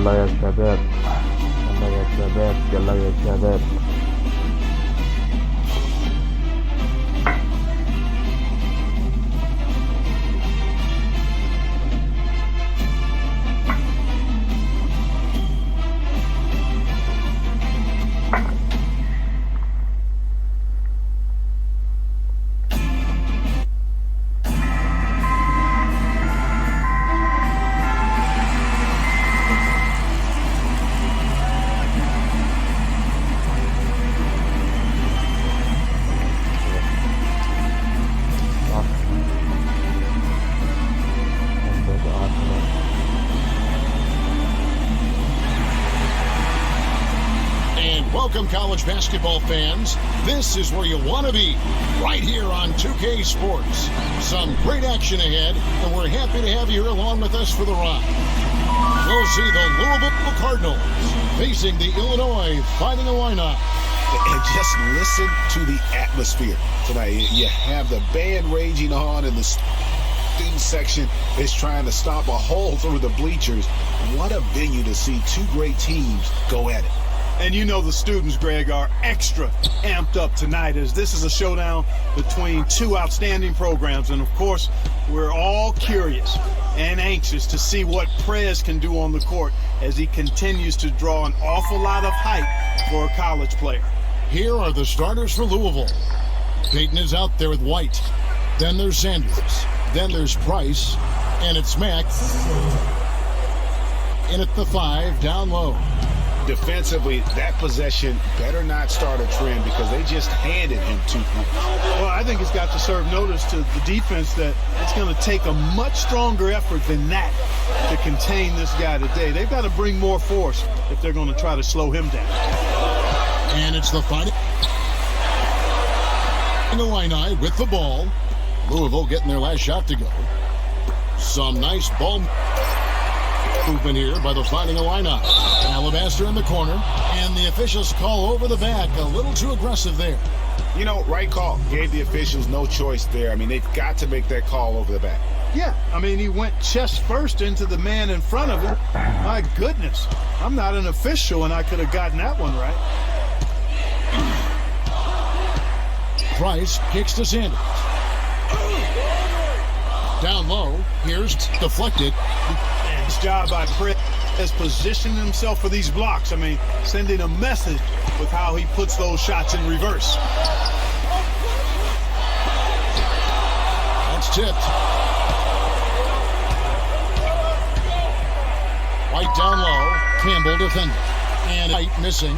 يلا يا شباب، يلا يا شباب، يلا يا شباب. Welcome, college basketball fans. This is where you want to be, right here on 2K Sports. Some great action ahead, and we're happy to have you here along with us for the ride. We'll see the Louisville Cardinals facing the Illinois Fighting Illini. And just listen to the atmosphere tonight. You have the band raging on, and the student section is trying to stop a hole through the bleachers. What a venue to see two great teams go at it. And you know the students, Greg, are extra amped up tonight, as this is a showdown between two outstanding programs. And, of course, we're all curious and anxious to see what Prez can do on the court as he continues to draw an awful lot of hype for a college player. Here are the starters for Louisville. Payton is out there with White. Then there's Sanders. Then there's Price. And it's Mack. In at the 5, down low. Defensively, that possession better not start a trend because they just handed him 2 points. Well, I think it's got to serve notice to the defense that it's going to take a much stronger effort than that to contain this guy today. They've got to bring more force if they're going to try to slow him down. And it's the Fighting Illini with the ball. Louisville getting their last shot to go. Some nice ball movement here by the Fighting Illini. Alabaster in the corner, and the officials call over the back. A little too aggressive there. You know, right call. Gave the officials no choice there. I mean, they've got to make that call over the back. Yeah, I mean, he went chest first into the man in front of him. My goodness, I'm not an official, and I could have gotten that one right. Price kicks to Sanders. Down low, here's deflected. Nice job by Prez positioning himself for these blocks. I mean, sending a message with how he puts those shots in reverse. That's tipped. White down low, Campbell defending. And White missing.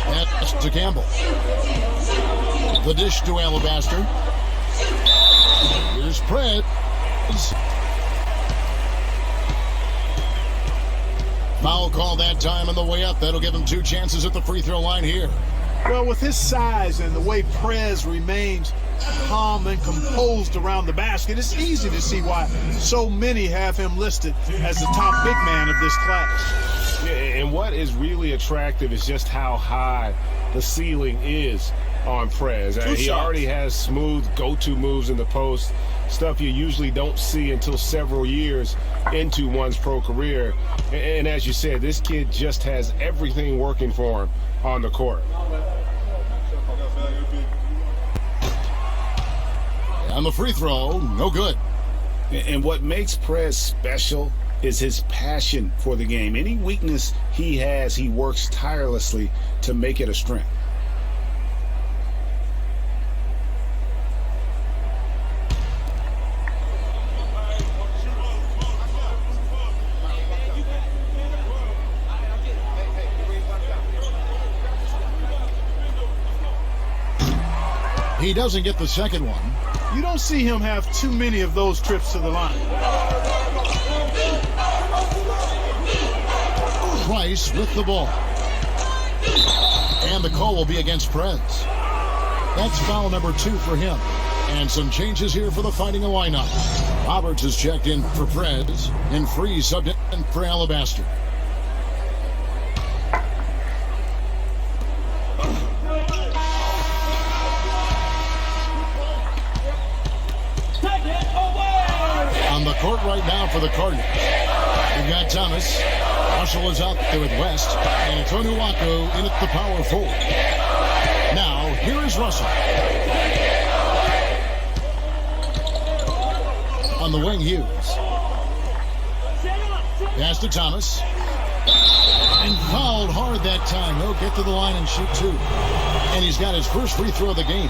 That's to Campbell. The dish to Alabaster. Here's Prez. Foul call that time on the way up. That'll give him 2 chances at the free throw line here. Well, with his size and the way Prez remains calm and composed around the basket, it's easy to see why so many have him listed as the top big man of this class. Yeah, and what is really attractive is just how high the ceiling is on Prez. He already has smooth go-to moves in the post, stuff you usually don't see until several years into one's pro career. And as you said, this kid just has everything working for him on the court. On the free throw, no good. And what makes Prez special is his passion for the game. Any weakness he has, he works tirelessly to make it a strength. He doesn't get the second one. You don't see him have too many of those trips to the line. Price with the ball. And the call will be against Prez. That's foul number 2 for him. And some changes here for the Fighting Illini. Roberts is checked in for Prez, and Free subbed in for Alabaster. On the court right now for the Cardinals. We've got Thomas. Russell is out there with West. And Antonio Wako in at the power forward. Now, here is Russell. On the wing, Hughes. Pass to Thomas. And fouled hard that time. He'll get to the line and shoot two. And he's got his first free throw of the game.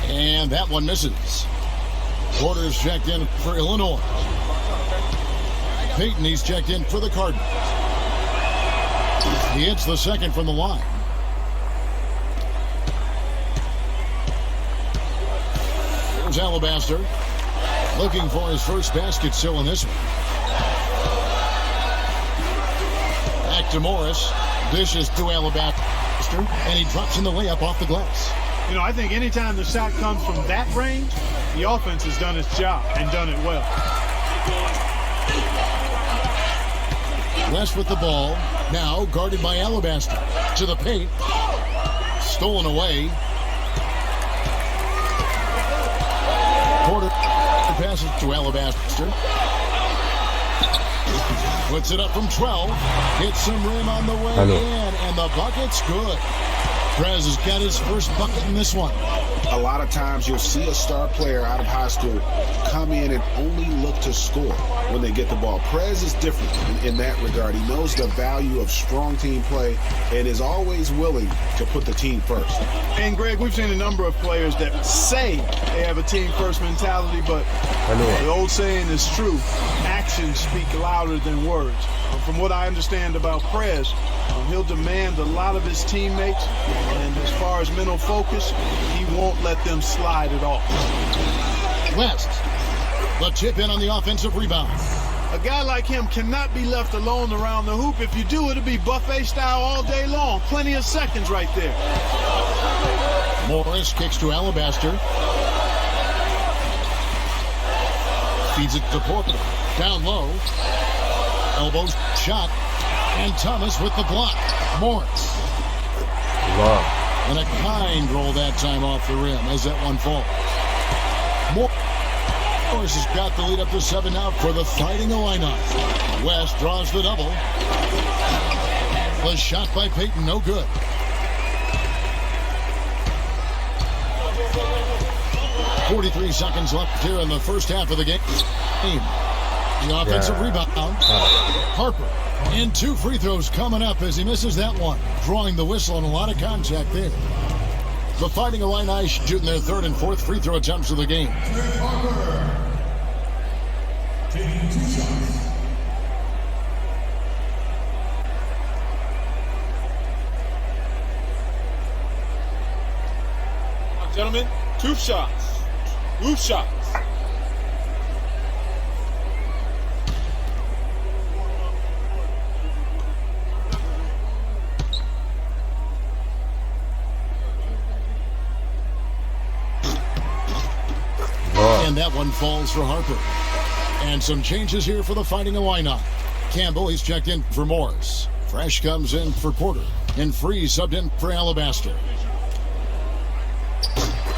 And that one misses. Porter's checked in for Illinois. Payton, he's checked in for the Cardinals. He hits the second from the line. Here's Alabaster. Looking for his first basket still in this one. Back to Morris. Dishes to Alabaster. And he drops in the layup off the glass. You know, I think anytime the shot comes from that range, the offense has done its job and done it well. West with the ball. Now guarded by Alabaster. To the paint. Stolen away. Porter passes to Alabaster. Puts it up from 12. Hits some rim on the way in. And the bucket's good. Prez has got his first bucket in this one. A lot of times you'll see a star player out of high school come in and only look to score when they get the ball. Prez is different in that regard. He knows the value of strong team play and is always willing to put the team first. And Greg, we've seen a number of players that say they have a team first mentality, but the old saying is true. Actions speak louder than words. From what I understand about Prez, he'll demand a lot of his teammates, and as far as mental focus, he won't let them slide at all. West, the tip in on the offensive rebound. A guy like him cannot be left alone around the hoop. If you do, it'll be buffet style all day long. Plenty of seconds right there. Morris kicks to Alabaster. Feeds it to Porter. Down low. Elbow shot. And Thomas with the block. Morris. Wow. And a kind roll that time off the rim as that one falls. Morris has got the lead up to 7 now for the Fighting Illini. West draws the double. The shot by Payton, no good. .43 seconds left here in the first half of the game. The offensive rebound. Harper. And 2 free throws coming up as he misses that one. Drawing the whistle and a lot of contact there. The Fighting Illini shooting their 3rd and 4th free throw attempts of the game. Gentlemen, 2 shots. Roof shots. And that one falls for Harper. And some changes here for the Fighting Illini. Campbell, he's checked in for Morris. Fresh comes in for Porter. And Free subbed in for Alabaster.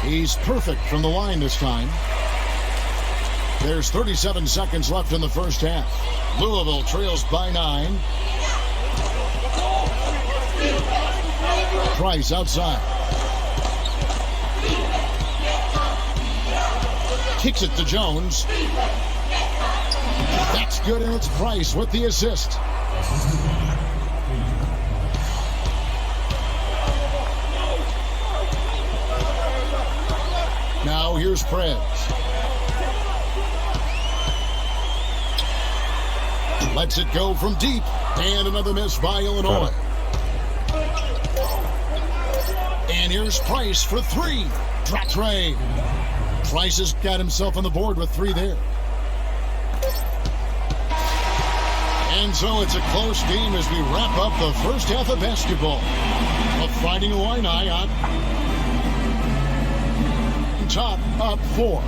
He's perfect from the line this time. There's 37 seconds left in the first half. Louisville trails by 9. Price outside. Kicks it to Jones. That's good, and it's Price with the assist. Now here's Prez. Lets it go from deep. And another miss by Illinois. And here's Price for 3. Drop tray. Price has got himself on the board with 3 there. And so it's a close game as we wrap up the first half of basketball. The Fighting Illini on top, up 4.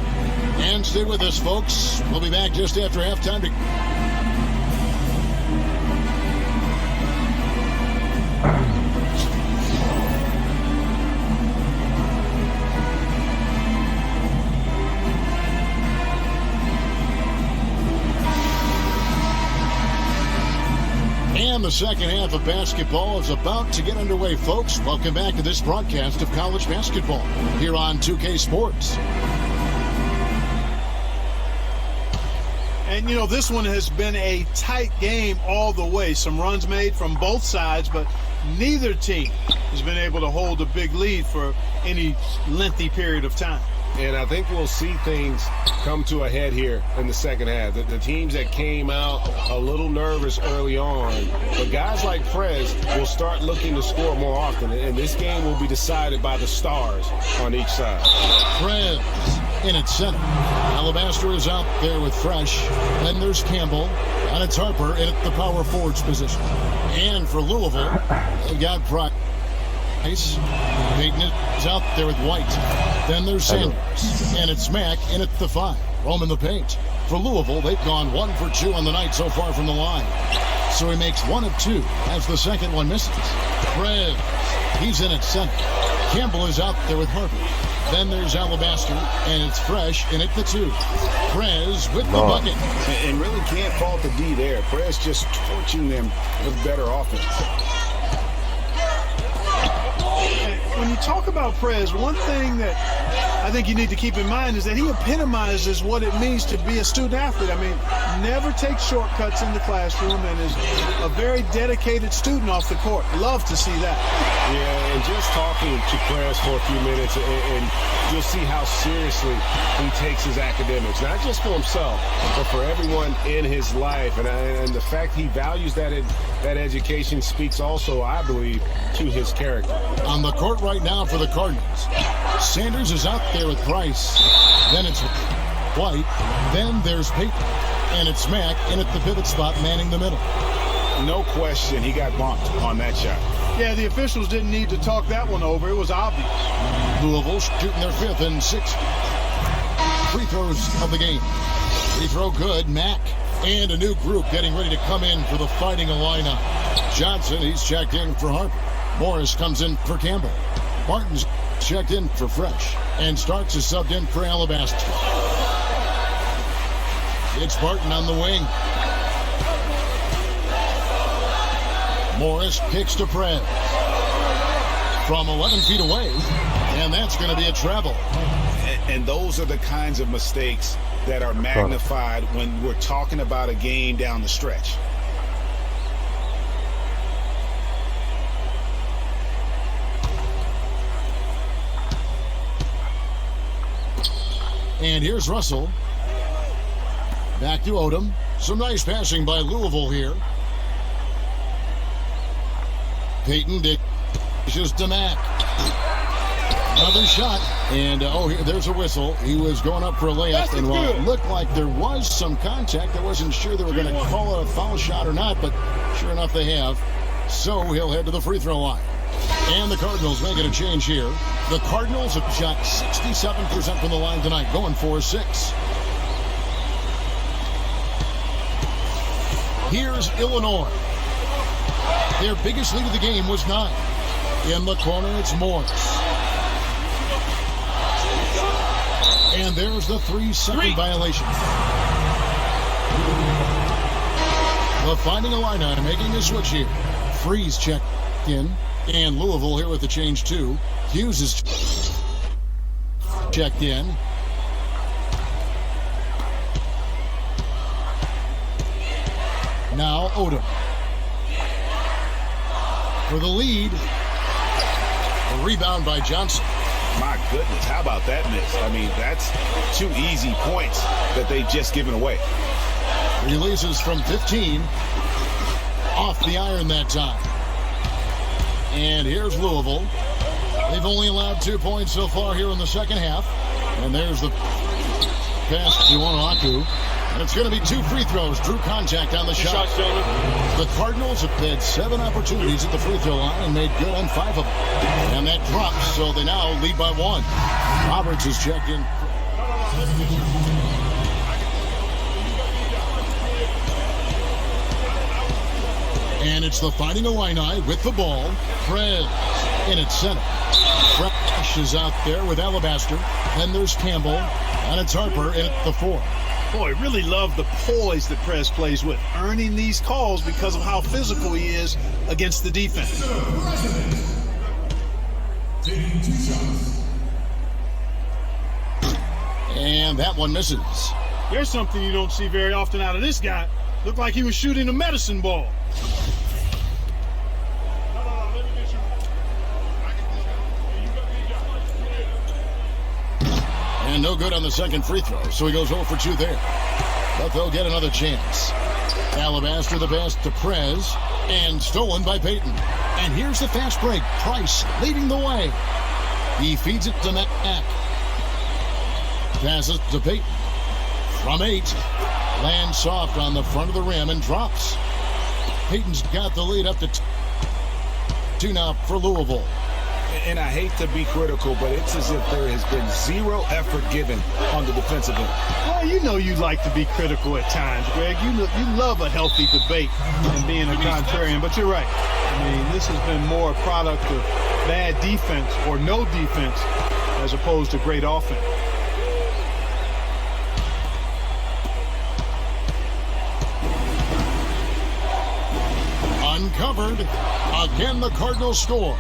And stay with us, folks. We'll be back just after halftime to the second half of basketball is about to get underway, folks. Welcome back to this broadcast of college basketball here on 2K Sports. And, you know, this one has been a tight game all the way. Some runs made from both sides, but neither team has been able to hold a big lead for any lengthy period of time. And I think we'll see things come to a head here in the second half. The teams that came out a little nervous early on, but guys like Prez will start looking to score more often. And this game will be decided by the stars on each side. Prez in at center. Alabaster is out there with Fresh. Then there's Campbell. And it's Harper in at the power forwards position. And for Louisville, they've got Price. Peyton is out there with White. Then there's Sanders. And it's Mack in at the 5. Roam in the paint. For Louisville, they've gone 1 for 2 on the night so far from the line. So he makes 1 of 2 as the second one misses. Prez, he's in at center. Campbell is out there with Harper. Then there's Alabaster, and it's Fresh in at the 2. Prez with the bucket. And really can't fault the D there. Prez just torching them with better offense. When you talk about Prez, one thing that I think you need to keep in mind is that he epitomizes what it means to be a student athlete. I mean, never takes shortcuts in the classroom and is a very dedicated student off the court. Love to see that. Yeah, and just talking to Prez for a few minutes, and you'll see how seriously he takes his academics, not just for himself, but for everyone in his life. And the fact he values that education speaks also, I believe, to his character. On the court right now for the Cardinals, Sanders is out there with Price. Then it's White. Then there's Peyton. And it's Mack in at the pivot spot, manning the middle. No question he got bumped on that shot. Yeah, the officials didn't need to talk that one over. It was obvious. Louisville shooting their 5th and 6th free throws of the game. Free throw good, Mack. And a new group getting ready to come in for the Fighting Illini. Johnson, he's checked in for Harper. Morris comes in for Campbell. Martin's checked in for Fresh. And Starks is subbed in for Alabaster. It's Barton on the wing. Morris kicks to Prez. From 11 feet away. And that's going to be a travel. And those are the kinds of mistakes that are magnified when we're talking about a game down the stretch. And here's Russell. Back to Odom. Some nice passing by Louisville here. Peyton dishes to Mack. Another shot. And, there's a whistle. He was going up for a layup. And while it looked like there was some contact, I wasn't sure they were going to call it a foul shot or not, but sure enough they have. So he'll head to the free throw line. And the Cardinals making a change here. The Cardinals have shot 67% from the line tonight, going 4-6. Here's Illinois. Their biggest lead of the game was 9. In the corner, it's Morris. And there's the 3-second violation. The Fighting Illini making a switch here. Freeze checked in. And Louisville here with the change too. Hughes is checked in. Now Odom. For the lead. A rebound by Johnson. My goodness, how about that miss? I mean, that's 2 easy points that they've just given away. Releases from 15. Off the iron that time. And here's Louisville. They've only allowed 2 points so far here in the second half. And there's the pass to Onuaku. And it's going to be 2 free throws. Drew contact on the shot. The Cardinals have had 7 opportunities at the free throw line and made good on 5 of them. And that drops, so they now lead by 1. Roberts is checked in. And it's the Fighting Illini with the ball. Prez in at center. Fresh is out there with Alabaster. Then there's Campbell. And it's Harper in at the 4. Boy, really love the poise that Prez plays with, earning these calls because of how physical he is against the defense. And that one misses. Here's something you don't see very often out of this guy. Looked like he was shooting a medicine ball. And no good on the second free throw, so he goes 0 for 2 there. But they'll get another chance. Alabaster the pass to Prez, and stolen by Payton. And here's the fast break. Price leading the way. He feeds it to Mack. Passes to Payton. From 8. Lands soft on the front of the rim and drops. Payton's got the lead up to 2 now for Louisville. And I hate to be critical, but it's as if there has been zero effort given on the defensive end. Well, you know you like to be critical at times, Greg. You love a healthy debate and being a contrarian, but you're right. I mean, this has been more a product of bad defense or no defense as opposed to great offense. Uncovered. Again, the Cardinals score.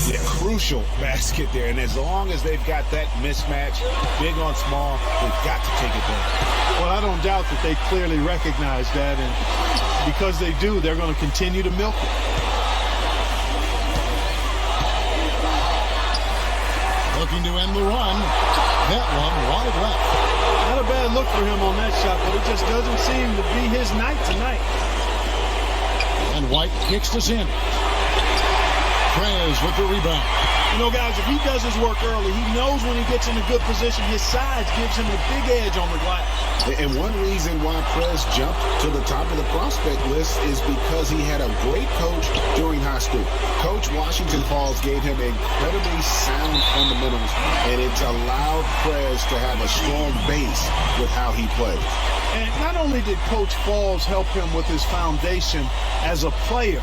Yeah, crucial basket there, and as long as they've got that mismatch, big on small, they've got to take it down. Well, I don't doubt that they clearly recognize that, and because they do, they're going to continue to milk it. Looking to end the run. That one wide left. Not a bad look for him on that shot, but it just doesn't seem to be his night tonight. And White kicks to Sanders. Prez with the rebound. You know, guys, if he does his work early, he knows when he gets in a good position, his size gives him a big edge on the glass. And one reason why Prez jumped to the top of the prospect list is because he had a great coach during high school. Coach Washington Falls gave him incredibly sound fundamentals, and it's allowed Prez to have a strong base with how he plays. And not only did Coach Falls help him with his foundation as a player,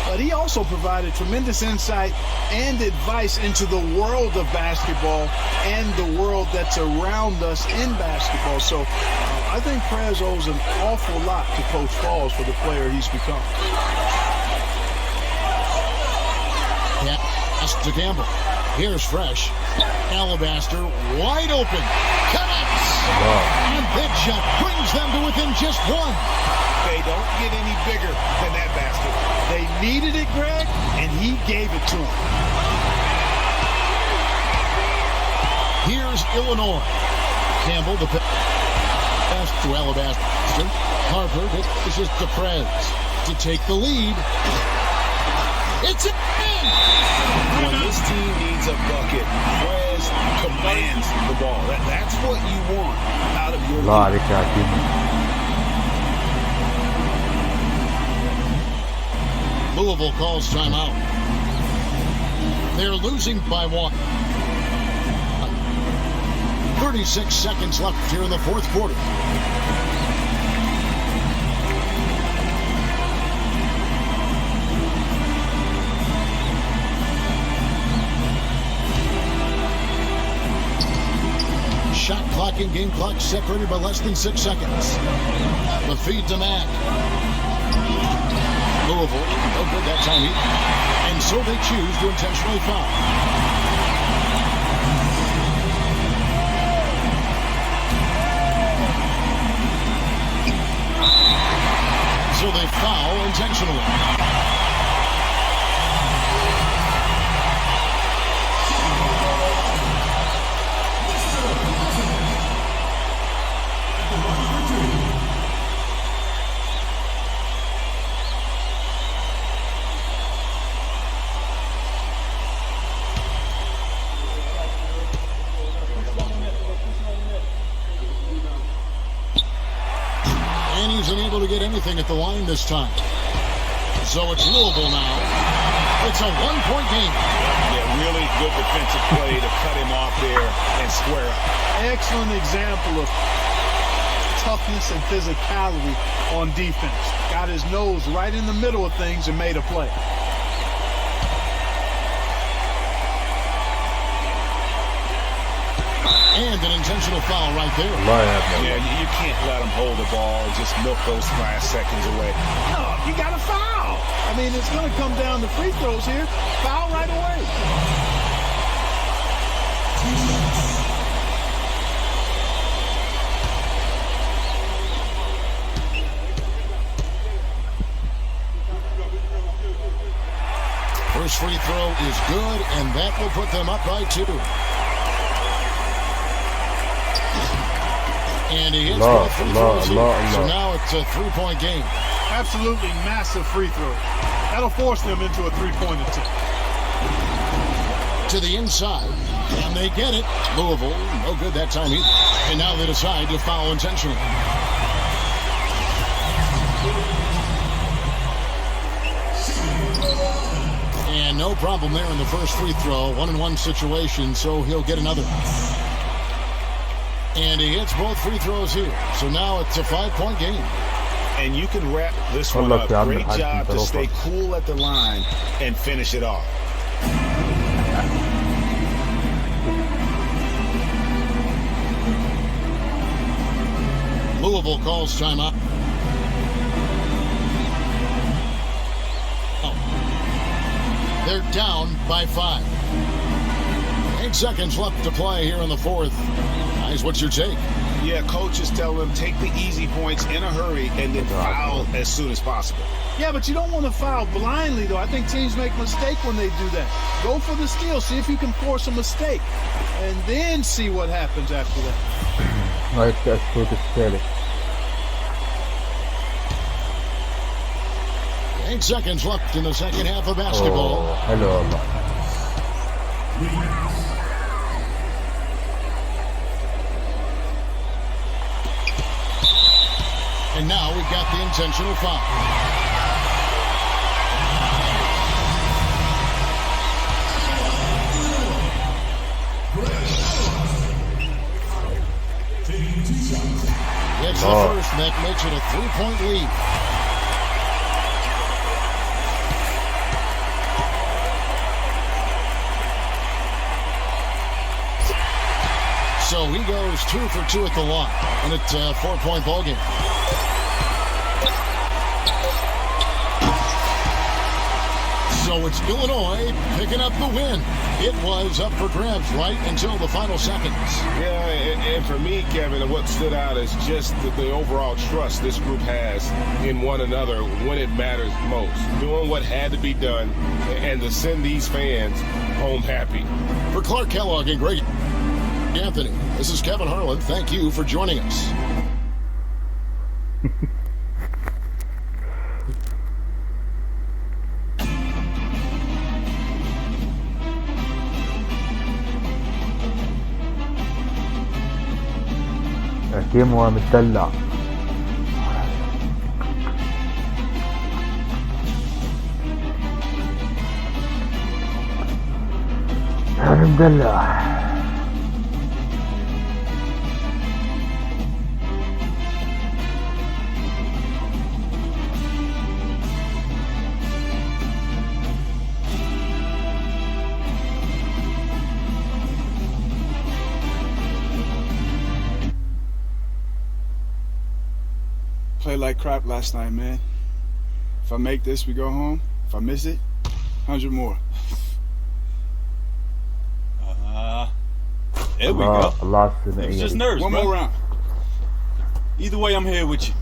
but he also provided tremendous insight and advice into the world of basketball and the world that's around us in basketball. So I think Prez owes an awful lot to Coach Falls for the player he's become. Pass to Campbell. Here's Fresh. Alabaster wide open. Connects. Wow. And that shot brings them to within just 1. They don't get any bigger than that basket. They needed it, Greg, and he gave it to them. Here's Illinois. Campbell, the pass to Alabaster. Harper, this is to Prez to take the lead. It's in! When this team needs a bucket, Prez commands the ball. That's what you want out of your الله league. عليك يا عتيب. Louisville calls timeout. They're losing by 1. 36 seconds left here in the fourth quarter. Shot clock and game clock separated by less than 6 seconds. The feed to Mack. Louisville, no good that time either. And so they choose to intentionally foul. So they foul intentionally. And he's unable to get anything at the line this time. So it's Louisville now. It's a one-point game. Yeah, really good defensive play to cut him off there and square up. Excellent example of toughness and physicality on defense. Got his nose right in the middle of things and made a play. And an intentional foul right there. Yeah, you can't let them hold the ball and just milk those last seconds away. No, you got to foul. I mean, it's going to come down to free throws here. Foul right away. First free throw is good, and that will put them up by 2. And he hits both free throws here. So now it's a 3-point game. Absolutely massive free throw. That'll force them into a three-point attempt. To the inside, and they get it. Louisville, no good that time either. And now they decide to foul intentionally. And no problem there in the first free throw. 1-and-1 situation, so he'll get another. And he hits both free throws here. So now it's a 5-point game. And you can wrap this one up. Great job to stay cool at the line and finish it off. Louisville calls timeout. They're down by 5. 8 seconds left to play here in the fourth. Guys, what's your take? Yeah, coaches tell them take the easy points in a hurry and then foul as soon as possible. Yeah, but you don't want to foul blindly, though. I think teams make a mistake when they do that. Go for the steal. See if you can force a mistake. And then see what happens after that. Right, that's what it's fairly. 8 seconds left in the second half of basketball. Oh, hello, Allah. And now we've got the intentional foul. It's the first, and that makes it a 3-point lead. So he goes 2 for 2 at the line, and it's a 4-point ball game. So it's Illinois picking up the win. It was up for grabs right until the final seconds. Yeah, and for me, Kevin, what stood out is just the overall trust this group has in one another when it matters most. Doing what had to be done and to send these fans home happy. For Clark Kellogg and Greg Anthony, this is Kevin Harlan. Thank you for joining us. حكيم ومتدلع. مدلع. Played like crap last night, man. If I make this, we go home. If I miss it, 100 more. There we go. It was just nerves, One bro. more round. Either way, I'm here with you.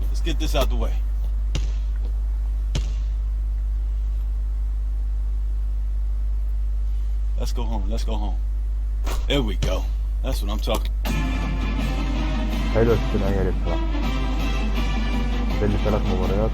Let's get this out the way. Let's go home. Let's go home. There we go. That's what I'm talking. حلو الثنائية للصراحة. بين 3 مباريات.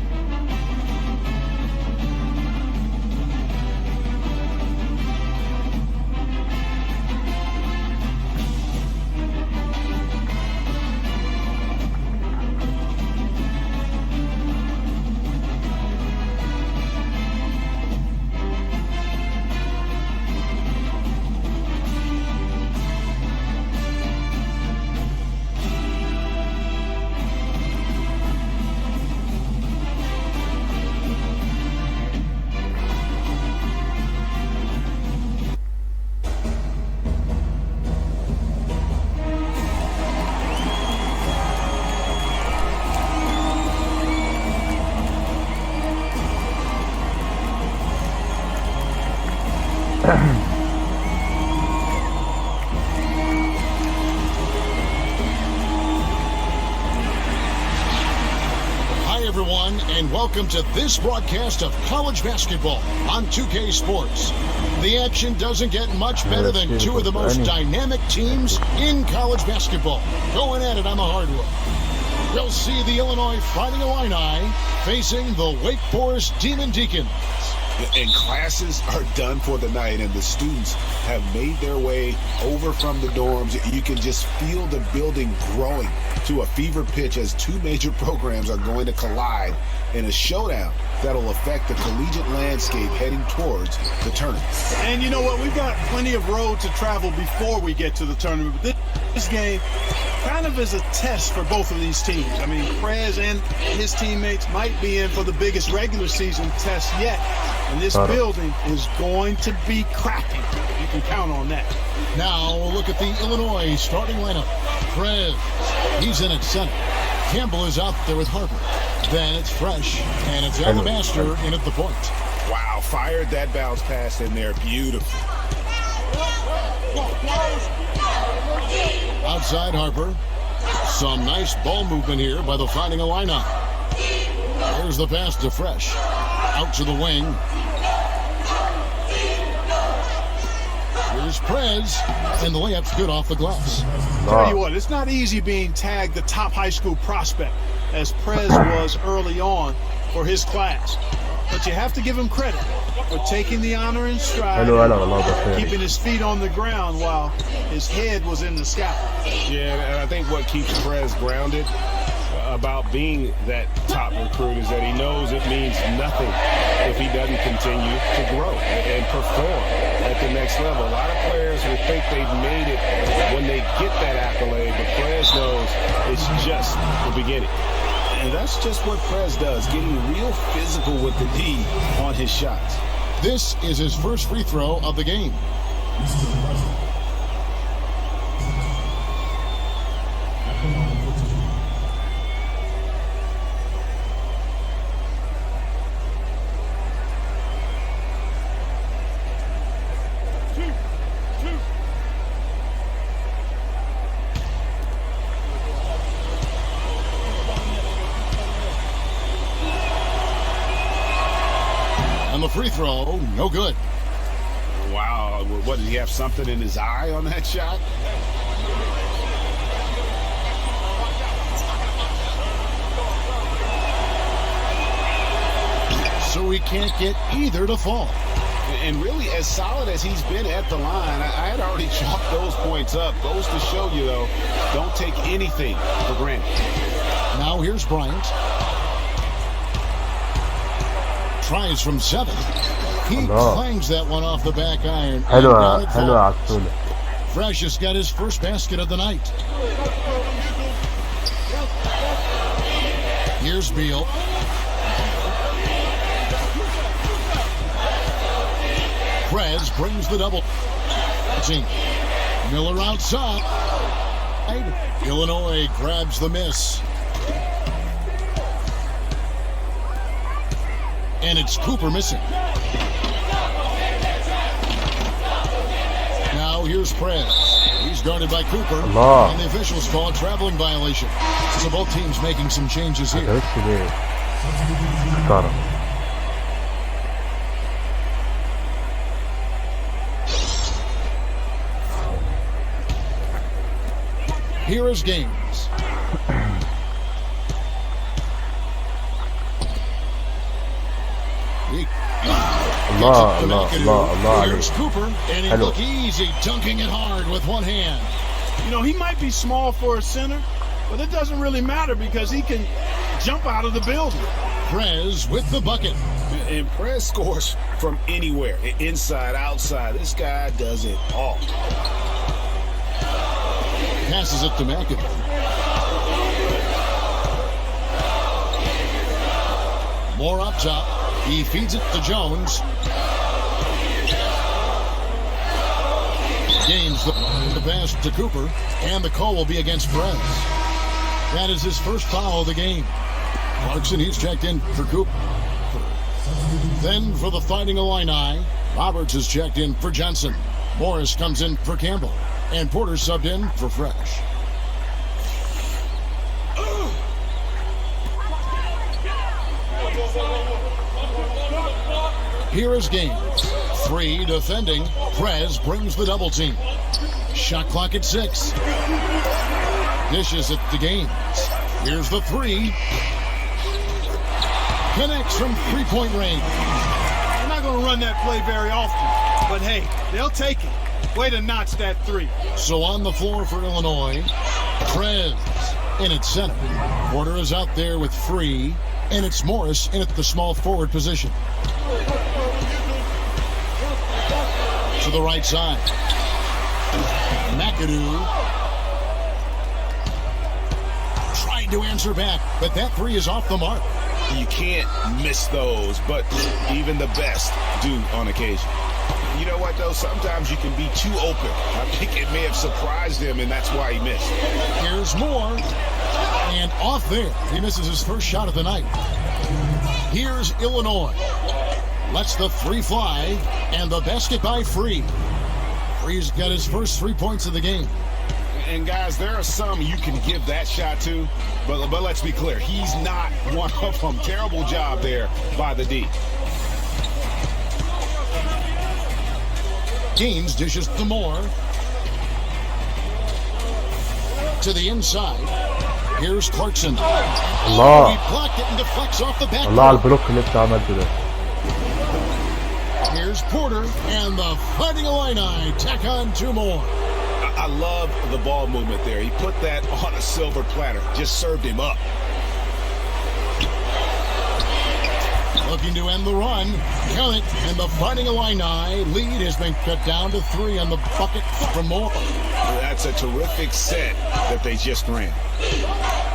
welcome to this broadcast of college basketball on 2K Sports. The action doesn't get much better than two of the most dynamic teams in college basketball going at it on the hardwood. We'll see the Illinois Fighting Illini facing the Wake Forest Demon Deacons. And classes are done for the night, and the students have made their way over from the dorms. You can just feel the building growing to a fever pitch as two major programs are going to collide in a showdown that'll affect the collegiate landscape heading towards the tournament. And you know what? We've got plenty of road to travel before we get to the tournament. But this game kind of is a test for both of these teams. I mean, Prez and his teammates might be in for the biggest regular season test yet. And this building is going to be cracking. You can count on that. Now look at the Illinois starting lineup. Prez, he's in at center. Campbell is out there with Harper. Then it's Fresh, and it's Alabaster in at the point. Wow, fired that bounce pass in there. Beautiful. Outside Harper. Some nice ball movement here by the Fighting Illini. Here's the pass to Fresh. Out to the wing. Here's Prez, and the layup's good off the glass. Tell you what, it's not easy being tagged the top high school prospect, as Prez was early on for his class. But you have to give him credit for taking the honor in stride, keeping his feet on the ground while his head was in the sky. Yeah, and I think what keeps Prez grounded about being that top recruit is that he knows it means nothing if he doesn't continue to grow and perform at the next level. A lot of players will think they've made it when they get that accolade, but Prez knows it's just the beginning. And that's just what Prez does, getting real physical with the D on his shots. This is his first free throw of the game. The free throw, no good. Wow, what, did he have something in his eye on that shot? So he can't get either to fall. And really, as solid as he's been at the line, I had already chalked those points up. Goes to show you, though, don't take anything for granted. Now here's Bryant. Tries from 7. He clangs that one off the back iron. Fresh has got his first basket of the night. Here's Beal. Prez brings the double. Miller outside. Illinois grabs the miss. And it's Cooper missing. Now here's Prez. He's guarded by Cooper. And the officials call a traveling violation. So both teams making some changes here. Here is Gaines. Here's Cooper, and he look easy, dunking it hard with one hand. You know, he might be small for a center, but it doesn't really matter because he can jump out of the building. Prez with the bucket. And Prez scores from anywhere, inside, outside. This guy does it all. Passes it to McAdoo. More up top. He feeds it to Jones. Gains the pass to Cooper, and the call will be against Prez. That is his first foul of the game. Clarkson, he's checked in for Cooper. Then for the Fighting Illini, Roberts is checked in for Johnson. Morris comes in for Campbell, and Porter subbed in for Fresh. Here is Gaines. 3 defending. Prez brings the double team. Shot clock at 6. Dishes it to Gaines. Here's the 3. Connects from three-point range. They're not going to run that play very often, but hey, they'll take it. Way to notch that 3. So on the floor for Illinois, Prez in at center. Porter is out there with Free, and it's Morris in at the small forward position. To the right side. McAdoo tried to answer back, but that 3 is off the mark. You can't miss those, but even the best do on occasion. You know what, though? Sometimes you can be too open. I think it may have surprised him, and that's why he missed. Here's Moore. And off there. He misses his first shot of the night. Here's Illinois. Lets the 3 fly, and the basket by Free. Free's got his first 3 points of the game. And, guys, there are some you can give that shot to, but let's be clear. He's not one of them. Terrible job there by the D. Gaines dishes to Moore. To the inside. Here's Clarkson. الله He blocked it and deflects off the back. الله على البلوك اللي انت عملته ده. Here's Porter and the Fighting Illini tack on 2 more. I love the ball movement there. He put that on a silver platter. Just served him up. Looking to end the run. Count it. And the Fighting Illini lead has been cut down to 3 on the bucket from Moore. That's a terrific set that they just ran.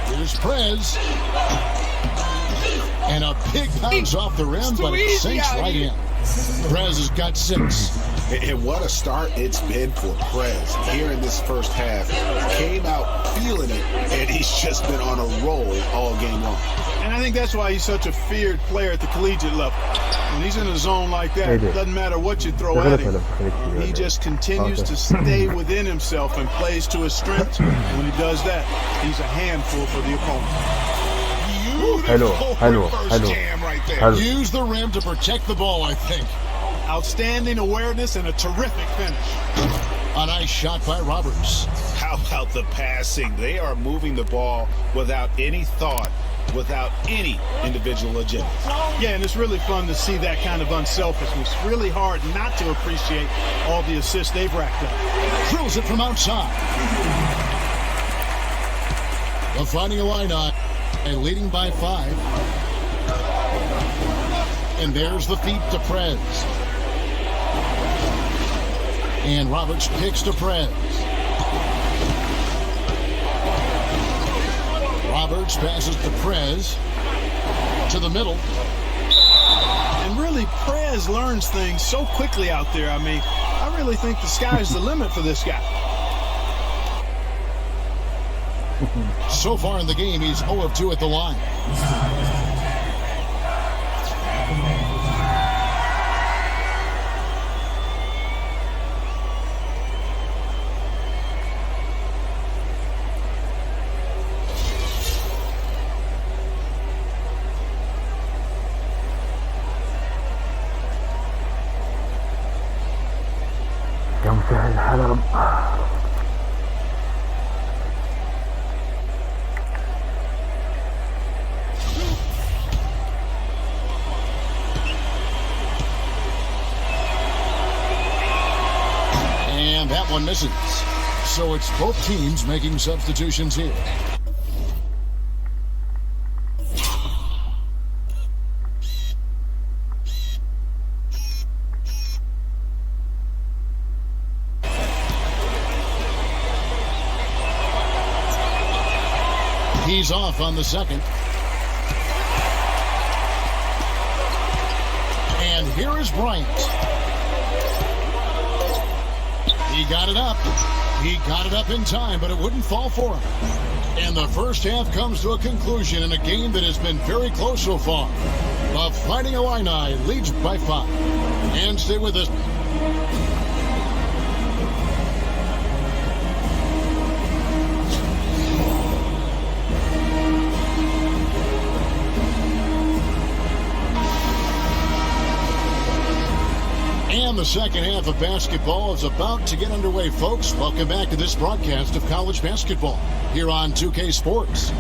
Here's Prez. And a big bounce off the rim, but it sinks right in. Prez has got 6. And what a start it's been for Prez here in this first half. Came out feeling it, and he's just been on a roll all game long. And I think that's why he's such a feared player at the collegiate level. When he's in a zone like that, it doesn't matter what you throw at him. He just continues to stay within himself and plays to his strengths. When he does that, he's a handful for the opponent. حلو. Use the rim to protect the ball, I think. Outstanding awareness and a terrific finish. A nice shot by Roberts. How about the passing? They are moving the ball without any thought, without any individual agenda. Yeah, and it's really fun to see that kind of unselfishness. Really hard not to appreciate all the assists they've racked up. Drills it from outside. The Fighting Illini leading by 5. And there's the feed to Prez. And Roberts kicks to Prez. Roberts passes to Prez. To the middle. And really, Prez learns things so quickly out there. I mean, I really think the sky's the limit for this guy. So far in the game, he's 0 of 2 at the line. يا مسهل الحال يا رب. And that one misses. So it's both teams making substitutions here. He's off on the second. And here is Bryant. He got it up. He got it up in time, but it wouldn't fall for him. And the first half comes to a conclusion in a game that has been very close so far. The Fighting Illini leads by 5. And stay with us. And the second half of basketball is about to get underway, folks. Welcome back to this broadcast of college basketball here on 2K Sports.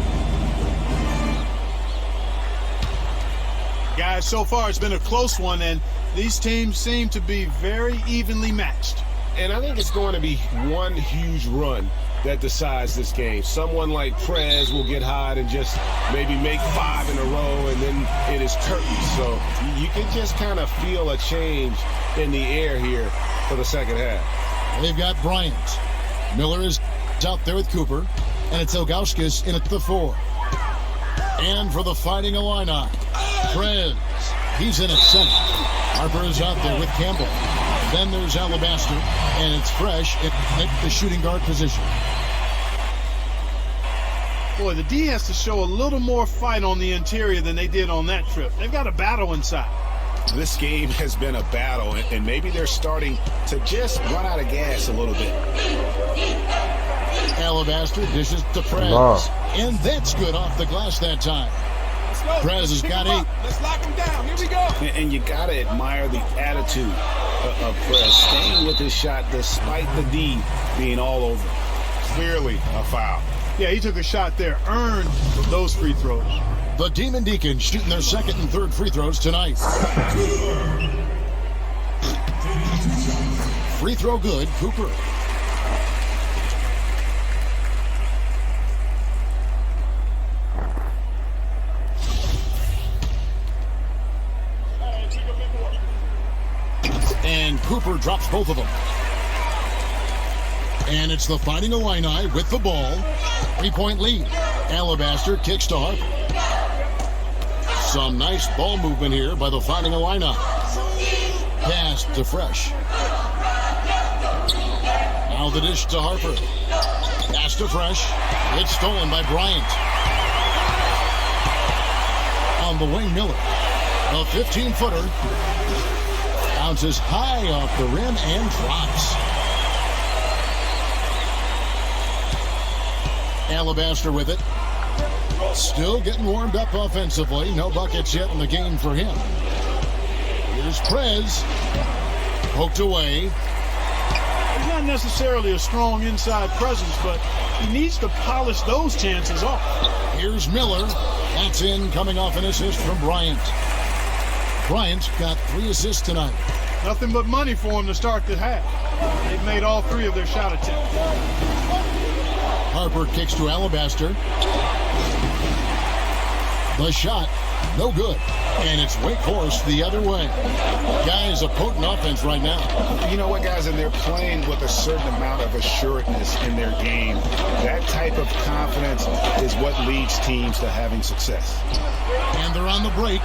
Guys, so far it's been a close one, and these teams seem to be very evenly matched. And I think it's going to be one huge run that decides this game. Someone like Prez will get hot and just maybe make 5 in a row, and then it is curtains. So you can just kind of feel a change in the air here for the second half. They've got Bryant. Miller is out there with Cooper, and it's Ilgauskas in at the 4. And for the Fighting Illini, Prez. He's in at center. Harper is out there with Campbell. Then there's Alabaster, and it's Fresh at the shooting guard position. Boy, the D has to show a little more fight on the interior than they did on that trip. They've got a battle inside. This game has been a battle, and maybe they're starting to just run out of gas a little bit. Alabaster dishes to Prez. No. And that's good off the glass that time. Prez has got 8. Let's lock him down. Here we go. And you got to admire the attitude of Prez, staying with his shot despite the D being all over. Clearly a foul. Yeah, he took a shot there, earned those free throws. The Demon Deacons shooting their second and third free throws tonight. Free throw good, Cooper. And Cooper drops both of them. And it's the Fighting Illini with the ball. 3-point lead. Alabaster kicks to Harper. Some nice ball movement here by the Fighting Illini. Pass to Fresh. Now the dish to Harper. Pass to Fresh. It's stolen by Bryant. On the wing, Miller. A 15-footer. Bounces high off the rim and drops. Alabaster with it. Still getting warmed up offensively. No buckets yet in the game for him. Here's Prez. Poked away. He's not necessarily a strong inside presence, but he needs to polish those chances off. Here's Miller. That's in, coming off an assist from Bryant. Bryant got 3 assists tonight. Nothing but money for him to start the half. They've made all 3 of their shot attempts. Harper kicks to Alabaster. The shot, no good. And it's Wake Forest the other way. Guys, a potent offense right now. You know what, guys? And they're playing with a certain amount of assuredness in their game. That type of confidence is what leads teams to having success. And they're on the break.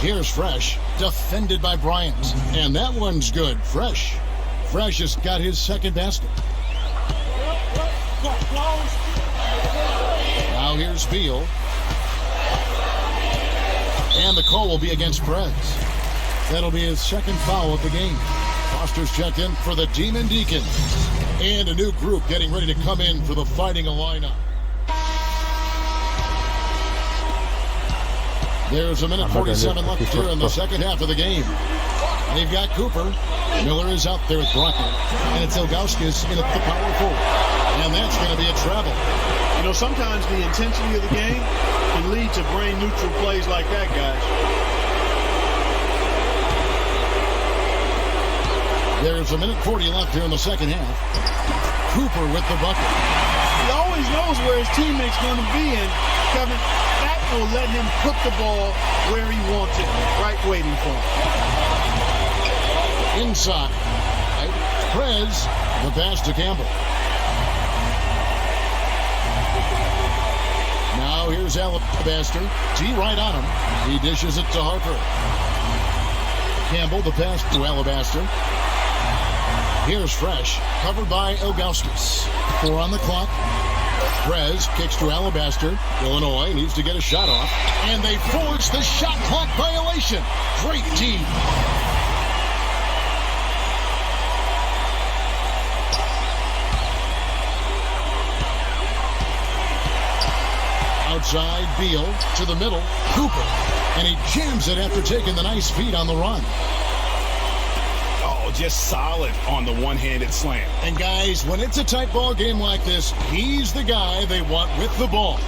Here's Fresh, defended by Bryant. And that one's good. Fresh has got his second basket. Now here's Beal. And the call will be against Prez. That'll be his second foul of the game. Foster's checked in for the Demon Deacons. And a new group getting ready to come in for the Fighting Illini. There's a minute 47 left here in the second half of the game. They've got Cooper. Miller is out there with Bryant. And it's Ilgauskas in at the power forward. And that's going to be a travel. You know, sometimes the intensity of the game can lead to brain-neutral plays like that, guys. There's a minute 40 left here in the second half. Cooper with the bucket. He always knows where his teammate's going to be, and Kevin, that will let him put the ball where he wants it, right waiting for him. Inside. Prez, the pass to Campbell. Now here's Alabaster. G right on him. He dishes it to Harper. Campbell, the pass to Alabaster. Here's Fresh, covered by Ilgauskas. 4 on the clock. Prez kicks to Alabaster. Illinois needs to get a shot off. And they force the shot clock violation. Great D. outside, Beal to the middle, Cooper. And he jams it after taking the nice feed on the run. Oh, just solid on the one-handed slam. And guys, when it's a tight ball game like this, he's the guy they want with the ball.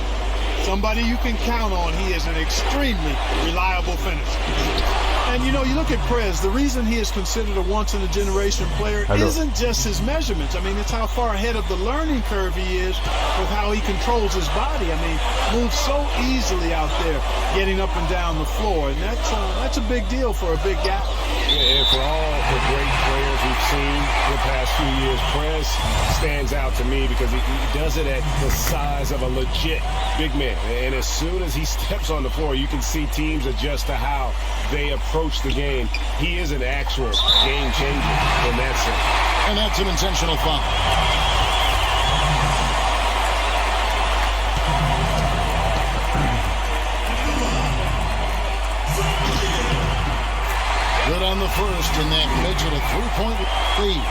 Somebody you can count on. He is an extremely reliable finisher. And, you know, you look at Prez, the reason he is considered a once-in-a-generation player isn't just his measurements. I mean, it's how far ahead of the learning curve he is with how he controls his body. I mean, moves so easily out there, getting up and down the floor. And that's a big deal for a big guy. Yeah, and for all the great players we've seen the past few years, Prez stands out to me because he does it at the size of a legit big man. And as soon as he steps on the floor, you can see teams adjust to how they approach the game. He is an actual game changer in that sense. And that's an intentional foul. Good on the first, and that makes it a 3-point lead.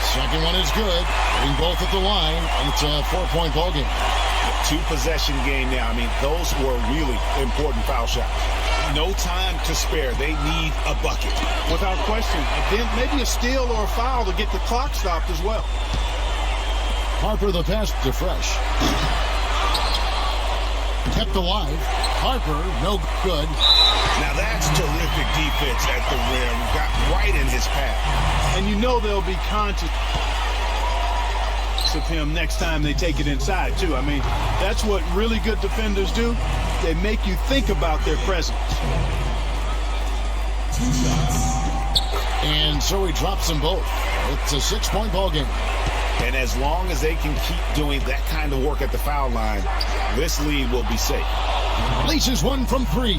Second one is good. Getting both at the line, and it's a 4-point ball game. Two-possession game now. I mean, those were really important foul shots. No time to spare. They need a bucket. Without question. Again, maybe a steal or a foul to get the clock stopped as well. Harper the pass to Fresh. Kept alive. Harper, no good. Now that's terrific defense at the rim. Got right in his path. And you know they'll be conscious of him next time they take it inside, too. I mean, that's what really good defenders do. They make you think about their presence. And so he drops them both. It's a 6-point ball game. And as long as they can keep doing that kind of work at the foul line, this lead will be safe. Laces one from 3.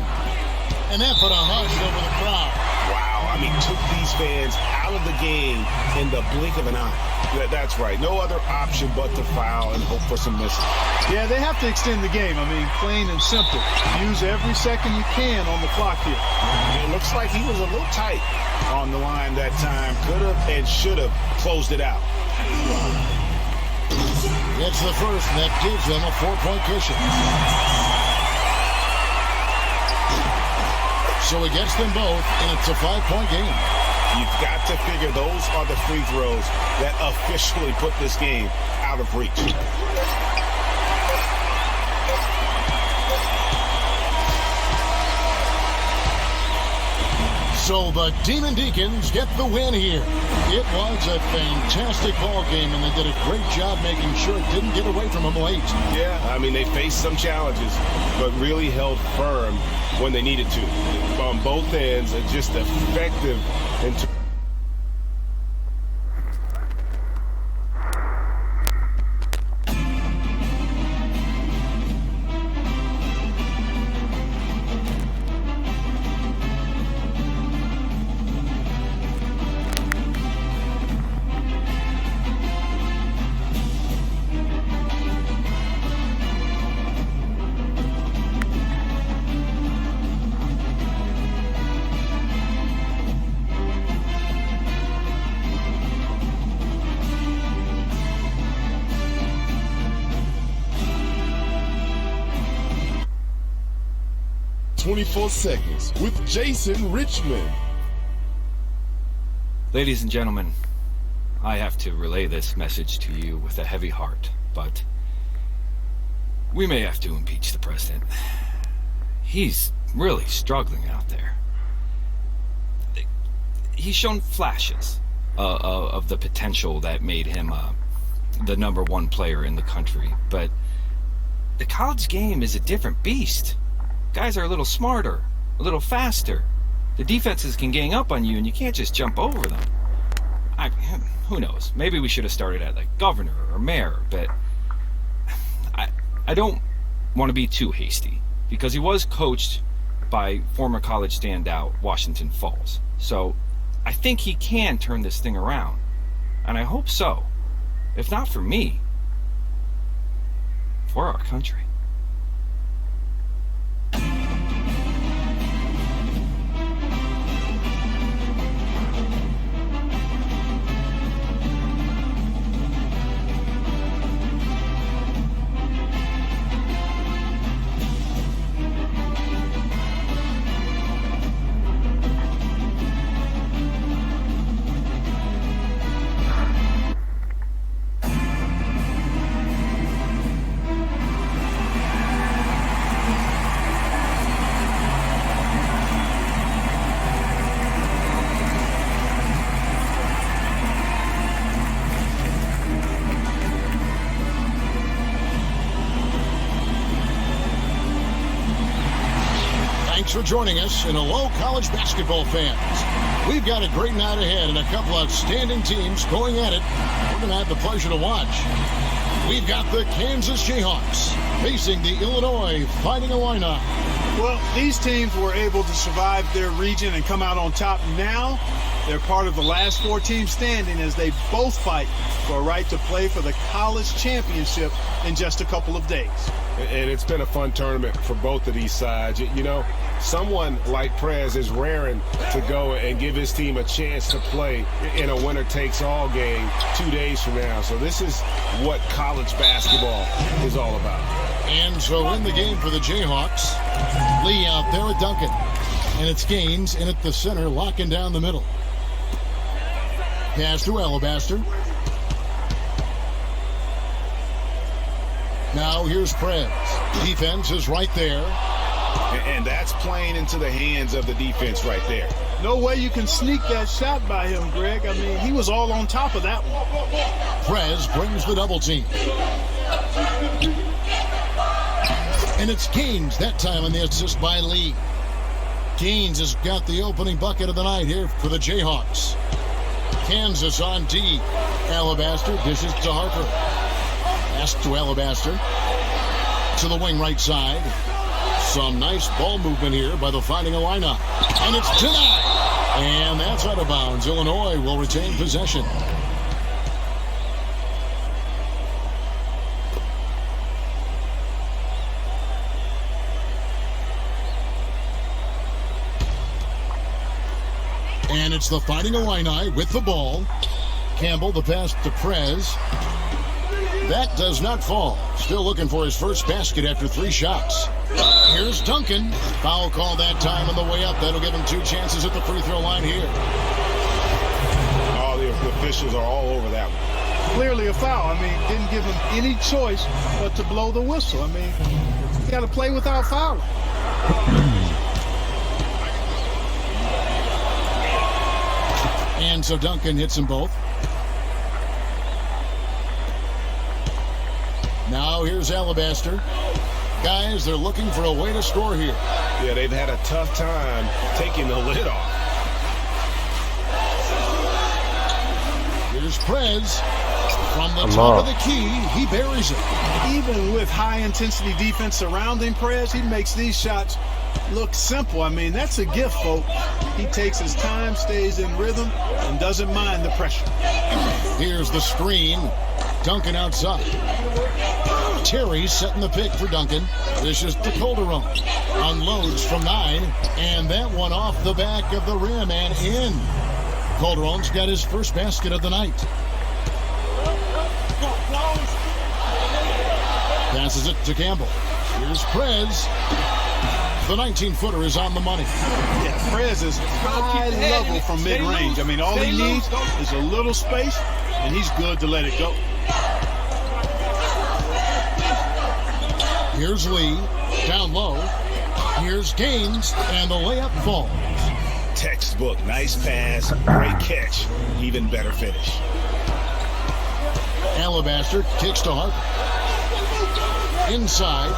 And that put a hush over the crowd. Wow, I mean, took these fans out of the game in the blink of an eye. That's right. No other option but to foul and hope for some misses. Yeah, they have to extend the game. I mean, plain and simple. Use every second you can on the clock here. It looks like he was a little tight on the line that time. Could have and should have closed it out. It's the first, and that gives them a 4-point cushion. So he gets them both, and it's a 5-point game. You've got to figure those are the free throws that officially put this game out of reach. So the Demon Deacons get the win here. It was a fantastic ball game, and they did a great job making sure it didn't get away from them late. Yeah, I mean, they faced some challenges, but really held firm when they needed to. On both ends, just effective and 24 seconds with Jason Richmond. Ladies and gentlemen, I have to relay this message to you with a heavy heart, but we may have to impeach the president. He's really struggling out there. He's shown flashes of the potential that made him the #1 player in the country, but the college game is a different beast. Guys are a little smarter, a little faster. The defenses can gang up on you, and you can't just jump over them. Who knows? Maybe we should have started at like governor or mayor, but I don't want to be too hasty because he was coached by former college standout Washington Falls. So I think he can turn this thing around, and I hope so. If not for me, for our country. for joining us. And hello, college basketball fans. We've got a great night ahead and a couple outstanding teams going at it. We're going to have the pleasure to watch. We've got the Kansas Jayhawks facing the Illinois Fighting Illini. Well, these teams were able to survive their region and come out on top. Now they're part of the last 4 teams standing as they both fight for a right to play for the college championship in just a couple of days. And it's been a fun tournament for both of these sides. You know, someone like Prez is raring to go and give his team a chance to play in a winner-takes-all game 2 days from now. So this is what college basketball is all about. And so in the game for the Jayhawks, Lee out there with Duncan. And it's Gaines in at the center, locking down the middle. Pass to Alabaster. Now here's Prez. Defense is right there. And that's playing into the hands of the defense right there. No way you can sneak that shot by him, Greg. I mean, he was all on top of that one. Prez brings the double team. And it's Gaines that time on the assist by Lee. Gaines has got the opening bucket of the night here for the Jayhawks. Kansas on D. Alabaster dishes to Harper. Pass to Alabaster. To the wing right side. Some nice ball movement here by the Fighting Illini. And it's denied. And that's out of bounds. Illinois will retain possession. And it's the Fighting Illini with the ball. Campbell, the pass to Prez. That does not fall. Still looking for his first basket after 3 shots. Here's Duncan. Foul call that time on the way up. That'll give him 2 chances at the free throw line here. Oh, the officials are all over that one. Clearly a foul. I mean, didn't give him any choice but to blow the whistle. I mean, you got to play without fouling. And so Duncan hits them both. Now here's Alabaster. Guys, they're looking for a way to score here. Yeah, they've had a tough time taking the lid off. Here's Prez. From the top of the key, he buries it. Even with high-intensity defense surrounding Prez, he makes these shots look simple. I mean, that's a gift, folks. He takes his time, stays in rhythm, and doesn't mind the pressure. Here's the screen. Duncan outside. Terry setting the pick for Duncan. This is the Calderon. Unloads from 9, and that one off the back of the rim and in. Calderon's got his first basket of the night. Passes it to Campbell. Here's Prez. The 19-footer is on the money. Yeah, Prez is high level from mid-range. I mean, all he needs is a little space, and he's good to let it go. Here's Lee, down low. Here's Gaines, and the layup falls. Textbook, nice pass, great catch, even better finish. Alabaster kicks to Harper. Inside.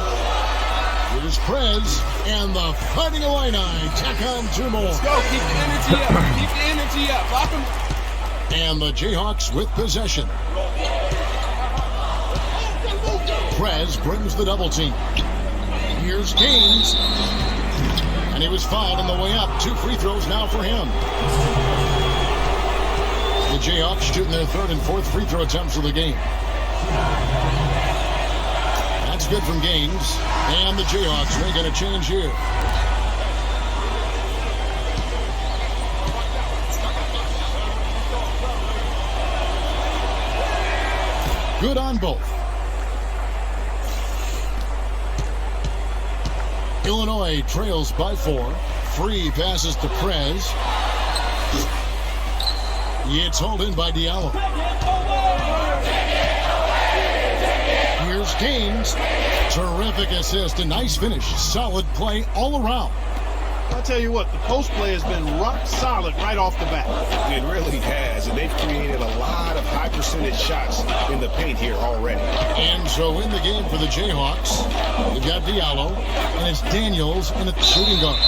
Here's Prez, and the Fighting Illini tack on 2 more. Let's go, keep the energy up, keep the energy up, lock them. And the Jayhawks with possession. Prez brings the double team. Here's Gaines. And he was fouled on the way up. 2 free throws now for him. The Jayhawks shooting their 3rd and 4th free throw attempts of the game. That's good from Gaines. And the Jayhawks making a change here. Good on both. Illinois trails by 4. Free passes to Prez. It's hauled in by Diallo. Here's Gaines. Terrific assist. A nice finish. Solid play all around. I'll tell you what, the post play has been rock solid right off the bat. It really has, and they've created a lot of high percentage shots in the paint here already. And so in the game for the Jayhawks, you've got Diallo, and it's Daniels in at the shooting guard.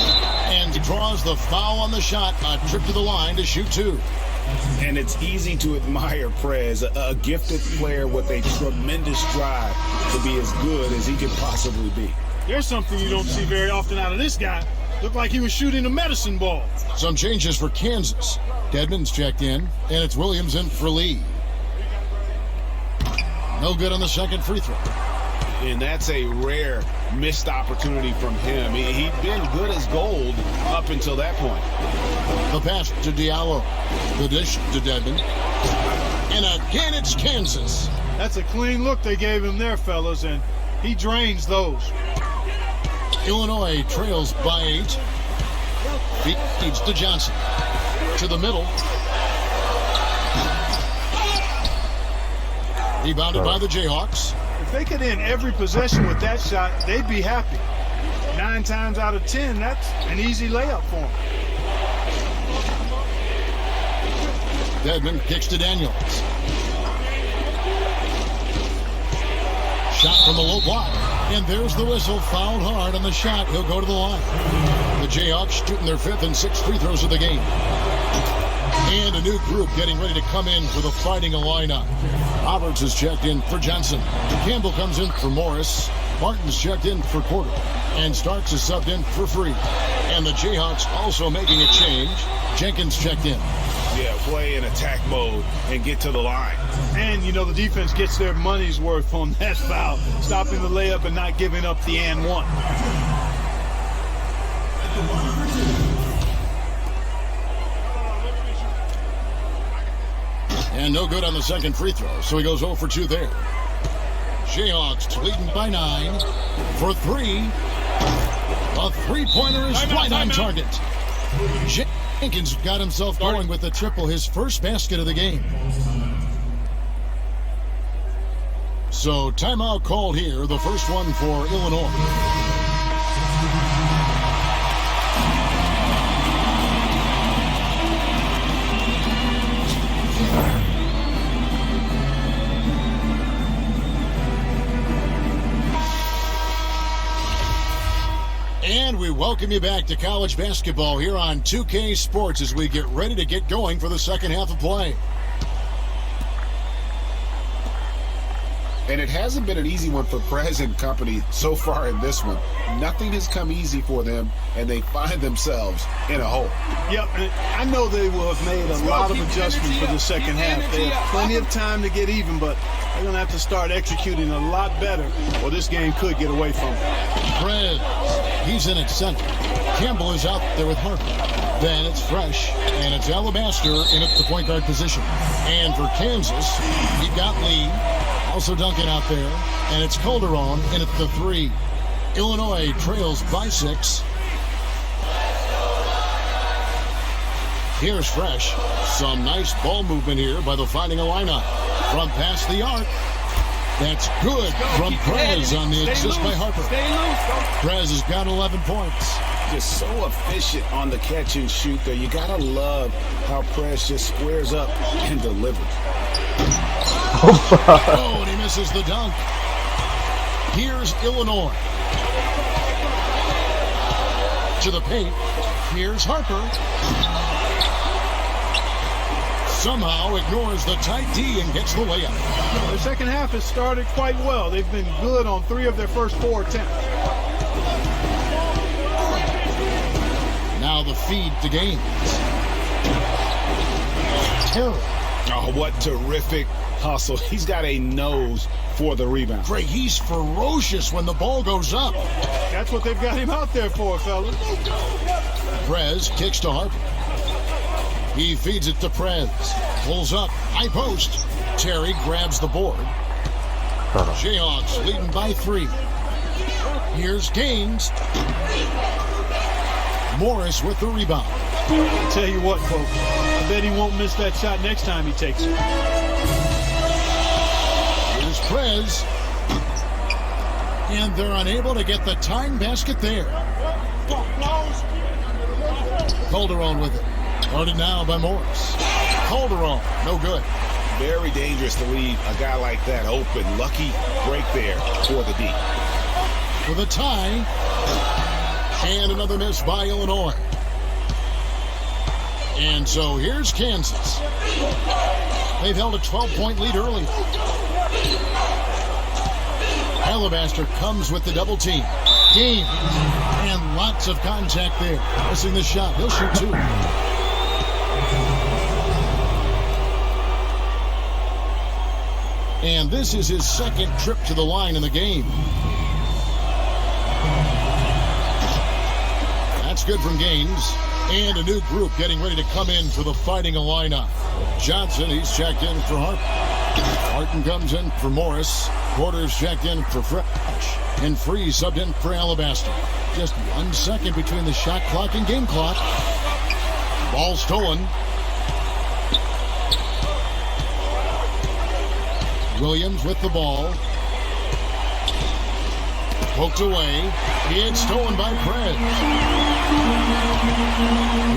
And he draws the foul on the shot, a trip to the line to shoot 2. And it's easy to admire Prez, a gifted player with a tremendous drive to be as good as he can possibly be. There's something you don't see very often out of this guy. Looked like he was shooting a medicine ball. Some changes for Kansas. Dedmon's checked in, and it's Williams in for Lee. No good on the second free throw. And that's a rare missed opportunity from him. He'd been good as gold up until that point. The pass to Diallo. The dish to Dedmon. And again, it's Kansas. That's a clean look they gave him there, fellas, and he drains those. Illinois trails by 8. Feeds to Johnson. To the middle. Rebounded by the Jayhawks. If they could end every possession with that shot, they'd be happy. 9 times out of 10, that's an easy layup for them. Dedmon kicks to Daniels. Shot from the low block. And there's the whistle. Fouled hard on the shot. He'll go to the line. The Jayhawks shooting their 5th and 6th free throws of the game. And a new group getting ready to come in for the Fighting Illini. Roberts is checked in for Johnson. Campbell comes in for Morris. Martin's checked in for Porter. And Starks is subbed in for Free. And the Jayhawks also making a change. Jenkins checked in. Yeah, play in attack mode and get to the line. And, you know, the defense gets their money's worth on that foul, stopping the layup and not giving up the and one. And no good on the second free throw, so he goes 0 for 2 there. Jayhawks leading by 9 for 3. A three-pointer is right on target. Jenkins got himself going with a triple, his first basket of the game. So timeout called here, the first one for Illinois. And we welcome you back to college basketball here on 2K Sports as we get ready to get going for the second half of play. And it hasn't been an easy one for Prez and company so far in this one. Nothing has come easy for them, and they find themselves in a hole. Yep, and I know they will have made a lot of adjustments for the second half. They have plenty of time to get even, but they're going to have to start executing a lot better, or this game could get away from them. Prez, he's in at center. Campbell is out there with Harper. Then it's Fresh, and it's Alabaster in at the point guard position. And for Kansas, you've got Lee. Also Duncan out there, and it's Calderon in at the 3. Illinois trails by 6. Here's Fresh. Some nice ball movement here by the Fighting Illini. From past the arc. That's good from Prez on the assist by Harper. Prez has got 11 points. Just so efficient on the catch and shoot there. You gotta love how Prez just squares up and delivers. Oh, and he misses the dunk. Here's Illinois. To the paint. Here's Harper. Somehow ignores the tight D and gets the layup. The second half has started quite well. They've been good on 3 of their first 4 attempts. Now the feed to Gaines. Terry. Oh, what terrific hustle. He's got a nose for the rebound. Craig, he's ferocious when the ball goes up. That's what they've got him out there for, fellas. Prez kicks to Harper. He feeds it to Prez. Pulls up. High post. Terry grabs the board. Jayhawks leading by 3. Here's Gaines. Morris with the rebound. I'll tell you what, folks. I bet he won't miss that shot next time he takes it. Here's Prez. And they're unable to get the tying basket there. Calderon with it. Guarded now by Morris. Calderon, no good. Very dangerous to leave a guy like that open. Lucky break there for the D. With a tie. And another miss by Illinois. And so here's Kansas. They've held a 12-point lead early. Alabaster comes with the double team. Game. And lots of contact there. Missing the shot. He'll shoot two. And this is his second trip to the line in the game. That's good from Gaines. And a new group getting ready to come in for the Fighting Illini. Johnson, he's checked in for Harper. Martin comes in for Morris. Porter's checked in for Fresh. And Free subbed in for Alabaster. Just 1 second between the shot clock and game clock. Ball stolen. Williams with the ball. Poked away. It's stolen by Prez.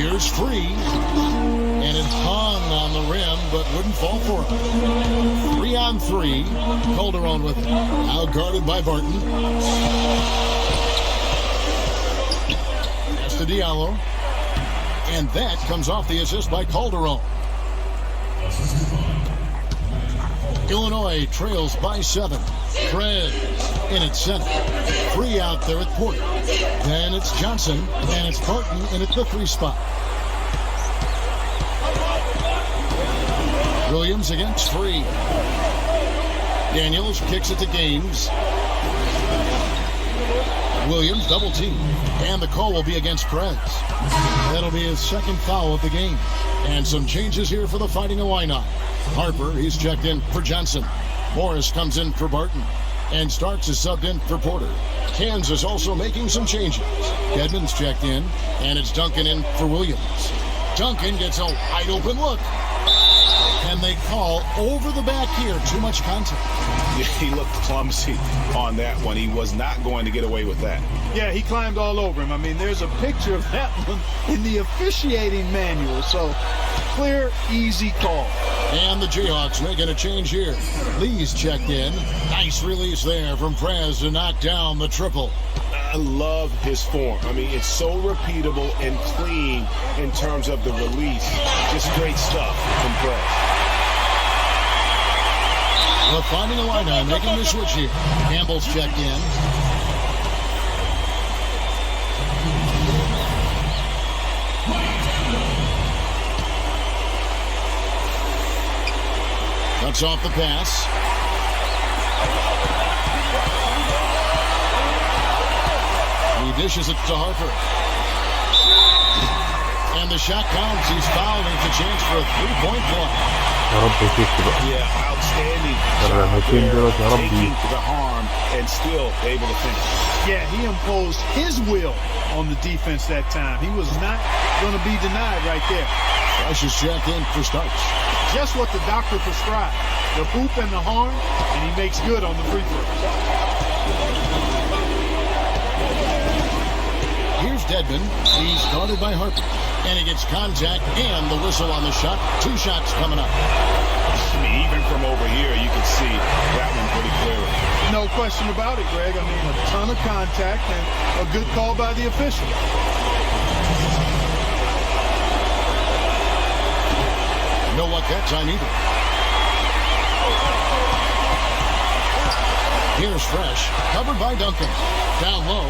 Here's Free. And it hung on the rim, but wouldn't fall for him. 3-on-3. Calderon with it. Out guarded by Barton. That's to Diallo. And that comes off the assist by Calderon. Illinois trails by 7. Prez in its center. Free out there at Porter. Then it's Johnson, and it's Barton in at the 3 spot. Williams against Free. Daniels kicks it to Gaines. Williams double team. And the call will be against Prez. That'll be his second foul of the game. And some changes here for the Fighting Illini. Harper, he's checked in for Johnson. Morris comes in for Barton. And Starks is subbed in for Porter. Kansas also making some changes. Dedmon's checked in. And it's Duncan in for Williams. Duncan gets a wide open look. And they call over the back here. Too much contact. Yeah, he looked clumsy on that one. He was not going to get away with that. Yeah, he climbed all over him. I mean, there's a picture of that one in the officiating manual. So, clear, easy call. And the Jayhawks making a change here. Lee's checked in. Nice release there from Prez to knock down the triple. I love his form. I mean, it's so repeatable and clean in terms of the release. Just great stuff from Prez. The Fighting Illini making the switch here. Campbell's checked in. Cuts off the pass. He dishes it to Harper. And the shot counts. He's fouled. It's a chance for a 3-point play. يا رب يفيك بقى. Yeah, outstanding. الرهتين دول يا رب Taking the harm and still able to finish. Yeah, he imposed his will on the defense that time. He was not going to be denied right there. Fresh is checked in for Starks. Just what the doctor prescribed. The hoop and the harm, and he makes good on the free throws. Here's Dedmon. He's guarded by Harper. And he gets contact and the whistle on the shot. 2 shots coming up. I mean, even from over here, you can see that one pretty clearly. No question about it, Greg. I mean, a ton of contact and a good call by the official. No luck that time either. Here's Fresh, covered by Duncan. Down low,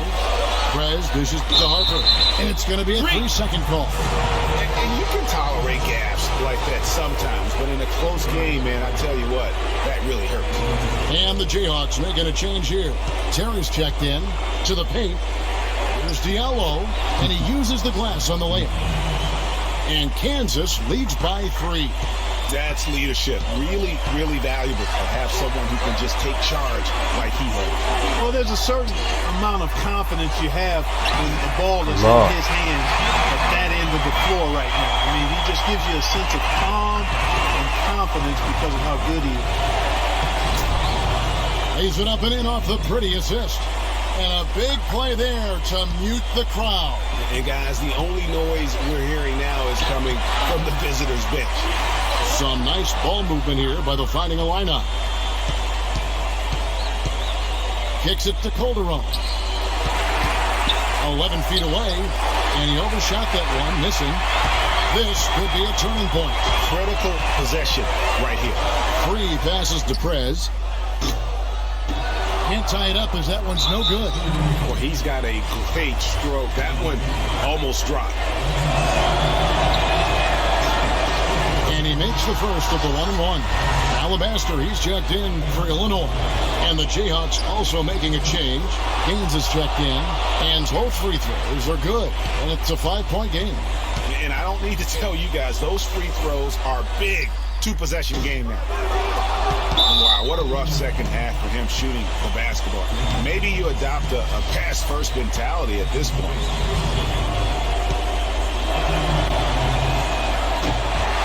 Prez dishes to Harper. And it's going to be a 3-second call. And you can tolerate gaps like that sometimes, but in a close game, man, I tell you what, that really hurts. And the Jayhawks making a change here. Terry's checked in to the paint. Here's Diallo, and he uses the glass on the layup. And Kansas leads by 3. That's leadership. Really, really valuable to have someone who can just take charge like he holds. Well, there's a certain amount of confidence you have when the ball is in his hands at that end of the floor right now. I mean, he just gives you a sense of calm and confidence because of how good he is. Lays it up and in off the pretty assist. And a big play there to mute the crowd. And guys, the only noise we're hearing now is coming from the visitors' bench. Some nice ball movement here by the Fighting Illini. Kicks it to Calderon. 11 feet away, and he overshot that one, missing. This could be a turning point. Critical possession right here. Free passes to Prez. Can't tie it up as that one's no good. Well, he's got a great stroke. That one almost dropped. And he makes the first of the 1-1. Alabaster, he's checked in for Illinois. And the Jayhawks also making a change. Gaines is checked in. And both free throws are good. And it's a 5-point game. And I don't need to tell you guys, those free throws are big. 2-possession game now. Wow, what a rough second half for him shooting the basketball. Maybe you adopt a pass-first mentality at this point.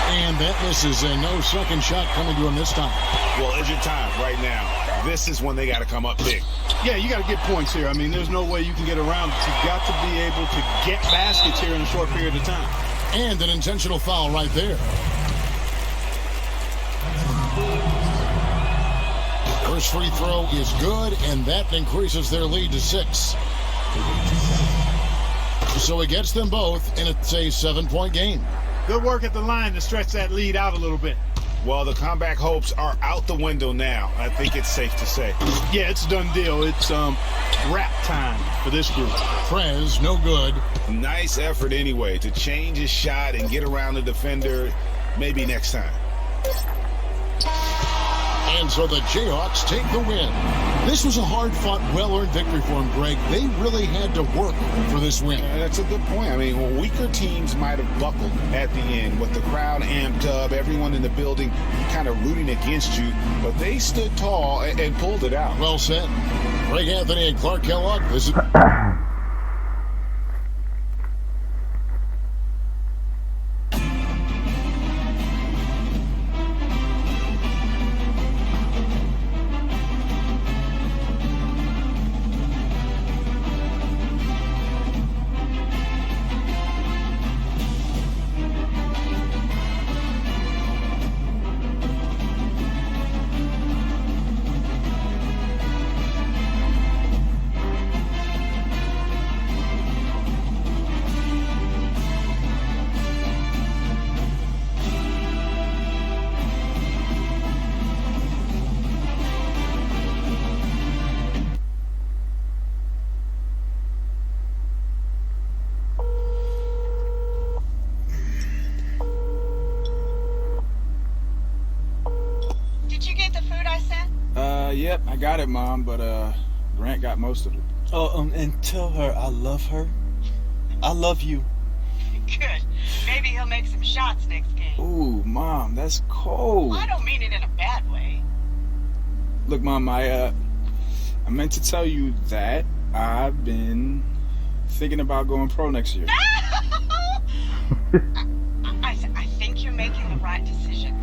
And that misses, and no second shot coming to him this time. Well, it's your time right now. This is when they got to come up big. Yeah, you got to get points here. I mean, there's no way you can get around it. You've got to be able to get baskets here in a short period of time. And an intentional foul right there. First free throw is good, and that increases their lead to 6. So it gets them both, and it's a 7-point game. Good work at the line to stretch that lead out a little bit. Well, the comeback hopes are out the window now. I think it's safe to say. Yeah, it's a done deal. It's wrap time for this group. Prez, no good. Nice effort anyway to change his shot and get around the defender. Maybe next time. And so the Jayhawks take the win. This was a hard-fought, well-earned victory for them, Greg. They really had to work for this win. That's a good point. I mean, weaker teams might have buckled at the end with the crowd amped up, everyone in the building kind of rooting against you, but they stood tall and pulled it out. Well said. Greg Anthony and Clark Kellogg. This is... Yep, I got it, Mom, but Grant got most of it. Oh, and tell her I love her. I love you. Good. Maybe he'll make some shots next game. Ooh, Mom, that's cold. Well, I don't mean it in a bad way. Look, Mom, I meant to tell you that I've been thinking about going pro next year. I think you're making the right decision.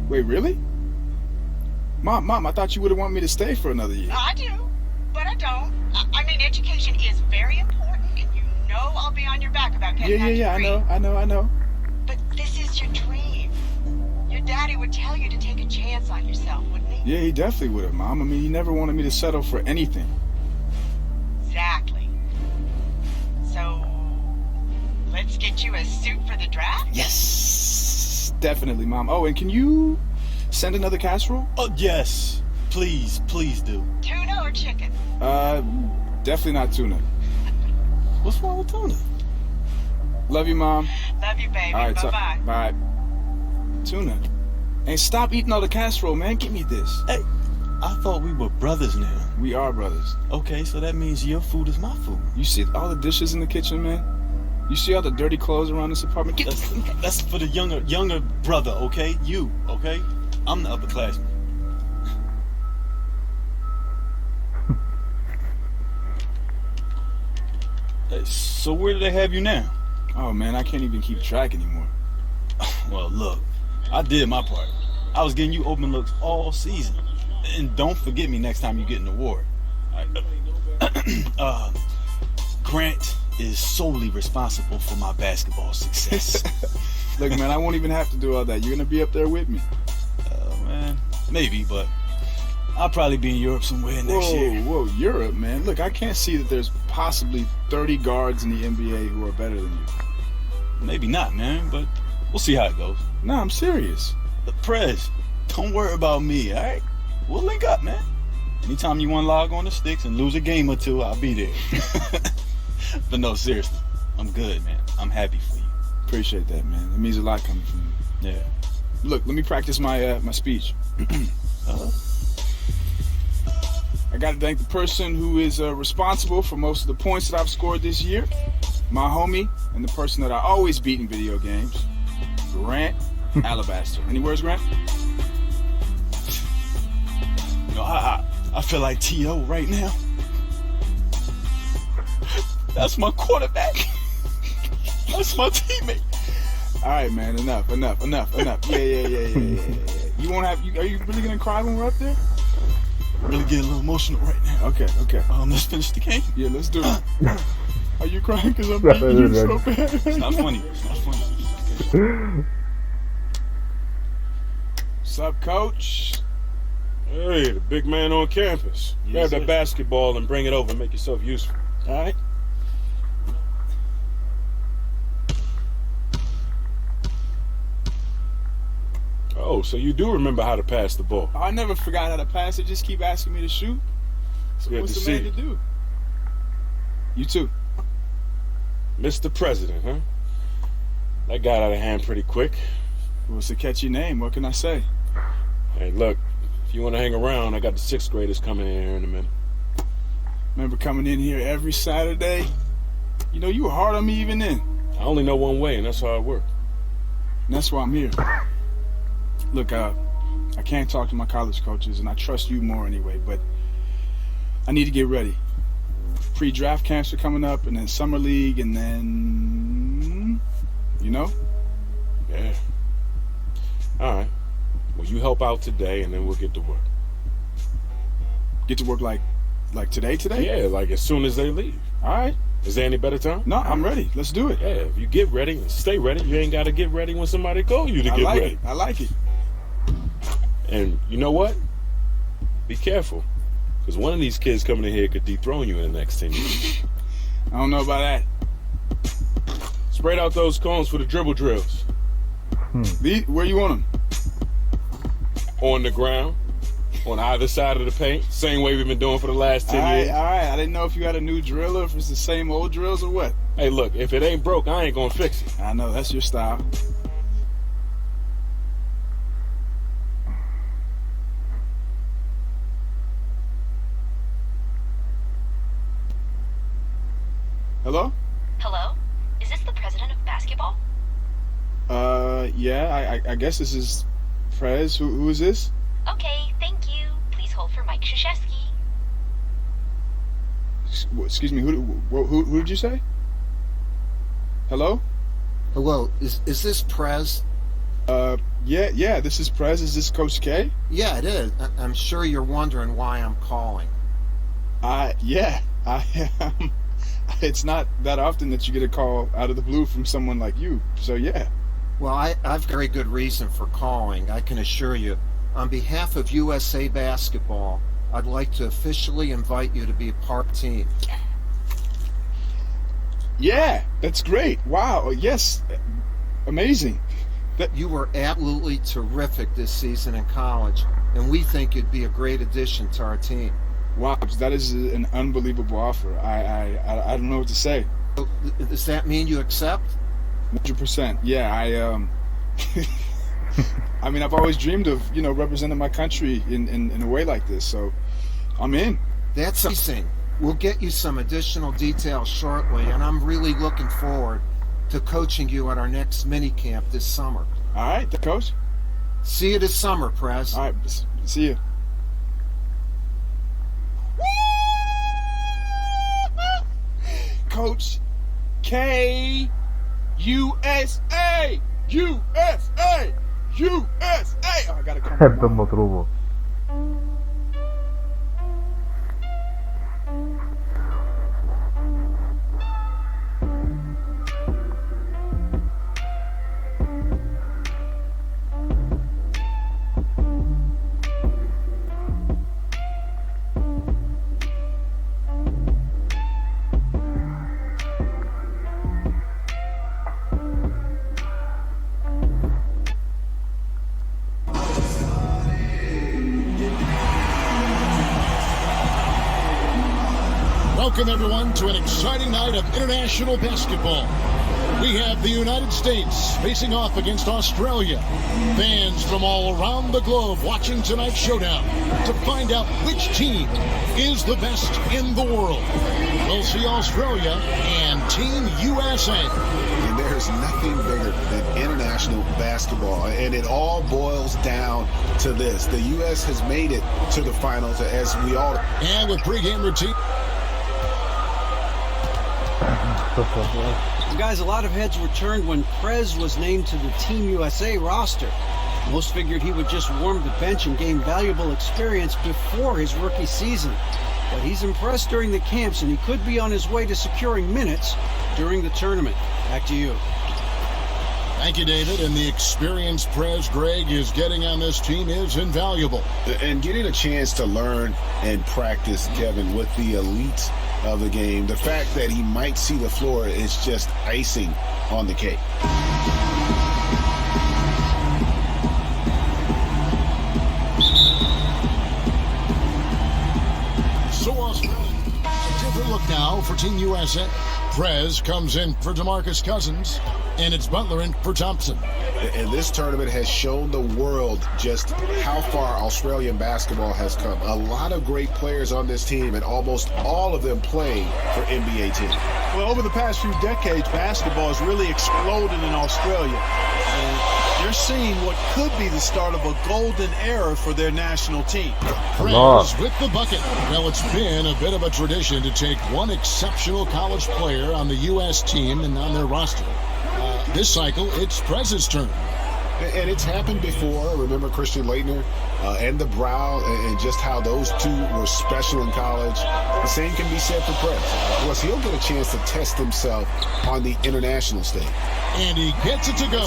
Wait, really? Mom, I thought you would have wanted me to stay for another year. I do, but I don't. I mean, education is very important, and you know I'll be on your back about getting that degree. I know. But this is your dream. Your daddy would tell you to take a chance on yourself, wouldn't he? Yeah, he definitely would have, Mom. I mean, he never wanted me to settle for anything. Exactly. So, let's get you a suit for the draft? Yes, definitely, Mom. Oh, and can you send another casserole? Oh, yes. Please do. Tuna or chicken? Definitely not tuna. What's wrong with tuna? Love you, Mom. Love you, baby. All right, bye-bye. Bye. Tuna. And stop eating all the casserole, man. Give me this. Hey, I thought we were brothers now. We are brothers. Okay, so that means your food is my food. You see all the dishes in the kitchen, man? You see all the dirty clothes around this apartment? That's for the younger brother, okay? You, okay? I'm the upperclassman. Hey, so where do they have you now? Oh, man, I can't even keep track anymore. Well, look, I did my part. I was getting you open looks all season. And don't forget me next time you get an award. Grant is solely responsible for my basketball success. Look, man, I won't even have to do all that. You're gonna be up there with me. Man, maybe, but I'll probably be in Europe somewhere next year. Whoa, Europe, man. Look, I can't see that there's possibly 30 guards in the NBA who are better than you. Maybe not, man, but we'll see how it goes. No, I'm serious. But Prez, don't worry about me, all right? We'll link up, man. Anytime you want to log on the sticks and lose a game or two, I'll be there. But no, seriously, I'm good, man. I'm happy for you. Appreciate that, man. It means a lot coming from you. Yeah. Look, let me practice my my speech. I got to thank the person who is responsible for most of the points that I've scored this year, my homie, and the person that I always beat in video games, Grant Alabaster. Any words, Grant? You know, I feel like T.O. right now. That's my quarterback. That's my teammate. All right, man. Enough. Yeah. You won't have. Are you really gonna cry when we're up there? I'm really getting a little emotional right now. Okay. Let's finish the game. Yeah, let's do it. Are you crying because I'm beating you so bad? It's not funny. What's up, Coach? Hey, the big man on campus. Grab that basketball and bring it over. Make yourself useful. All right? Oh, so you do remember how to pass the ball. I never forgot how to pass it. Just keep asking me to shoot. It's good What's to the see man you. to do? You too. Mr. President, huh? That got out of hand pretty quick. Well, it's a catchy name. What can I say? Hey, look, if you want to hang around, I got the 6th graders coming in here in a minute. Remember coming in here every Saturday? You know, you were hard on me even then. I only know one way, and that's how it works. And that's why I'm here. Look, I can't talk to my college coaches, and I trust you more anyway, but I need to get ready. Pre-draft camps are coming up, and then summer league, and then, you know? Yeah. All right. Well, you help out today, and then we'll get to work. Get to work like today? Yeah, like as soon as they leave. All right. Is there any better time? No, I'm ready. Let's do it. Yeah, if you get ready and stay ready, you ain't got to get ready when somebody calls you to get ready. I like it. And you know what? Be careful, because one of these kids coming in here could dethrone you in the next 10 years. I don't know about that. Spread out those cones for the dribble drills. Where you want them? On the ground, on either side of the paint, same way we've been doing for the last 10 years. All right. I didn't know if you had a new drill or if it's the same old drills or what. Hey, look, if it ain't broke, I ain't gonna fix it. I know, that's your style. Hello? Hello? Is this the president of basketball? Yeah, I guess this is Prez. Who is this? Okay, thank you. Please hold for Mike Krzyzewski. Excuse me, who did you say? Hello? Hello, is this Prez? Yeah, this is Prez. Is this Coach K? Yeah, it is. I'm sure you're wondering why I'm calling. Yeah, I am. It's not that often that you get a call out of the blue from someone like you, so yeah. Well, I've very good reason for calling, I can assure you. On behalf of USA Basketball, I'd like to officially invite you to be a part of the team. Yeah, that's great. Wow, yes, amazing. You were absolutely terrific this season in college, and we think you'd be a great addition to our team. Wow, that is an unbelievable offer. I don't know what to say. Does that mean you accept? 100%. Yeah, I mean, I've always dreamed of, representing my country in a way like this, so I'm in. That's amazing. We'll get you some additional details shortly, and I'm really looking forward to coaching you at our next mini camp this summer. All right, Coach. See you this summer, Prez. All right, see you. Coach K, USA, USA, USA. Oh, I gotta come. Będą motrowo. Welcome, everyone, to an exciting night of international basketball. We have the United States facing off against Australia. Fans from all around the globe watching tonight's showdown to find out which team is the best in the world. We'll see Australia and Team USA. And there's nothing bigger than international basketball, and it all boils down to this. The U.S. has made it to the finals, as we all... And with pregame routine... Guys, a lot of heads were turned when Prez was named to the Team USA roster. Most figured he would just warm the bench and gain valuable experience before his rookie season. But he's impressed during the camps, and he could be on his way to securing minutes during the tournament. Back to you. Thank you, David. And the experience Prez Greg is getting on this team is invaluable. And getting a chance to learn and practice, Kevin, with the elite of the game. The fact that he might see the floor is just icing on the cake. So a different look now for Team USA. Prez comes in for DeMarcus Cousins, and it's Butler in for Thompson. And this tournament has shown the world just how far Australian basketball has come. A lot of great players on this team, and almost all of them playing for NBA teams. Well, over the past few decades, basketball has really exploded in Australia. And they're seeing what could be the start of a golden era for their national team. Prez with the bucket. Well, it's been a bit of a tradition to take one exceptional college player on the U.S. team and on their roster. This cycle, it's Prez's turn. And it's happened before. Remember Christian Laettner and the Brow, and just how those two were special in college. The same can be said for Prez. Plus, he'll get a chance to test himself on the international stage. And he gets it to go.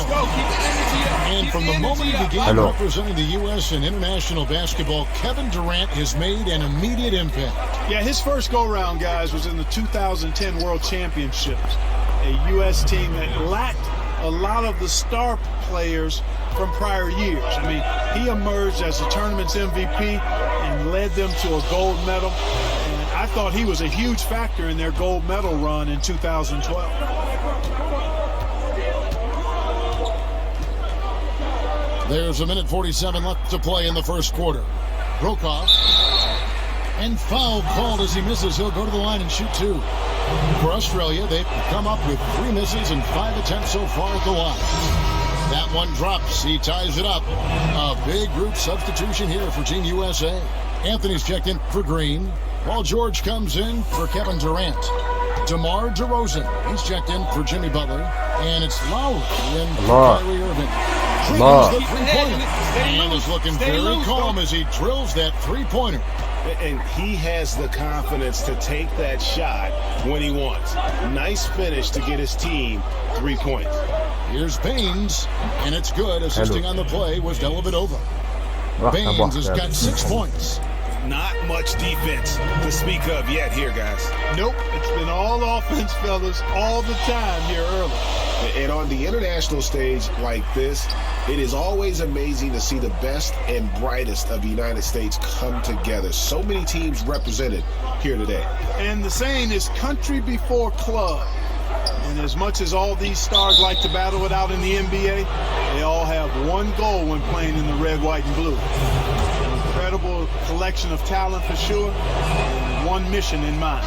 And from the moment he began representing the U.S. in international basketball, Kevin Durant has made an immediate impact. Yeah, his first go-round, guys, was in the 2010 World Championships. A U.S. team that lacked a lot of the star players from prior years. I mean, he emerged as the tournament's MVP and led them to a gold medal. And I thought he was a huge factor in their gold medal run in 2012. There's 1:47 left to play in the first quarter. Brokaw. And foul called as he misses. He'll go to the line and shoot two. For Australia, they've come up with 3 misses and 5 attempts so far at the line. That one drops. He ties it up. A big group substitution here for Team USA. Anthony's checked in for Green. Paul George comes in for Kevin Durant. DeMar DeRozan, he's checked in for Jimmy Butler. And it's Lowry in for Kyrie Irving. Triggers the three-pointer. And is looking very calm as he drills that three-pointer. And he has the confidence to take that shot when he wants. Nice finish to get his team 3 points. Here's Baines, and it's good. Assisting on the play was Dellavedova. Baines has got 6 points. Not much defense to speak of yet here, guys. Nope, it's been all offense, fellas, all the time here early. And on the international stage like this, it is always amazing to see the best and brightest of the United States come together. So many teams represented here today. And the saying is country before club. And as much as all these stars like to battle it out in the NBA, they all have one goal when playing in the red, white, and blue. An incredible collection of talent for sure, and one mission in mind: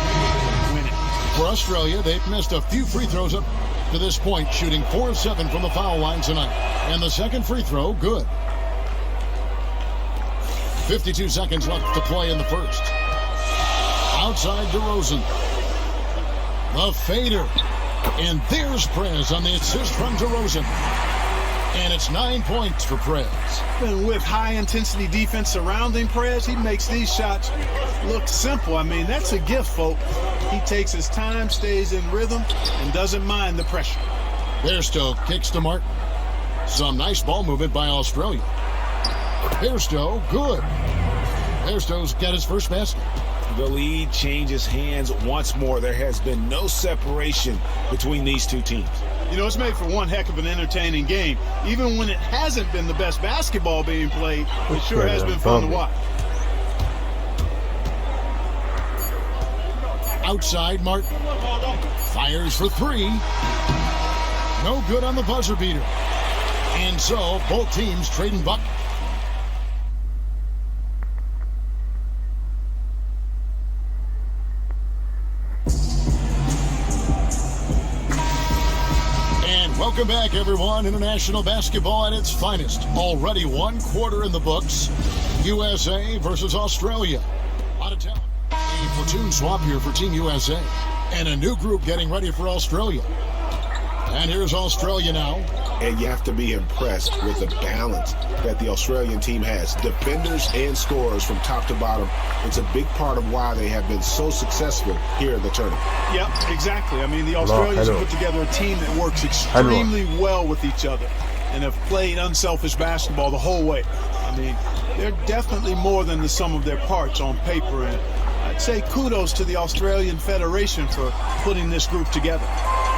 winning. For Australia, they've missed a few free throws up to this point, shooting 4 of 7 from the foul line tonight. And the second free throw, good. 52 seconds left to play in the first. Outside DeRozan. The fader. And there's Prez on the assist from DeRozan. And it's 9 points for Prez. And with high-intensity defense surrounding Prez, he makes these shots look simple. I mean, that's a gift, folks. He takes his time, stays in rhythm, and doesn't mind the pressure. Bairstow kicks to Martin. Some nice ball movement by Australia. Bairstow, good. Bairstow's got his first basket. The lead changes hands once more. There has been no separation between these two teams. You know, it's made for one heck of an entertaining game. Even when it hasn't been the best basketball being played, it sure has been fun to watch. Outside, Martin. Fires for three. No good on the buzzer beater. And so, both teams trading buck. And welcome back, everyone. International basketball at its finest. Already one quarter in the books. USA versus Australia. A lot of talent. A platoon swap here for Team USA. And a new group getting ready for Australia. And here's Australia now. And you have to be impressed with the balance that the Australian team has. Defenders and scorers from top to bottom. It's a big part of why they have been so successful here in the tournament. Yep, exactly. I mean, the Australians have put together a team that works extremely well with each other and have played unselfish basketball the whole way. I mean, they're definitely more than the sum of their parts on paper. And I'd say kudos to the Australian Federation for putting this group together.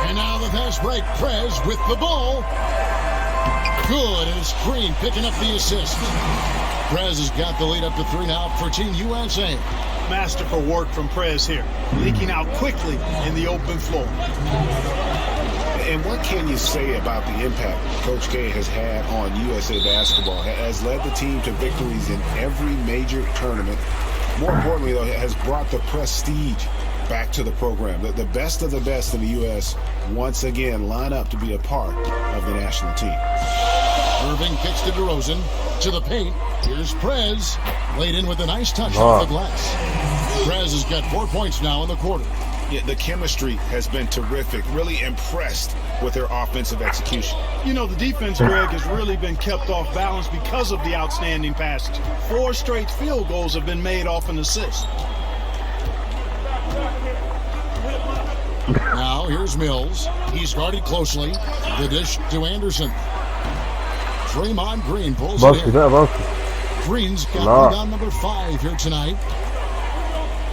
And now the fast break. Prez with the ball. Good, and it's Green picking up the assist. Prez has got the lead up to 3 now for Team USA. Masterful work from Prez here, leaking out quickly in the open floor. And what can you say about the impact Coach K has had on USA basketball? Has led the team to victories in every major tournament. More importantly, though, has brought the prestige back to the program. The best of the best in the U.S. once again line up to be a part of the national team. Irving kicks to DeRozan. To the paint. Here's Prez. Laid in with a nice touch off the glass. Prez has got 4 points now in the quarter. Yeah, the chemistry has been terrific. Really impressed with their offensive execution. You know, the defense, Greg, has really been kept off balance because of the outstanding passage. 4 straight field goals have been made off an assist. Now here's Mills. He's guarded closely. The dish to Anderson. Draymond Green pulls it in. Green's got rebound number 5 here tonight.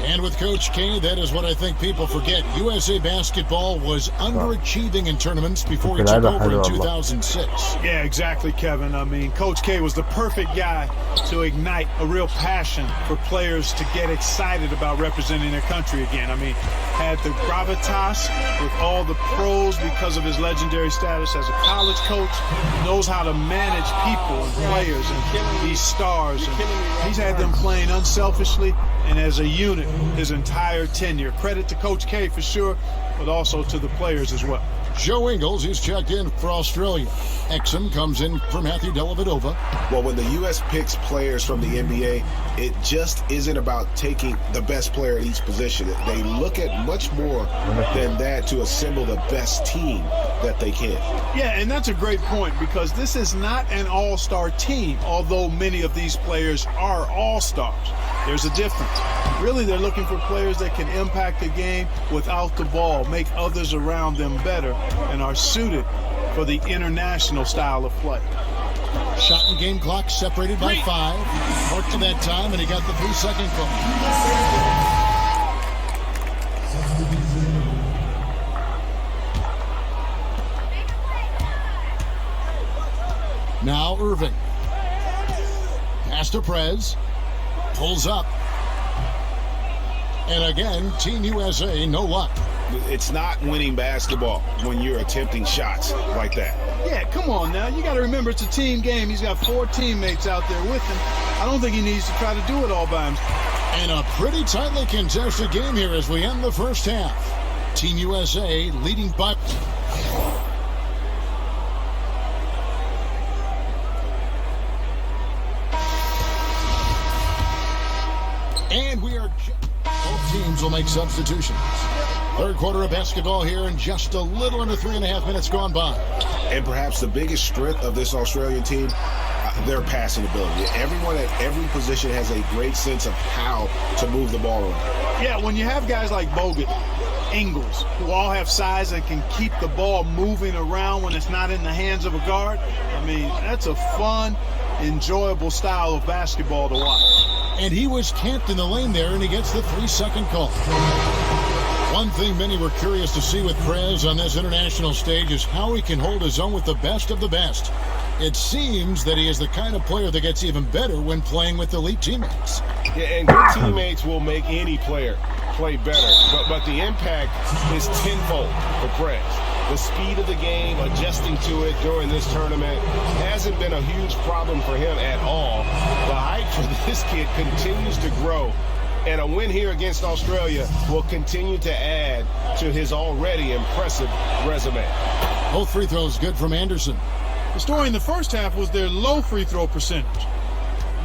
And with Coach K, that is what I think people forget. USA basketball was underachieving in tournaments before he took over in 2006. Yeah, exactly, Kevin. I mean, Coach K was the perfect guy to ignite a real passion for players to get excited about representing their country again. I mean, had the gravitas with all the pros because of his legendary status as a college coach, knows how to manage people and players and these stars. And he's had them playing unselfishly and as a unit his entire tenure. Credit to Coach K for sure, but also to the players as well. Joe Ingles, who's checked in for Australia. Exum comes in for Matthew Dellavedova. Well, when the U.S. picks players from the NBA, it just isn't about taking the best player at each position. They look at much more than that to assemble the best team that they can. Yeah, and that's a great point because this is not an all-star team, although many of these players are all-stars. There's a difference. Really, they're looking for players that can impact the game without the ball, make others around them better, and are suited for the international style of play. Shot and game clock separated by 5. Worked to that time, and he got the 3-second call. Now Irving. Pass to Prez. Pulls up. And again, Team USA, no luck. It's not winning basketball when you're attempting shots like that. Yeah, come on now. You got to remember it's a team game. He's got 4 teammates out there with him. I don't think he needs to try to do it all by himself. And a pretty tightly contested game here as we end the first half. Team USA leading by... And we are... Both teams will make substitutions. Third quarter of basketball here in just a little under 3.5 minutes gone by. And perhaps the biggest strength of this Australian team, their passing ability. Everyone at every position has a great sense of how to move the ball around. Yeah, when you have guys like Bogut, Ingles, who all have size and can keep the ball moving around when it's not in the hands of a guard, I mean, that's a fun, enjoyable style of basketball to watch. And he was camped in the lane there, and he gets the 3-second call. One thing many were curious to see with Prez on this international stage is how he can hold his own with the best of the best. It seems that he is the kind of player that gets even better when playing with elite teammates. Yeah, and good teammates will make any player play better, but the impact is tenfold for Prez. The speed of the game, adjusting to it during this tournament, hasn't been a huge problem for him at all. The hype for this kid continues to grow, and a win here against Australia will continue to add to his already impressive resume. Both free throws good from Anderson. The story in the first half was their low free throw percentage.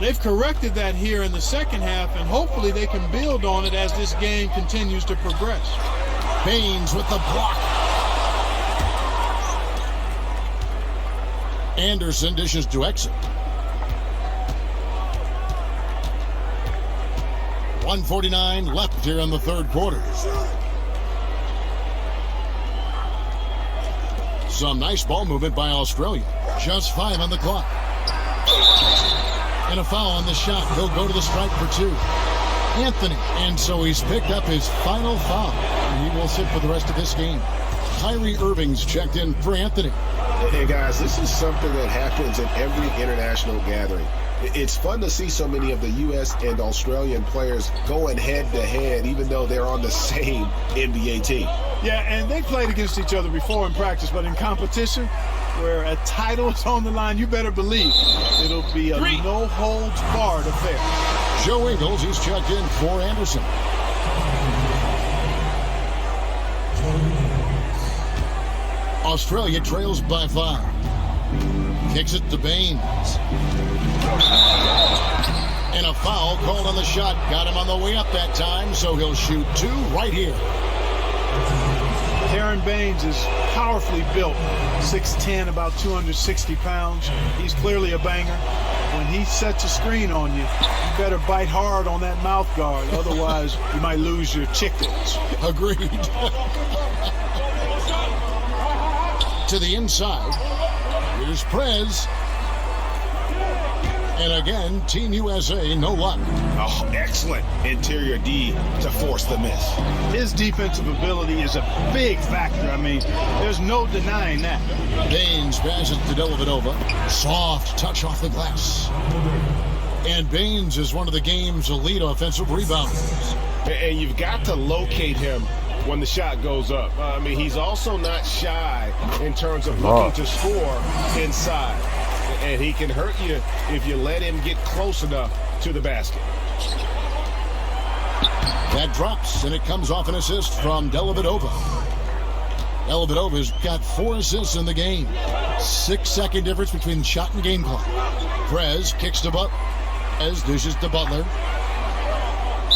They've corrected that here in the second half, and hopefully they can build on it as this game continues to progress. Baines with the block. Anderson dishes to Exum. 1:49 left here in the third quarter. Some nice ball movement by Australia. Just 5 on the clock. And a foul on the shot. He'll go to the stripe for 2. Anthony. And so he's picked up his final foul. And he will sit for the rest of this game. Kyrie Irving's checked in for Anthony. Hey guys, this is something that happens in every international gathering. It's fun to see so many of the U.S. and Australian players going head-to-head, even though they're on the same NBA team. Yeah, and they played against each other before in practice, but in competition, where a title is on the line, you better believe it'll be a no-holds-barred affair. Joe Ingles, he's checked in for Anderson. Australia trails by 5. Kicks it to Baines. And a foul called on the shot. Got him on the way up that time, so he'll shoot 2 right here. Aaron Baines is powerfully built, 6'10", about 260 pounds. He's clearly a banger. When he sets a screen on you, you better bite hard on that mouth guard. Otherwise, you might lose your chickens. Agreed. To the inside. Here's Prez. And again, Team USA, no luck. Oh, excellent interior D to force the miss. His defensive ability is a big factor. I mean, there's no denying that. Baines passes to Dellavedova. Soft touch off the glass. And Baines is one of the game's elite offensive rebounders. And you've got to locate him when the shot goes up. I mean, he's also not shy in terms of looking to score inside. And he can hurt you if you let him get close enough to the basket. That drops, and it comes off an assist from Dellavedova. Dellavedova's got 4 assists in the game. 6-second difference between shot and game clock. Prez kicks to Butler. Prez dishes to Butler.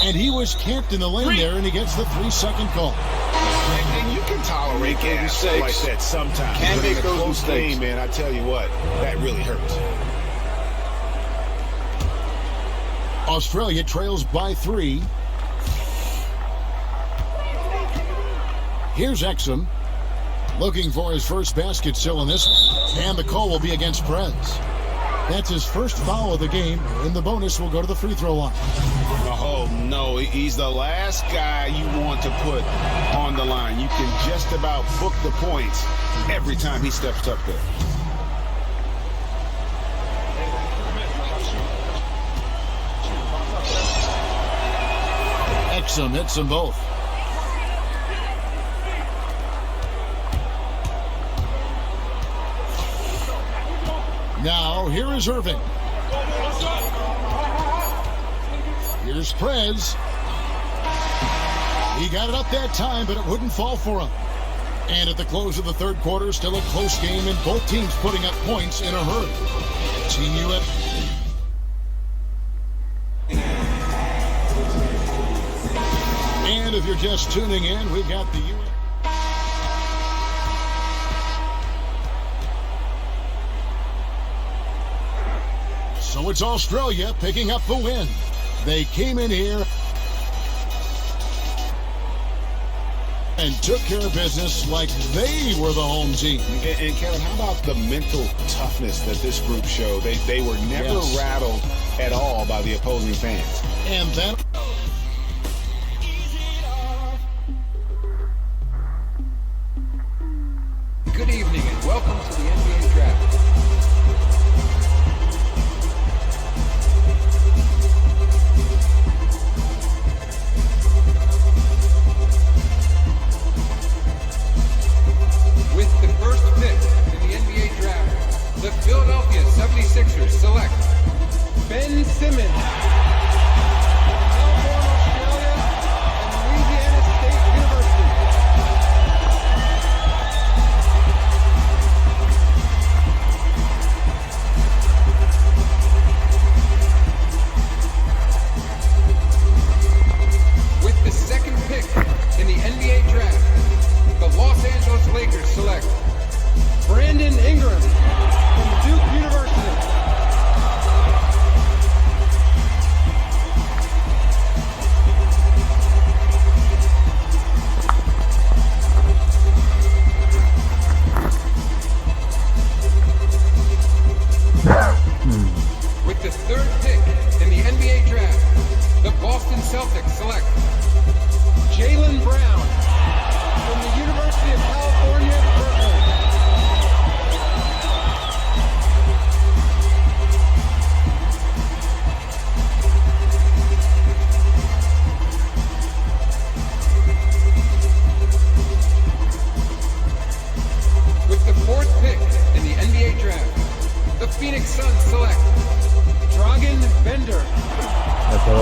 And he was camped in the lane there, and he gets the 3-second call. And you can tolerate gas like that sometimes. Can't make a those close mistakes. game, man. I tell you what, that really hurts. Australia trails by 3. Here's Exum looking for his first basket still in this one. And the call will be against Prez. That's his first foul of the game, and the bonus will go to the free throw line. Oh, no, he's the last guy you want to put on the line. You can just about book the points every time he steps up there. Exum hits them both. Now, here is Irving. Here's Prez. He got it up that time, but it wouldn't fall for him. And at the close of the third quarter, still a close game, and both teams putting up points in a hurry. Team USA. And if you're just tuning in, we've got the U.S. So it's Australia picking up the win. They came in here and took care of business like they were the home team. And Kevin, how about the mental toughness that this group showed? They were never rattled at all by the opposing fans. And then good evening and welcome to the NBA Draft.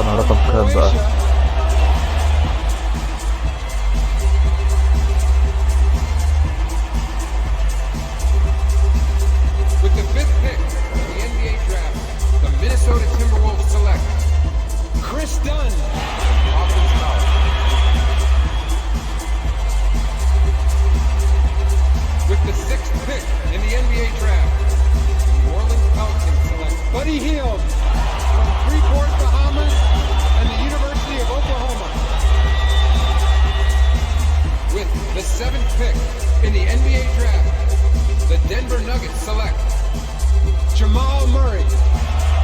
انا رقم كام بقى؟ With the 5th pick in the NBA draft, the Minnesota Timberwolves select Chris Dunn, Providence College. With the 6th pick in the NBA draft, New Orleans Pelicans select Buddy Hield from Freeport, Bahamas, and the University of Oklahoma. With the 7th pick in the NBA draft, the Denver Nuggets select Jamal Murray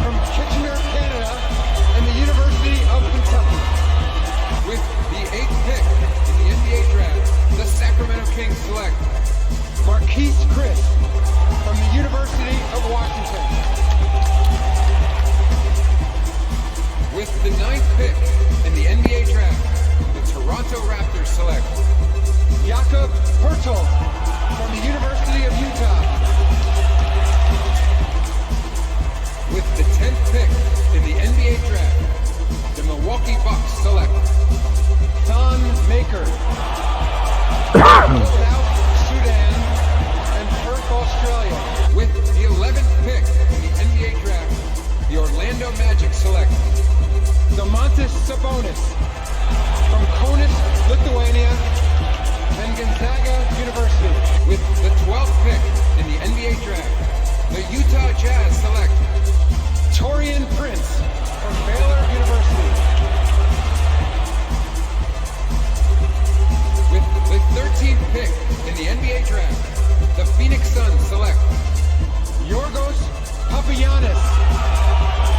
from Kitchener, Canada, and the University of Kentucky. With the 8th pick in the NBA draft, the Sacramento Kings select Marquise Chris from the University of Washington. With the 9th pick in the NBA draft, the Toronto Raptors select Jakob Poeltl from the University of Utah. With the 10th pick in the NBA draft, the Milwaukee Bucks select Thon Maker from South Sudan and Perth, Australia. With the 11th pick in the NBA draft, the Orlando Magic select Domantas Sabonis from Kaunas, Lithuania, and Gonzaga University. With the 12th pick in the NBA draft, the Utah Jazz select Taurean Prince from Baylor University. With the 13th pick in the NBA draft, the Phoenix Suns select Yorgos Papagiannis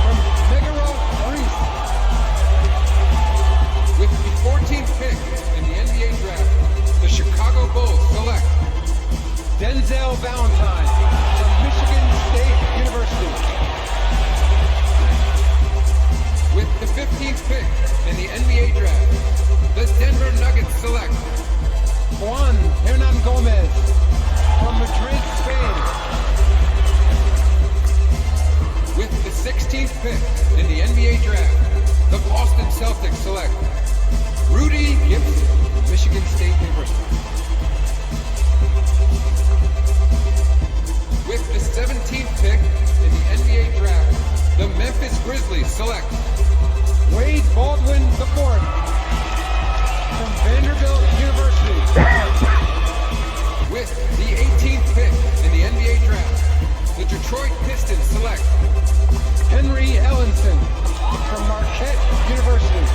from Megara, Greece. With the 14th pick in the NBA draft, the Chicago Bulls select Denzel Valentine from Michigan State University. With the 15th pick in the NBA draft, the Denver Nuggets select Juan Hernan Gomez from Madrid, Spain. With the 16th pick in the NBA draft, the Boston Celtics select Rudy Gibson from Michigan State University. With the 17th pick in the NBA draft, the Memphis Grizzlies select Wade Baldwin IV from Vanderbilt University. With the 18th pick in the NBA draft, the Detroit Pistons select Henry Ellenson from Marquette University.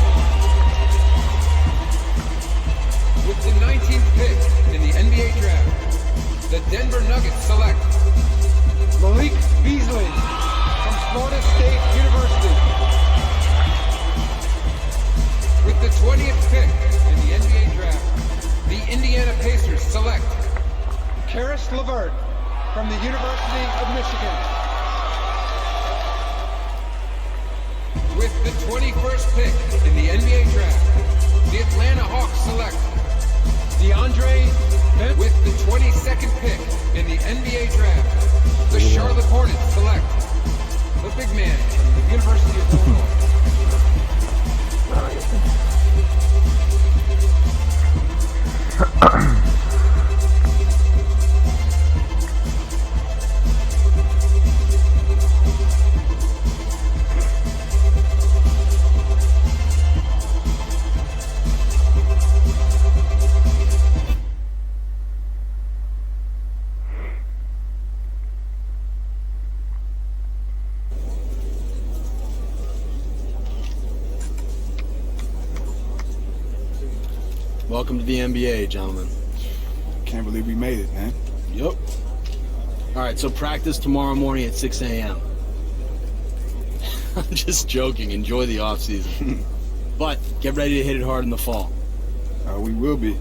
With the 19th pick in the NBA draft, the Denver Nuggets select Malik Beasley from Florida State University. With the 20th pick in the NBA draft, the Indiana Pacers select Karis LeVert from the University of Michigan. With the 21st pick in the NBA draft, the Atlanta Hawks select DeAndre Bembry. With the 22nd pick in the NBA draft, the Charlotte Hornets select the big man from the University of Illinois. Welcome to the NBA, gentlemen. Can't believe we made it, man. Yep. All right, so practice tomorrow morning at 6 a.m. I'm just joking. Enjoy the off season. But get ready to hit it hard in the fall. We will be.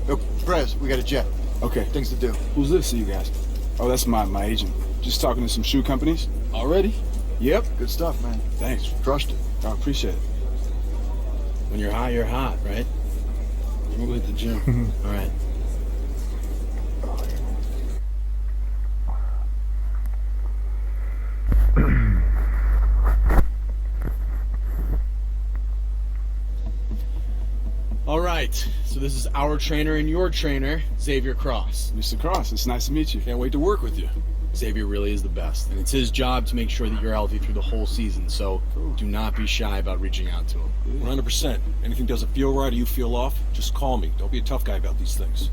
Look, Prez, we got a jet. Okay. Things to do. Who's this to you guys? Oh, that's my agent. Just talking to some shoe companies. Already? Yep. Good stuff, man. Thanks. Crushed it. I appreciate it. When you're hot, right? We'll hit the gym. All right. right. So this is our trainer and your trainer, Xavier Cross. Mr. Cross, it's nice to meet you. Can't wait to work with you. Xavier really is the best, and it's his job to make sure that you're healthy through the whole season, so do not be shy about reaching out to him. 100%. Anything doesn't feel right or you feel off, just call me. Don't be a tough guy about these things.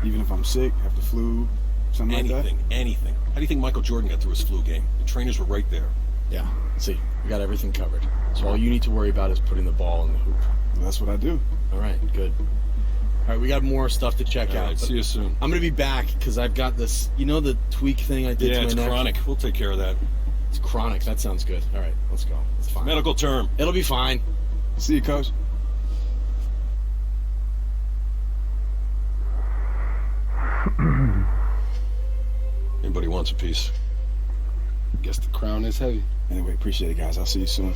Even if I'm sick, have the flu, something like that? Anything. How do you think Michael Jordan got through his flu game? The trainers were right there. Yeah, see, we got everything covered. So all you need to worry about is putting the ball in the hoop. Well, that's what I do. All right, good. All right, we got more stuff to check out. Right, see you soon. I'm going to be back because I've got this, the tweak thing I did to my neck? Yeah, it's chronic. We'll take care of that. It's chronic. That sounds good. All right, let's go. It's fine. Medical term. It'll be fine. See you, Coach. Anybody wants a piece? Guess the crown is heavy. Anyway, appreciate it, guys. I'll see you soon.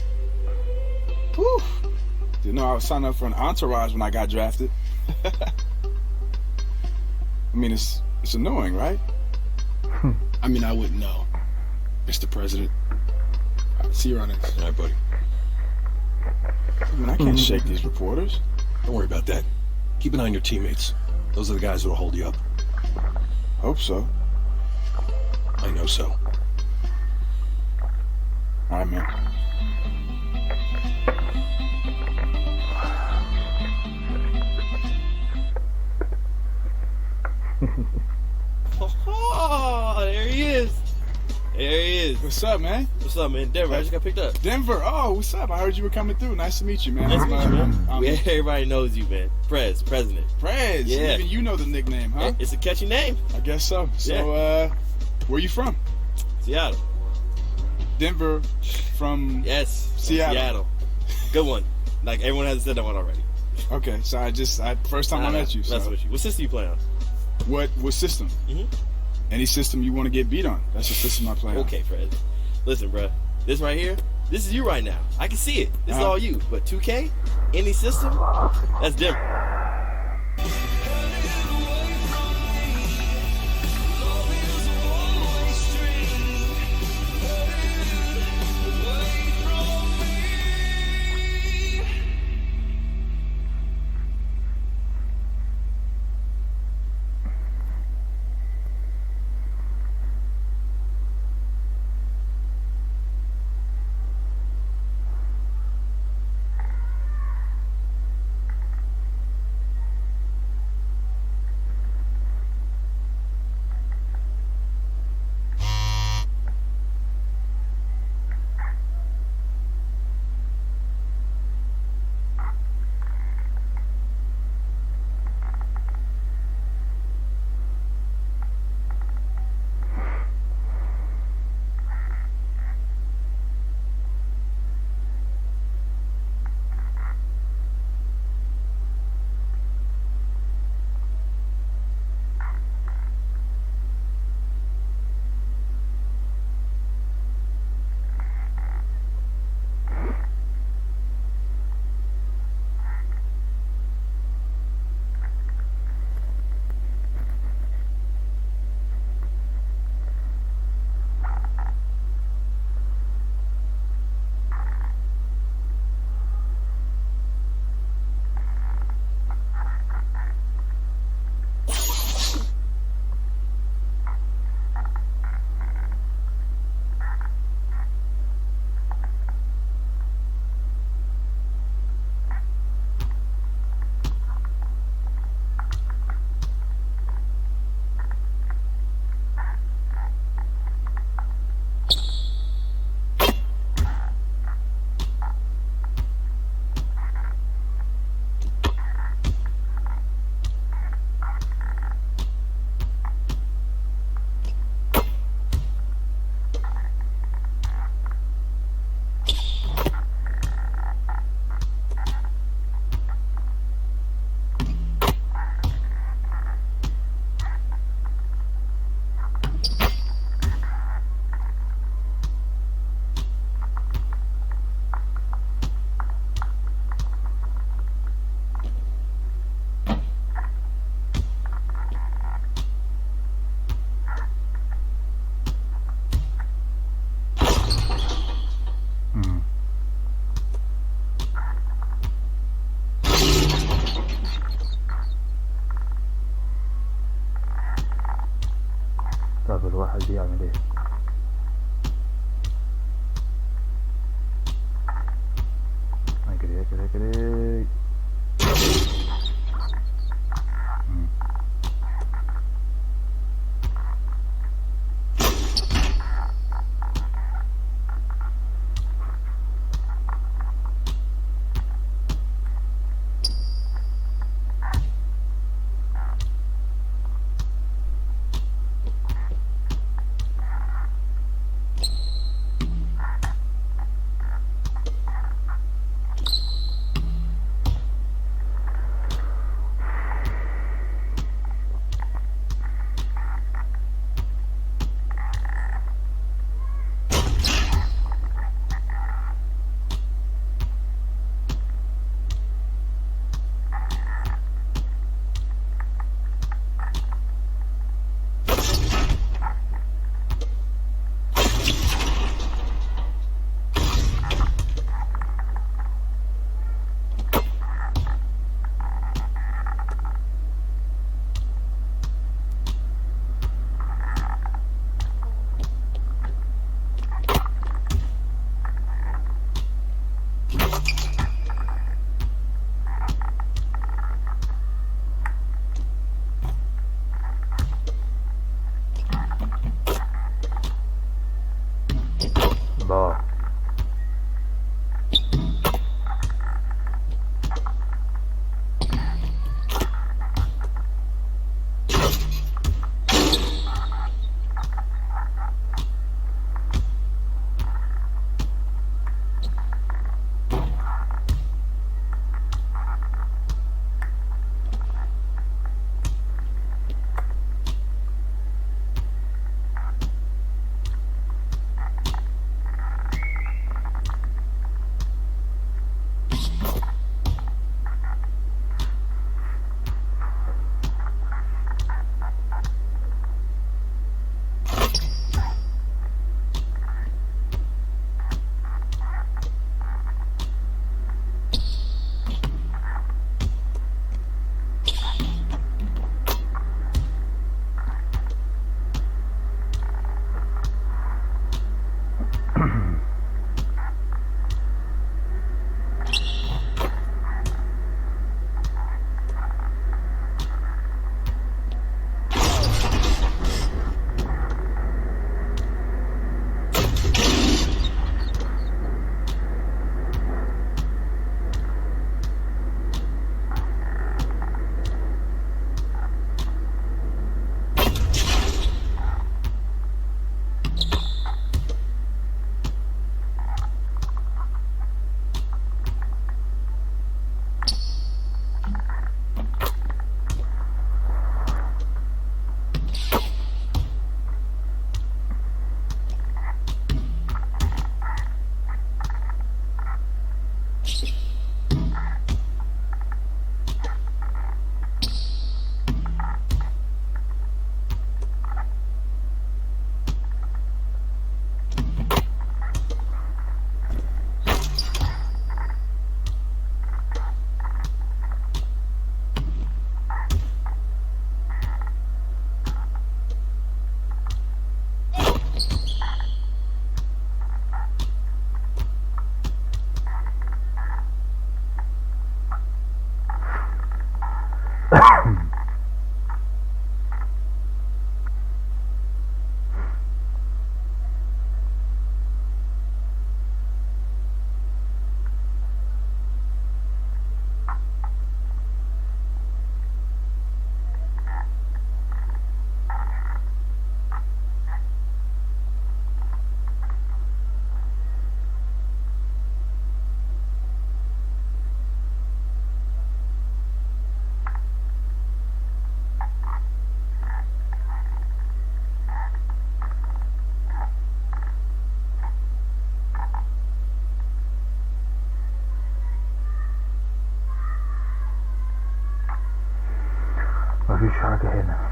Whew. Didn't know I was signing up for an entourage when I got drafted. I mean, it's annoying, right? I mean, I wouldn't know. Mr. President. See you around next. All right, buddy. I mean, I can't shake these reporters. Don't worry about that. Keep an eye on your teammates. Those are the guys that'll hold you up. Hope so. I know so. All right, man. Oh, there he is. There he is. What's up, man? What's up, man? Denver, I just got picked up. Denver. Oh, what's up? I heard you were coming through. Nice to meet you, man. Nice to meet you, man. Everybody knows you, man. President. Prez. Yeah. Even you know the nickname, huh? It's a catchy name. I guess so. So, where you from? Seattle. Denver from Seattle. Good one. Like, everyone hasn't said that one already. Okay, so first time I met you. So. That's what system you play on? What system? Mm-hmm. Any system you want to get beat on. That's the system I play on. Okay, Fred. Listen, bro. This right here, this is you right now. I can see it. This is all you. But 2K, any system, that's different. هتعمل ايه؟ اجري اجري اجري. ضاع. مفيش حاجة هنا.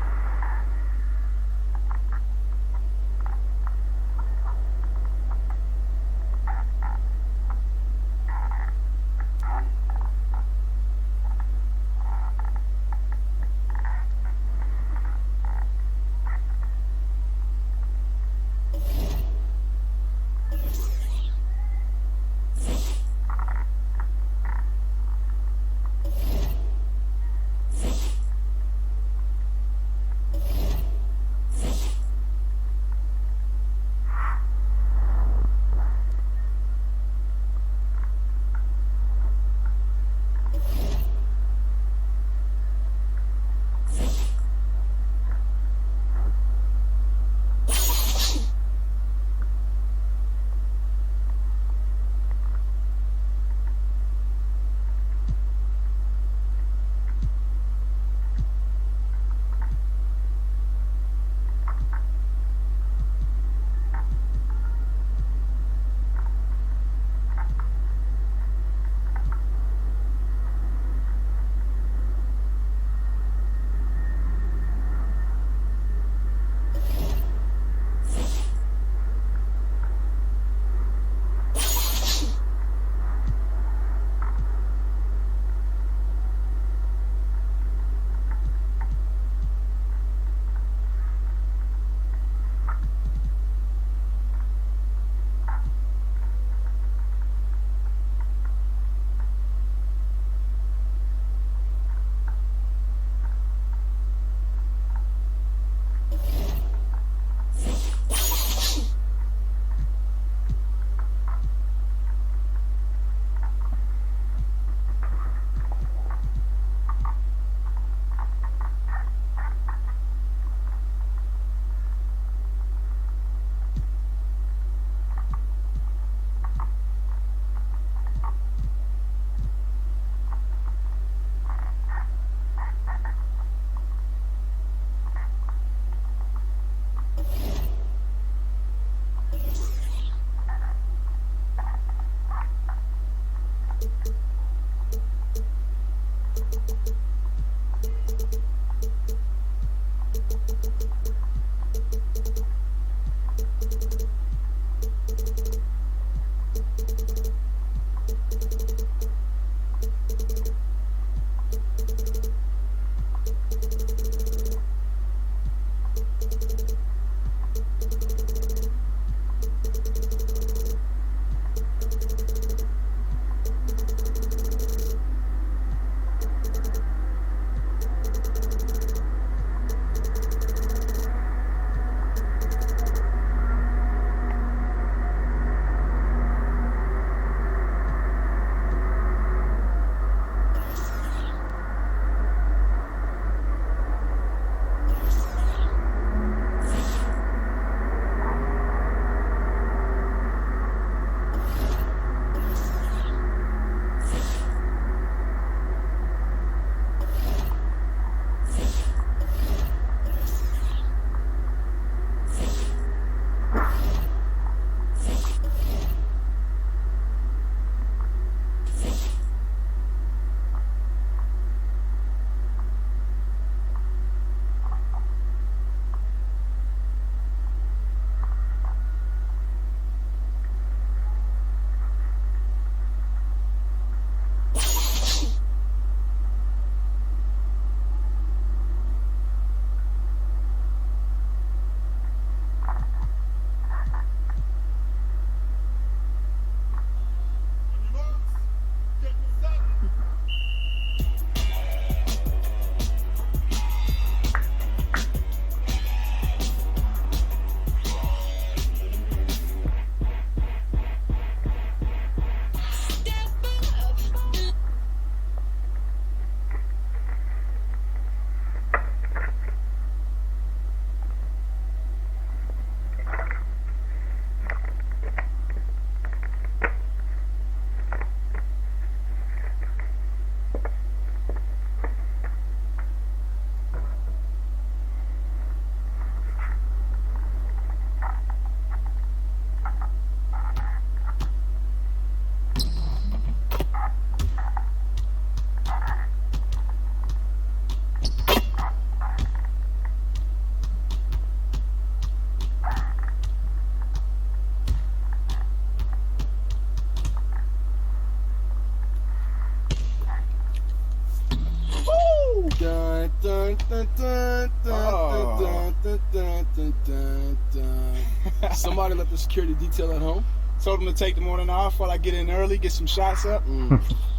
Somebody left the security detail at home. Told them to take the morning off while I get in early, get some shots up.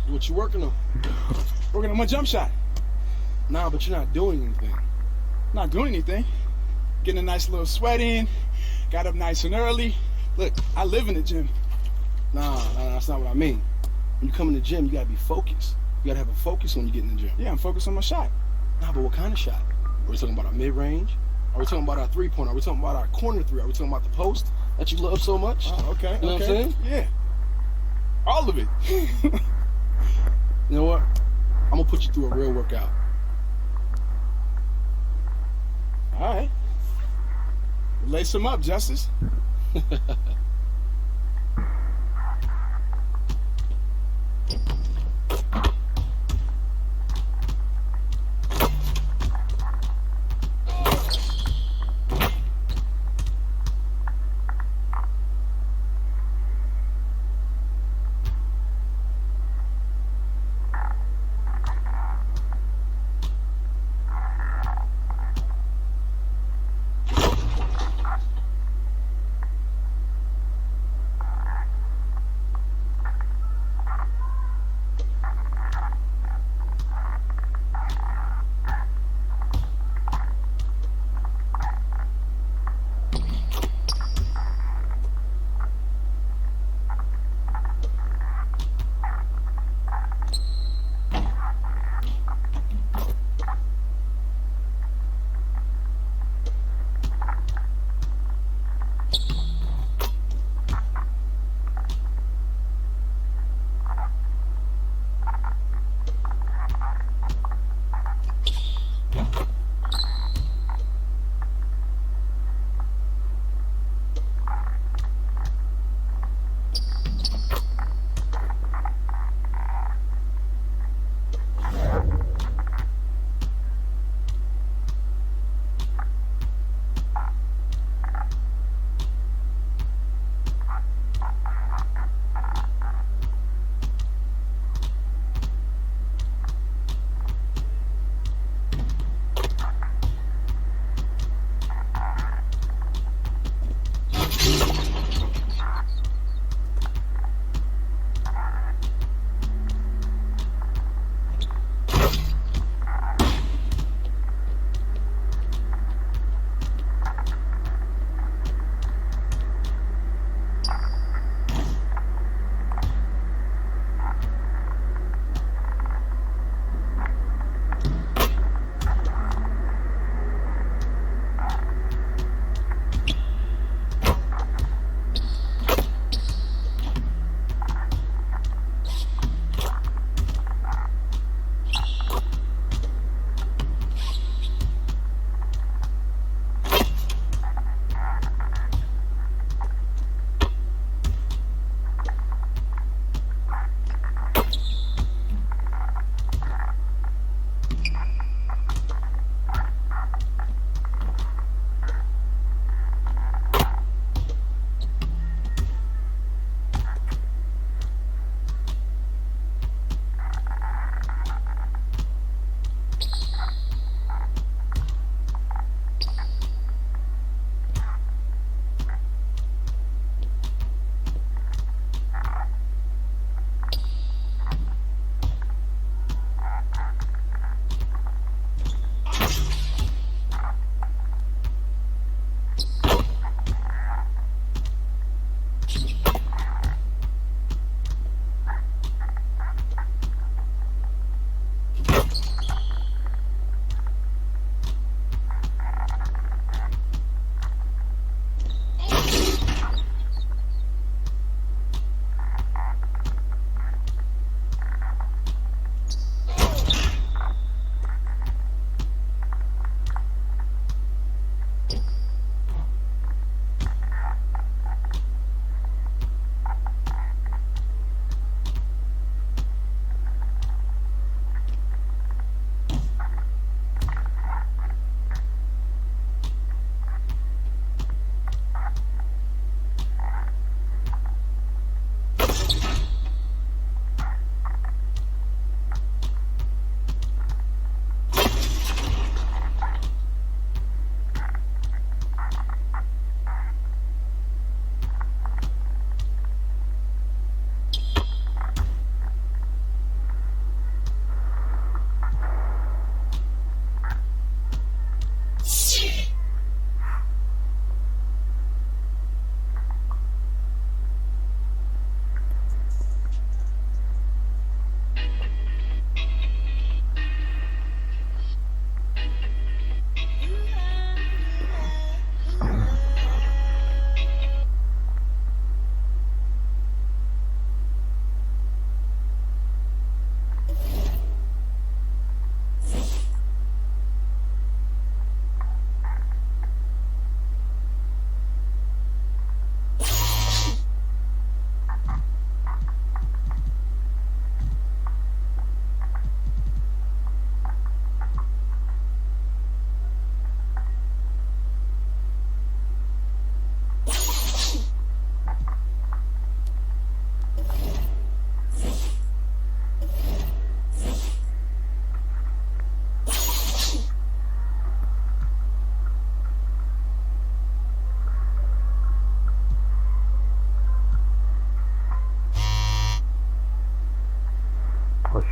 What you working on? Working on my jump shot. Nah, but you're not doing anything. Not doing anything. Getting a nice little sweat in. Got up nice and early. Look, I live in the gym. Nah, that's not what I mean. When you come in the gym, you gotta be focused. You gotta have a focus when you get in the gym. Yeah, I'm focused on my shot. Nah, but what kind of shot? Are we talking about our mid-range? Are we talking about our three-pointer? Are we talking about our corner three? Are we talking about the post that you love so much? Oh, okay. You know what I'm saying? Yeah. All of it. You know what? I'm gonna put you through a real workout. All right. Lace them up, Justice.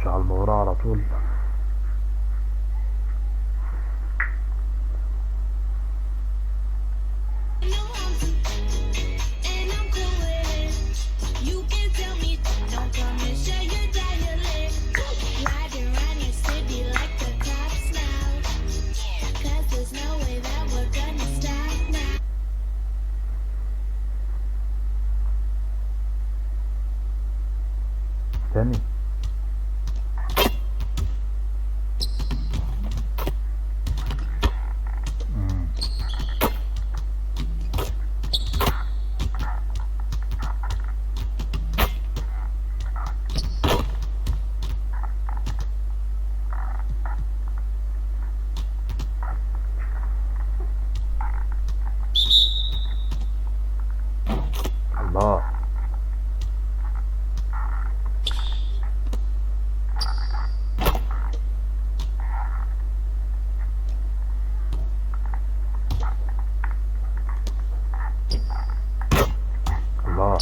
نخش على المباراة على طول. تاني الله. الله.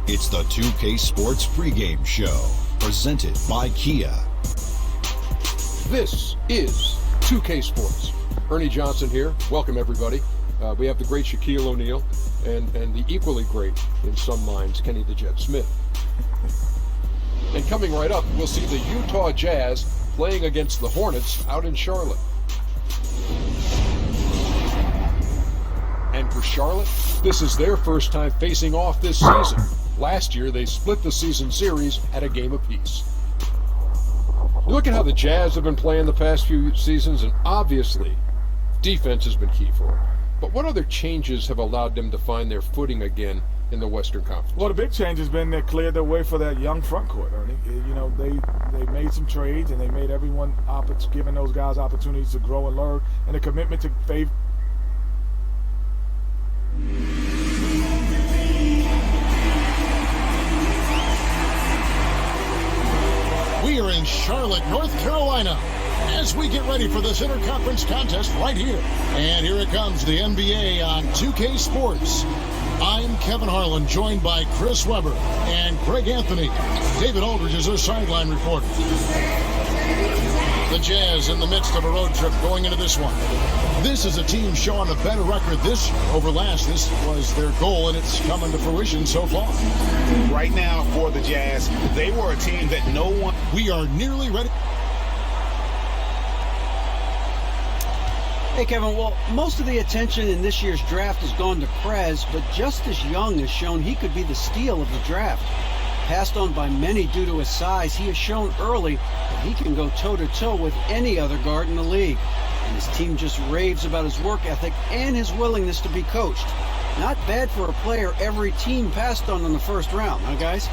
It's the 2K Sports pregame show, presented by Kia. This is 2K Sports. Ernie Johnson here. Welcome, everybody. We have the great Shaquille O'Neal and the equally great, in some minds, Kenny the Jet Smith. And coming right up, we'll see the Utah Jazz playing against the Hornets out in Charlotte. And for Charlotte, this is their first time facing off this season. Last year, they split the season series at a game apiece. Look at how the Jazz have been playing the past few seasons, and obviously, defense has been key for them. But what other changes have allowed them to find their footing again in the Western Conference? Well, the big change has been they cleared their way for that young front court, Ernie. You know, they made some trades, and they made everyone giving those guys opportunities to grow and learn, and a commitment to favor. We are in Charlotte, North Carolina, as we get ready for this interconference contest right here. And here it comes, the NBA on 2K Sports. I'm Kevin Harlan, joined by Chris Webber and Greg Anthony. David Aldridge is our sideline reporter. The Jazz in the midst of a road trip going into this one. This is a team showing a better record this year over last. This was their goal, and it's coming to fruition so far. Right now for the Jazz, they were a team that no one... We are nearly ready. Hey, Kevin, well, most of the attention in this year's draft has gone to Prez, but Justice Young has shown he could be the steal of the draft. Passed on by many due to his size, he has shown early that he can go toe-to-toe with any other guard in the league. And his team just raves about his work ethic and his willingness to be coached. Not bad for a player every team passed on in the first round, huh, guys?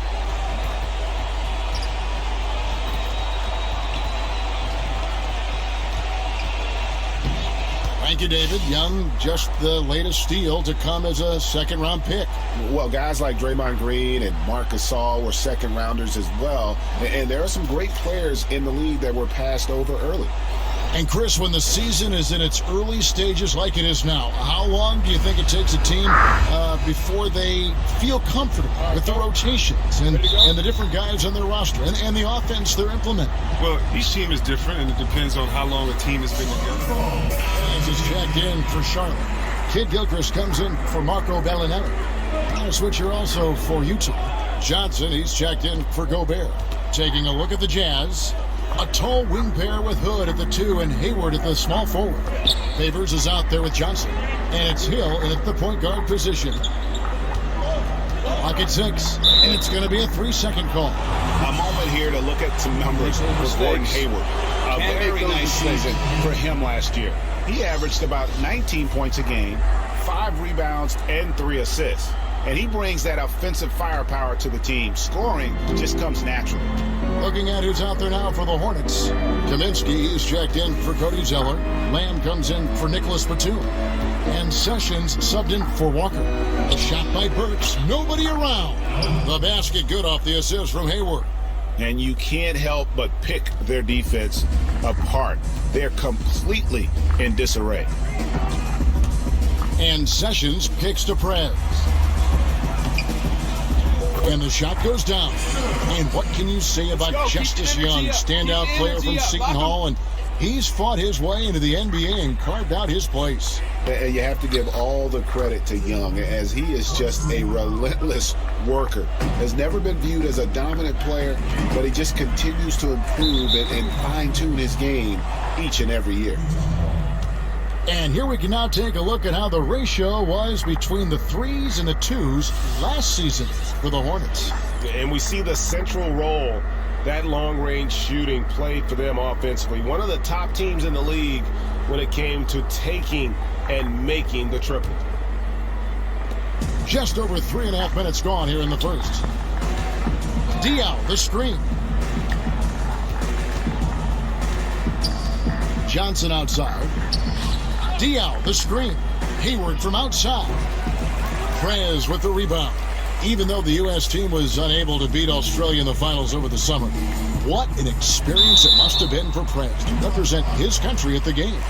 Thank you, David. Young, just the latest steal to come as a second-round pick. Well, guys like Draymond Green and Marc Gasol were second-rounders as well. And there are some great players in the league that were passed over early. And Chris, when the season is in its early stages like it is now, how long do you think it takes a team before they feel comfortable with the rotations and the different guys on their roster and the offense they're implementing? Well, each team is different, and it depends on how long a team has been together. As is checked in for Charlotte. Kid Gilchrist comes in for Marco Bellinelli. And a switcher also for Utah. Johnson, he's checked in for Gobert. Taking a look at the Jazz. A tall wing pair with Hood at the 2 and Hayward at the small forward. Favors is out there with Johnson. And it's Hill at the point guard position. Clock at 6. And it's going to be a 3-second call. A moment here to look at some numbers for Gordon Hayward. A very nice season for him last year. He averaged about 19 points a game, 5 rebounds, and 3 assists. And he brings that offensive firepower to the team. Scoring just comes naturally. Looking at who's out there now for the Hornets. Kaminsky is checked in for Cody Zeller. Lamb comes in for Nicholas Batum. And Sessions subbed in for Walker. A shot by Burks. Nobody around. The basket good off the assist from Hayward. And you can't help but pick their defense apart. They're completely in disarray. And Sessions kicks to Prez. And the shot goes down. And what can you say about Justice Young, standout player from Seton Hall? And he's fought his way into the NBA and carved out his place. And you have to give all the credit to Young, as he is just a relentless worker. Has never been viewed as a dominant player, but he just continues to improve and fine-tune his game each and every year. And here we can now take a look at how the ratio was between the 3s and the 2s last season for the Hornets. And we see the central role that long-range shooting played for them offensively. One of the top teams in the league when it came to taking and making the triple. Just over 3.5 minutes gone here in the first. Diaw, the screen. Johnson outside. Diaw, the screen. Hayward from outside. Prez with the rebound. Even though the U.S. team was unable to beat Australia in the finals over the summer, what an experience it must have been for Prez to represent his country at the games.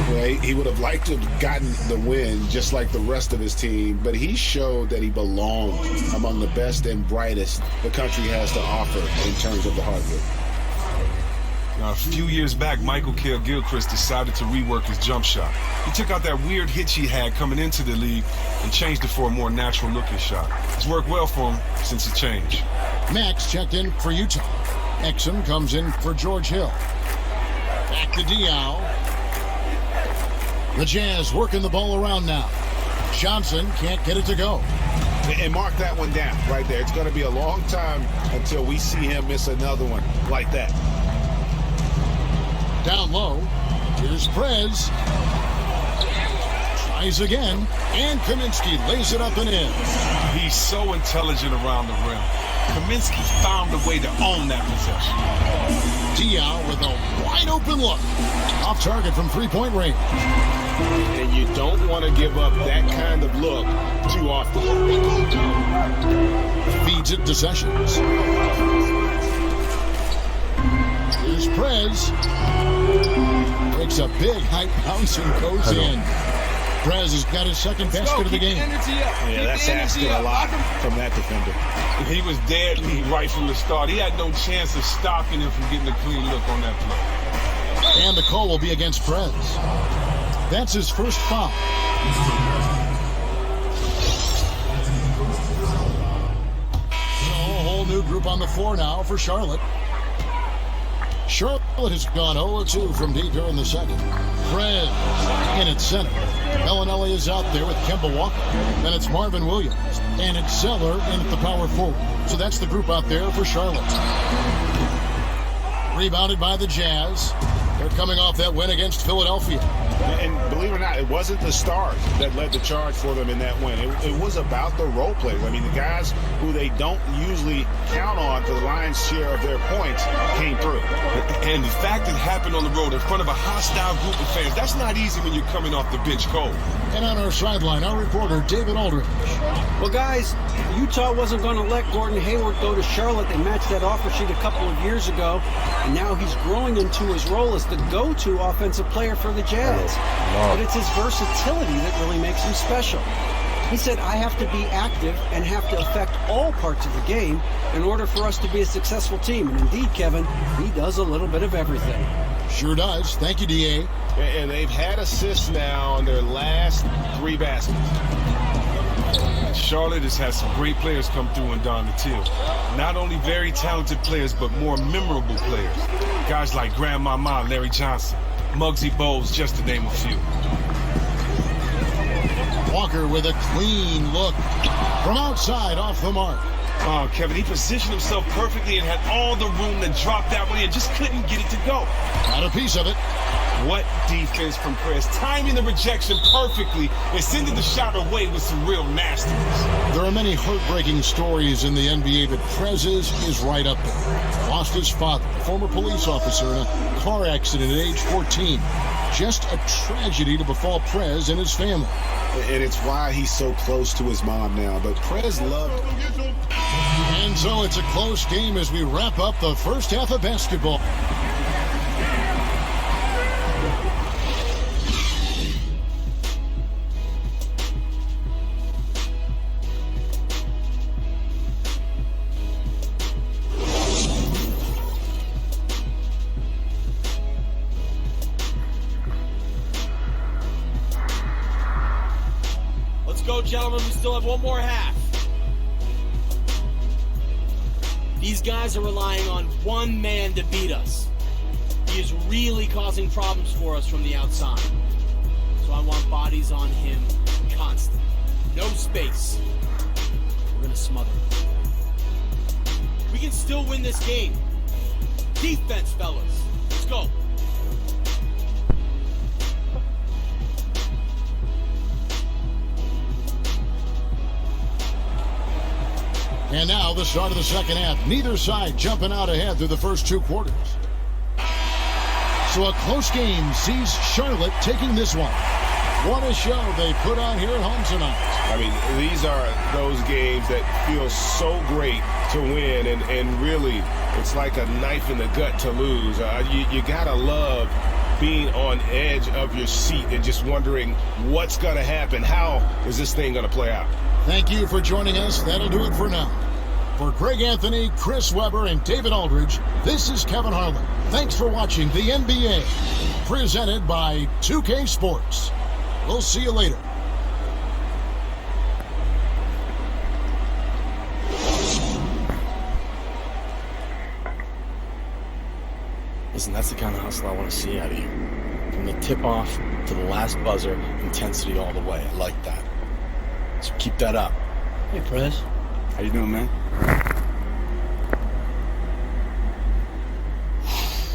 Well, he would have liked to have gotten the win just like the rest of his team, but he showed that he belonged among the best and brightest the country has to offer in terms of the hardwood. Now, a few years back, Michael Gilchrist decided to rework his jump shot. He took out that weird hitch he had coming into the league and changed it for a more natural-looking shot. It's worked well for him since the change. Max checked in for Utah. Exum comes in for George Hill. Back to Diao. The Jazz working the ball around now. Johnson can't get it to go. And mark that one down right there. It's going to be a long time until we see him miss another one like that. Down low, here's Prez. Tries again, and Kaminsky lays it up and in. He's so intelligent around the rim. Kaminsky found a way to own that possession. Diao with a wide open look. Off target from three-point range. And you don't want to give up that kind of look too often. Feeds it to Sessions. Here's Prez. Makes a big height bounce and goes in. Prez has got his second basket of the game. Yeah, that's asking a lot from that defender. He was deadly right from the start. He had no chance of stopping him from getting a clean look on that play. And the call will be against Prez. That's his first foul. So a whole new group on the floor now for Charlotte. Charlotte has gone 0-2 from deep here in the second. Prez in at center. Bellinelli is out there with Kemba Walker. Then it's Marvin Williams. And it's Zeller in at the power forward. So that's the group out there for Charlotte. Rebounded by the Jazz. They're coming off that win against Philadelphia. And believe it or not, it wasn't the stars that led the charge for them in that win. It was about the role players. I mean, the guys who they don't usually count on for the lion's share of their points came through. And the fact it happened on the road in front of a hostile group of fans, that's not easy when you're coming off the bench cold. And on our sideline, our reporter, David Aldridge. Well, guys, Utah wasn't going to let Gordon Hayward go to Charlotte. They matched that offer sheet a couple of years ago, and now he's growing into his role as the go-to offensive player for the Jazz. But it's his versatility that really makes him special. He said, I have to be active and have to affect all parts of the game in order for us to be a successful team. And indeed, Kevin, he does a little bit of everything. Sure does. Thank you, D.A. And they've had assists now on their last 3 baskets. Charlotte has had some great players come through in Donatil. Not only very talented players, but more memorable players. Guys like Grandmama Larry Johnson, Muggsy Bogues, just to name a few. Walker with a clean look from outside off the mark. Oh, Kevin, he positioned himself perfectly and had all the room to drop that one in, just couldn't get it to go. Got a piece of it. What defense from Prez, timing the rejection perfectly and sending the shot away with some real nastiness. There are many heartbreaking stories in the NBA, but Prez's is right up there. Lost his father, a former police officer, in a car accident at age 14. Just a tragedy to befall Prez and his family. And it's why he's so close to his mom now. But Prez loved him. And so it's a close game as we wrap up the first half of basketball. Gentlemen, we still have one more half. These guys are relying on one man to beat us. He is really causing problems for us from the outside. So I want bodies on him constant. No space. We're gonna smother him. We can still win this game. Defense, fellas. Let's go. And now the start of the second half. Neither side jumping out ahead through the first 2 quarters. So a close game sees Charlotte taking this one. What a show they put on here at home tonight. I mean, these are those games that feel so great to win, and really, it's like a knife in the gut to lose. You got to love being on edge of your seat and just wondering what's going to happen. How is this thing going to play out? Thank you for joining us. That'll do it for now. For Greg Anthony, Chris Webber, and David Aldridge, this is Kevin Harlan. Thanks for watching the NBA, presented by 2K Sports. We'll see you later. Listen, that's the kind of hustle I want to see out of you. From the tip-off to the last buzzer, intensity all the way. I like that. So keep that up. Hey, Prez. How you doing, man?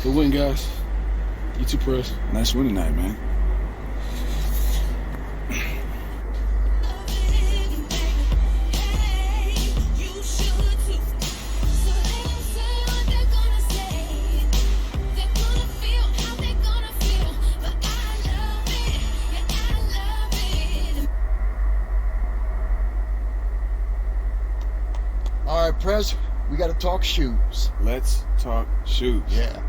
Good win, guys. You too, Press. Nice win tonight, man. All right, Prez, we got to talk shoes. Let's talk shoes. Yeah.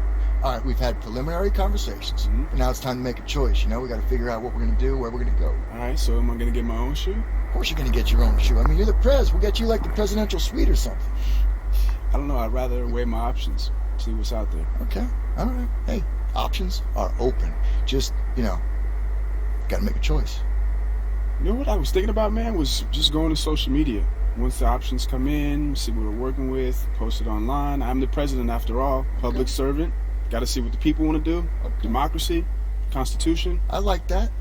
All right, we've had preliminary conversations, and now it's time to make a choice. You know, we got to figure out what we're going to do, where we're going to go. All right, so am I going to get my own shoe? Of course you're going to get your own shoe. I mean, you're the Prez. We'll get you like the presidential suite or something. I don't know. I'd rather weigh my options, see what's out there. Okay. All right. Hey, options are open. Just, got to make a choice. You know what I was thinking about, man, was just going to social media. Once the options come in, see what we're working with, post it online. I'm the president after all, public servant. Got to see what the people want to do. Okay. Democracy, Constitution. I like that.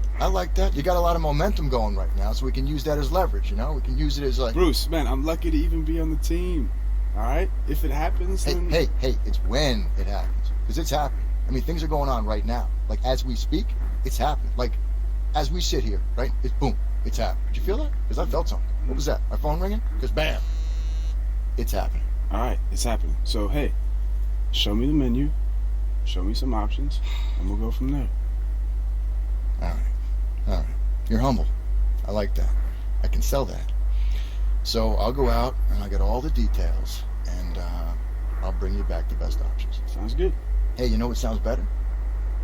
You got a lot of momentum going right now, so we can use that as leverage, We can use it as like... Bruce, man, I'm lucky to even be on the team. All right? If it happens, then... Hey, it's when it happens. Because it's happening. I mean, things are going on right now. Like, as we speak, it's happening. Like, as we sit here, right? It's boom. It's happening. Did you feel that? Because I felt something. What was that? My phone ringing? Because bam. It's happening. All right, it's happening. So, hey, show me the menu. Show me some options, and we'll go from there. All right. You're humble. I like that. I can sell that. So I'll go out and I'll get all the details, and I'll bring you back the best options. Sounds good. Hey, you know what sounds better?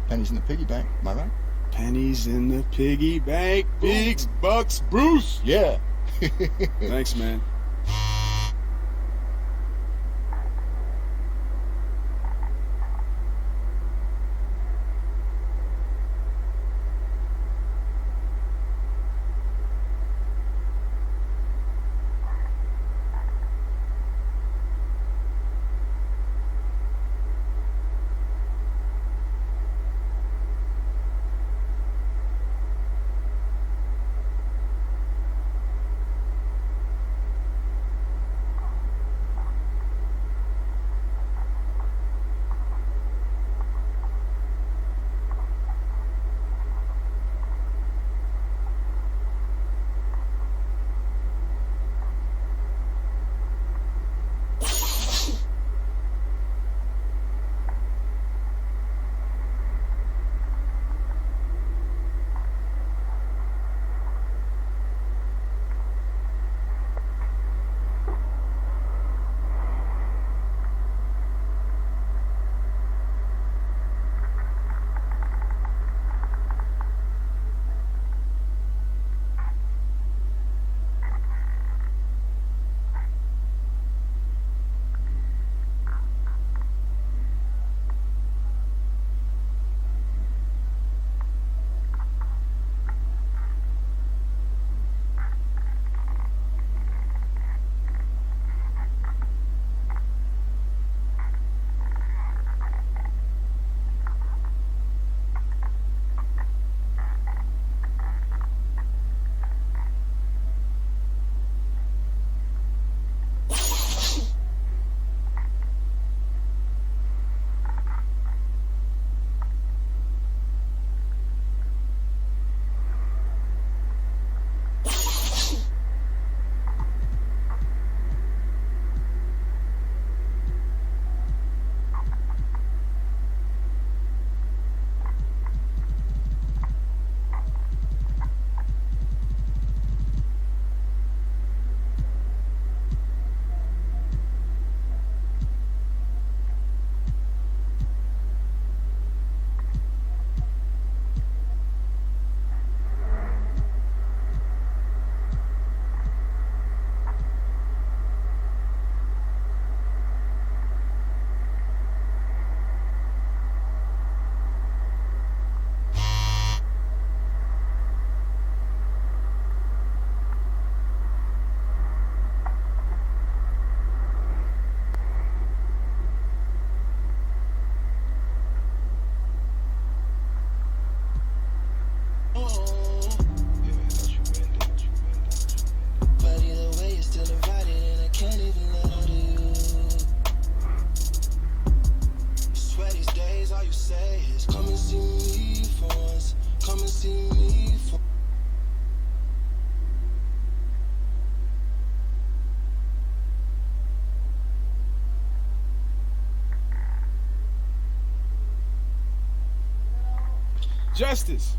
Pennies in the piggy bank. Am I right? Pennies in the piggy bank. Big bucks, Bruce. Yeah. Thanks, man. Justice,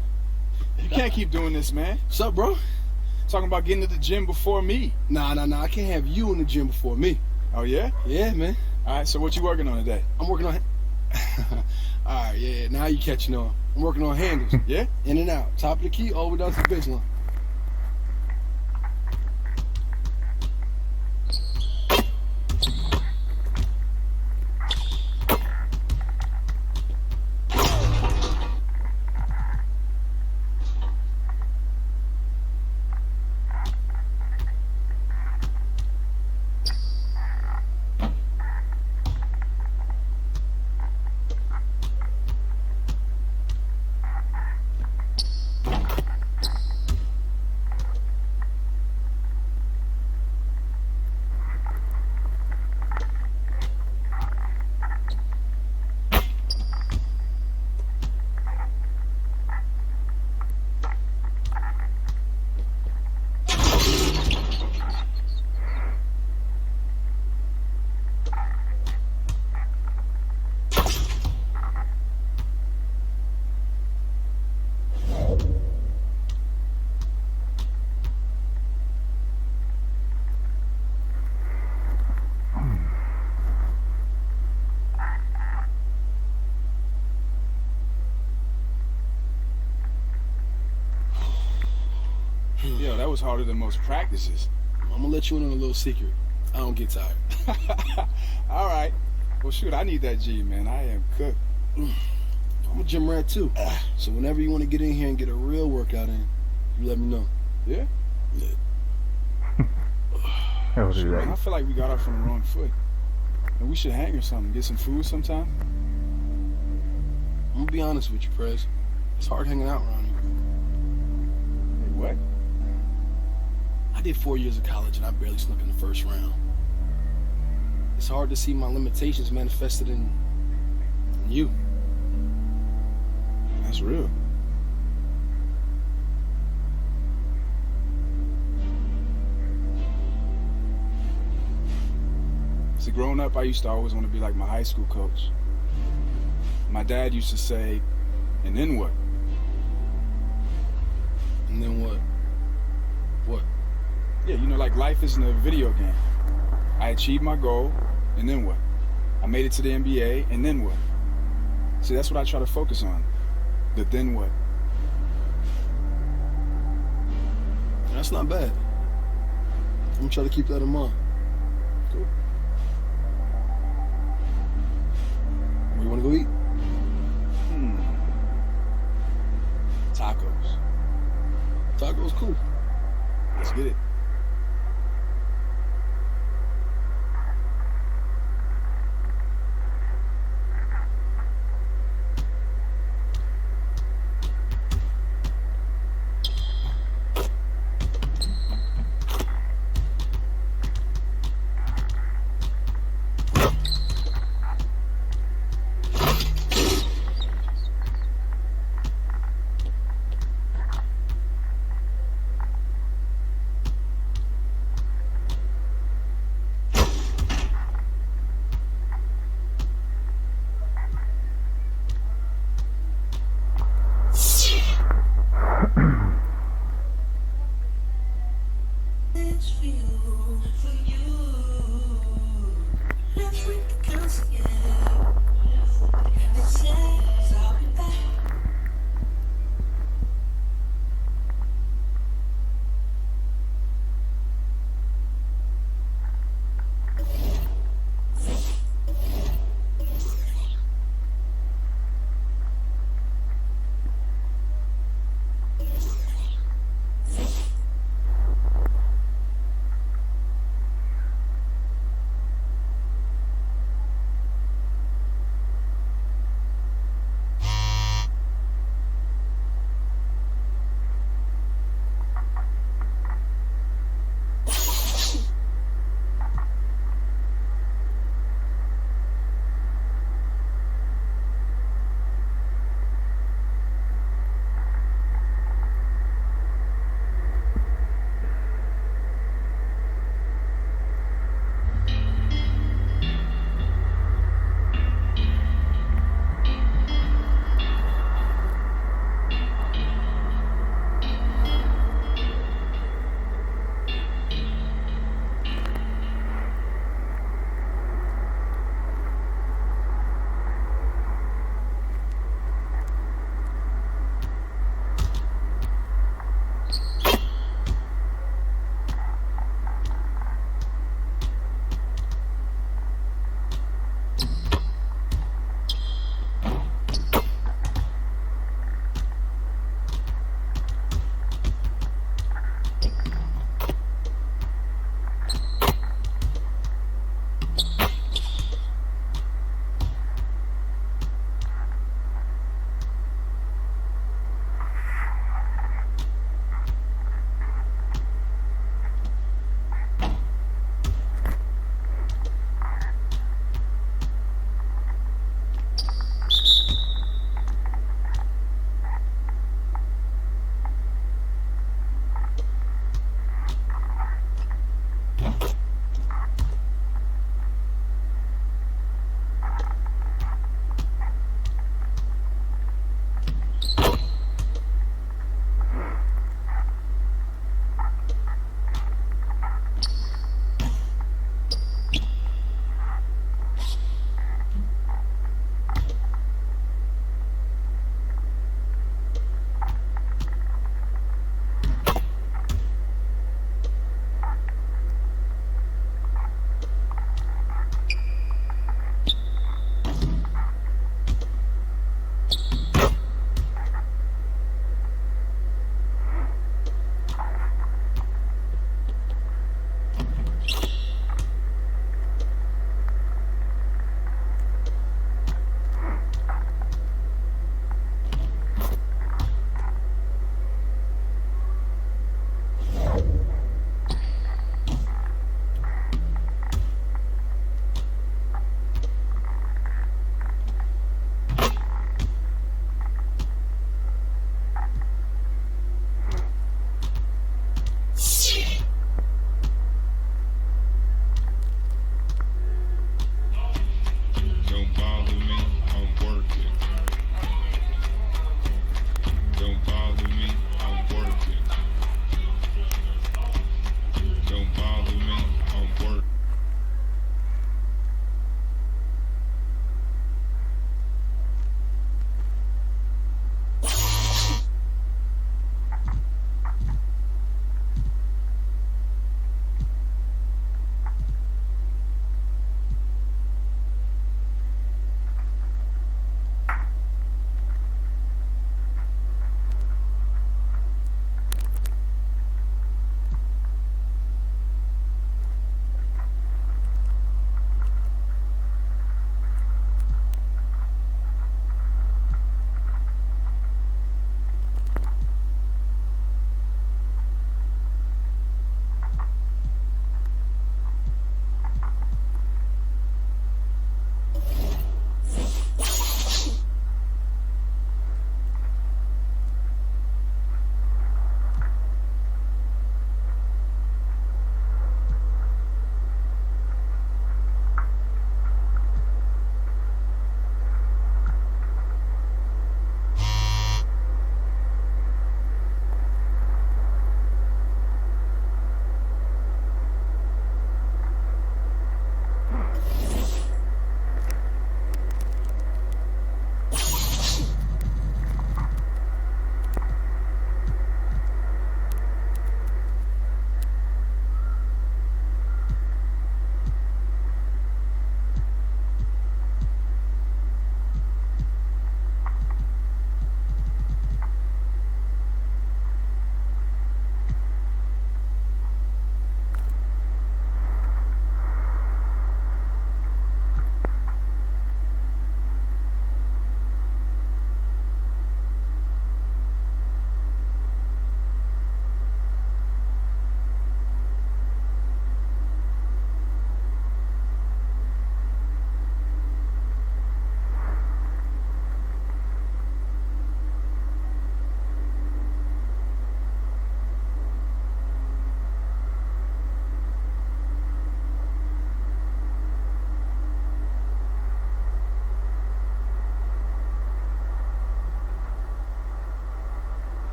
you can't keep doing this, man. What's up, bro? Talking about getting to the gym before me. Nah. I can't have you in the gym before me. Oh, yeah? Yeah, man. All right, so what you working on today? I'm working on... All right, yeah, now you catching on. I'm working on handles. Yeah? In and out. Top of the key, all the way down to the baseline. Yo, that was harder than most practices. I'm gonna let you in on a little secret. I don't get tired. All right. Well, shoot, I need that G, man. I am cooked. I'm a gym rat, too. So whenever you want to get in here and get a real workout in, you let me know. Yeah? Shoot, man, I feel like we got off on the wrong foot. And we should hang or something. Get some food sometime. I'm gonna be honest with you, Prez. It's hard hanging out around here. Hey, what? I did 4 years of college and I barely snuck in the first round. It's hard to see my limitations manifested in you. That's real. See, growing up, I used to always want to be like my high school coach. My dad used to say, and then what? And then what? What? Yeah, you know, like life isn't a video game. I achieved my goal, and then what? I made it to the NBA, and then what? See, that's what I try to focus on. The then what? That's not bad. I'm gonna try to keep that in mind. Cool. Where you wanna go eat? Tacos. Tacos, cool. Let's get it.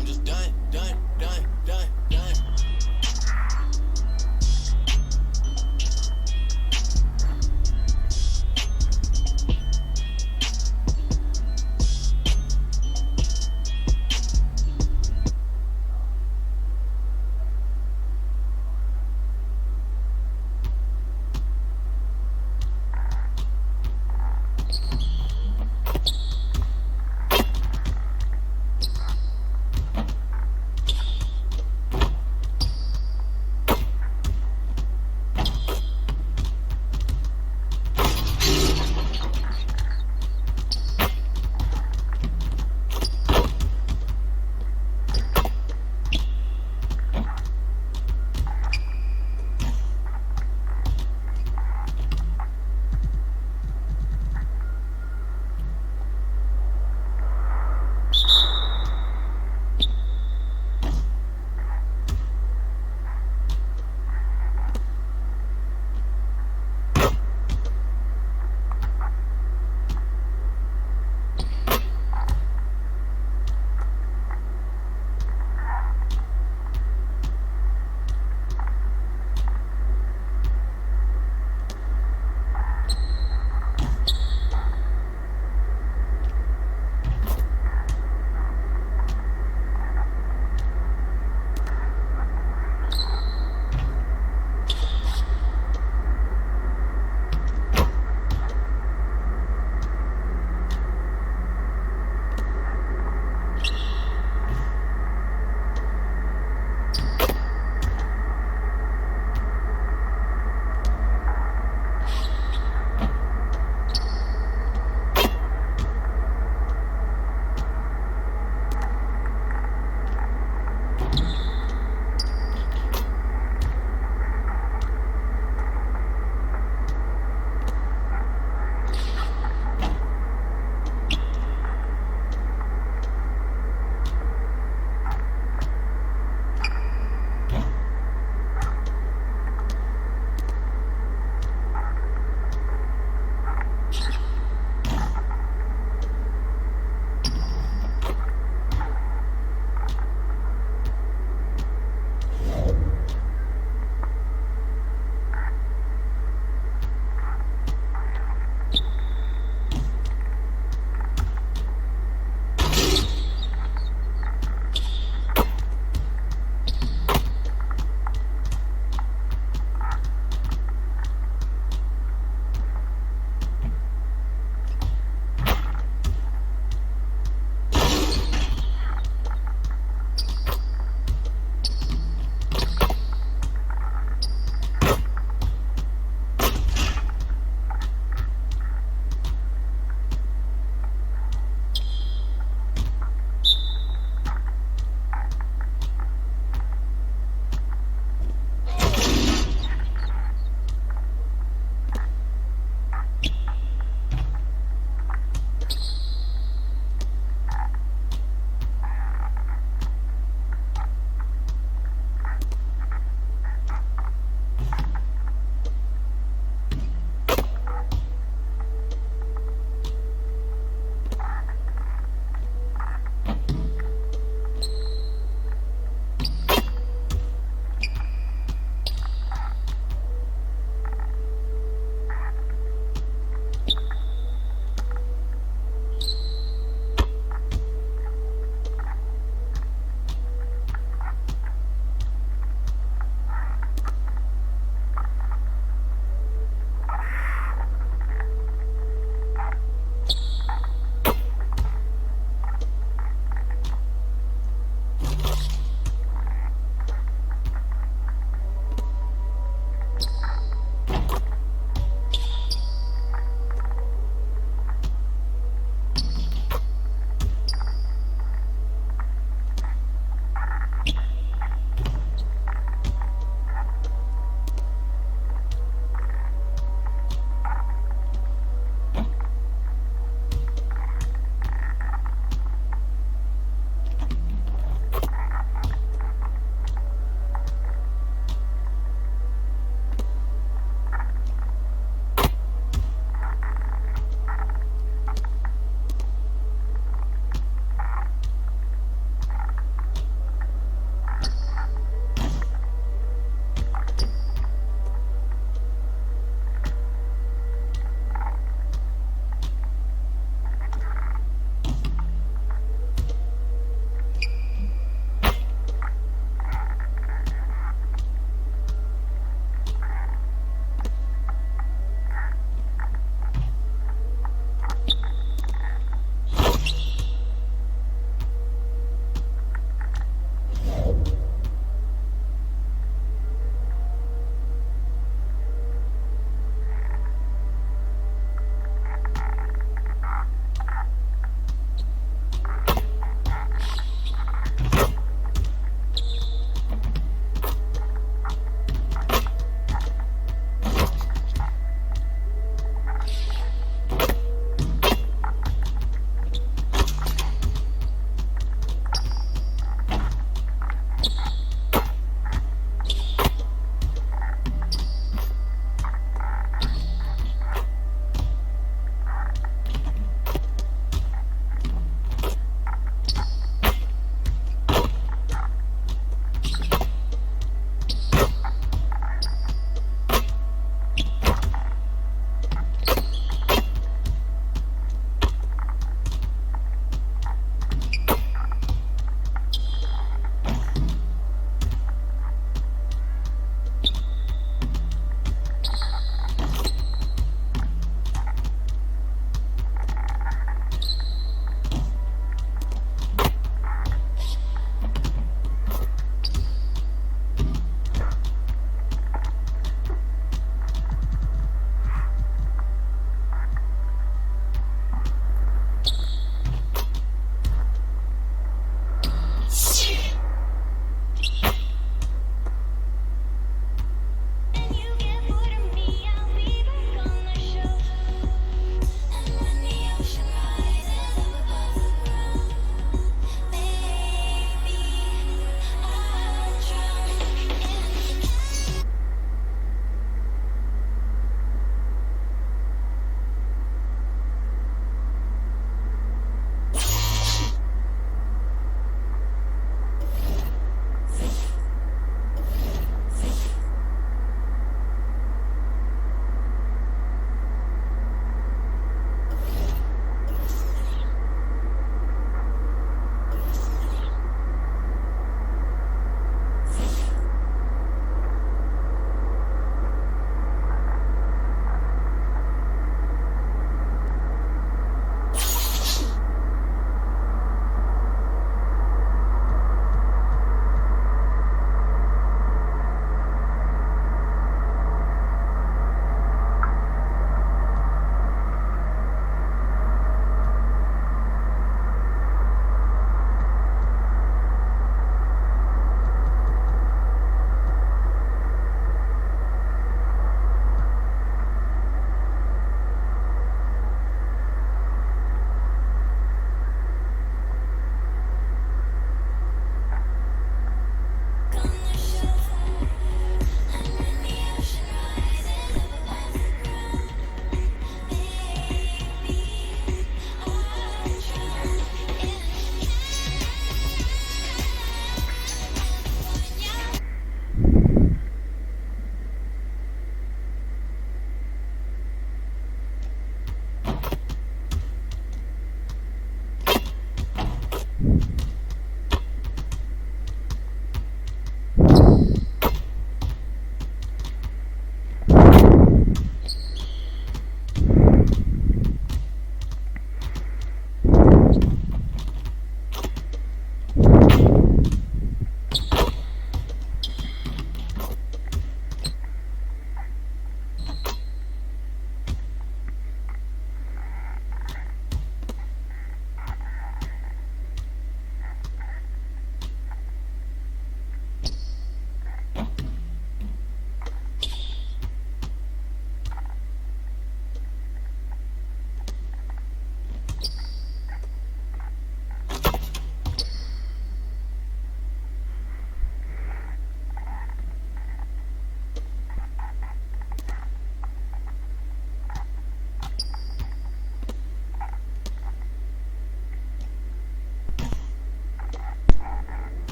I'm just done.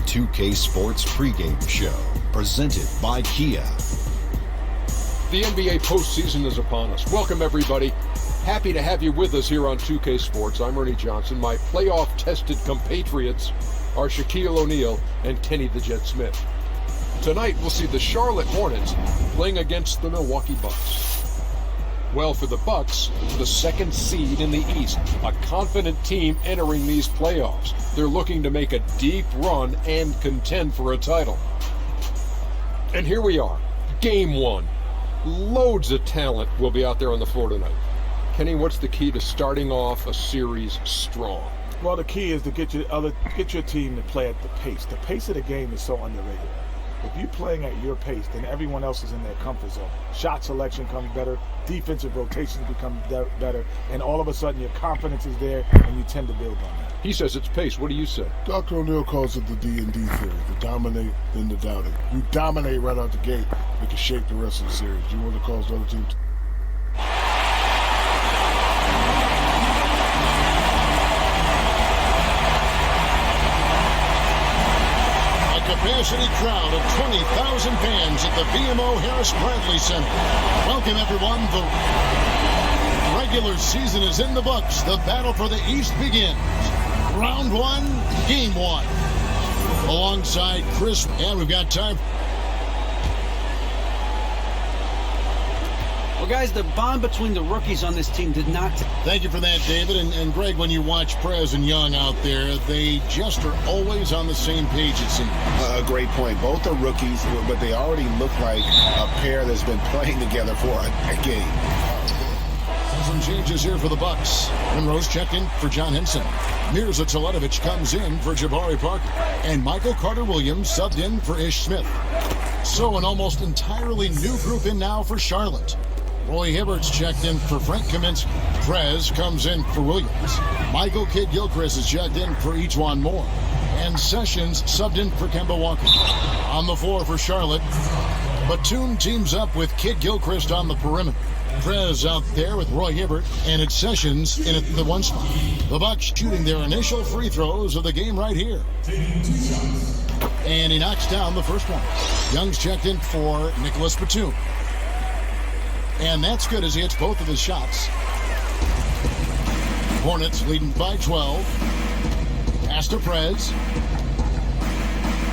2K Sports pregame show, presented by Kia. The NBA postseason is upon us. Welcome, everybody. Happy to have you with us here on 2K Sports. I'm Ernie Johnson. My playoff-tested compatriots are Shaquille O'Neal and Kenny the Jet Smith. Tonight, we'll see the Charlotte Hornets playing against the Milwaukee Bucks. Well, for the Bucks, the second seed in the East, a confident team entering these playoffs. They're looking to make a deep run and contend for a title. And here we are, Game 1. Loads of talent will be out there on the floor tonight. Kenny, what's the key to starting off a series strong? Well, the key is to get your team to play at the pace. The pace of the game is so underrated. If you're playing at your pace, then everyone else is in their comfort zone. Shot selection comes better, defensive rotations become better, and all of a sudden your confidence is there, and you tend to build on that. He says it's pace. What do you say? Dr. O'Neal calls it the D&D theory, the dominate, then the doubting. You dominate right out the gate, it can shape the rest of the series. You want to cause the other team to... Capacity crowd of 20,000 fans at the BMO Harris Bradley Center. Welcome, everyone. The regular season is in the books. The battle for the East begins. Round 1, Game 1. Alongside Chris, and we've got time. Well, guys, the bond between the rookies on this team did not... Thank you for that, David. And Greg, when you watch Prez and Young out there, they just are always on the same page, it seems. A great point. Both are rookies, but they already look like a pair that's been playing together for a game. Some changes here for the Bucks. Monroe's checked in for John Henson. Mirza Teletovic comes in for Jabari Parker. And Michael Carter-Williams subbed in for Ish Smith. So an almost entirely new group in now for Charlotte. Roy Hibbert's checked in for Frank Kaminsky. Prez comes in for Williams. Michael Kidd-Gilchrist is checked in for Ejuan Moore. And Sessions subbed in for Kemba Walker. On the floor for Charlotte, Batum teams up with Kidd-Gilchrist on the perimeter. Prez out there with Roy Hibbert, and it's Sessions in at the one spot. The Bucks shooting their initial free throws of the game right here. And he knocks down the first one. Young's checked in for Nicholas Batum. And that's good as he hits both of his shots. Hornets leading by 12. Pass to Prez.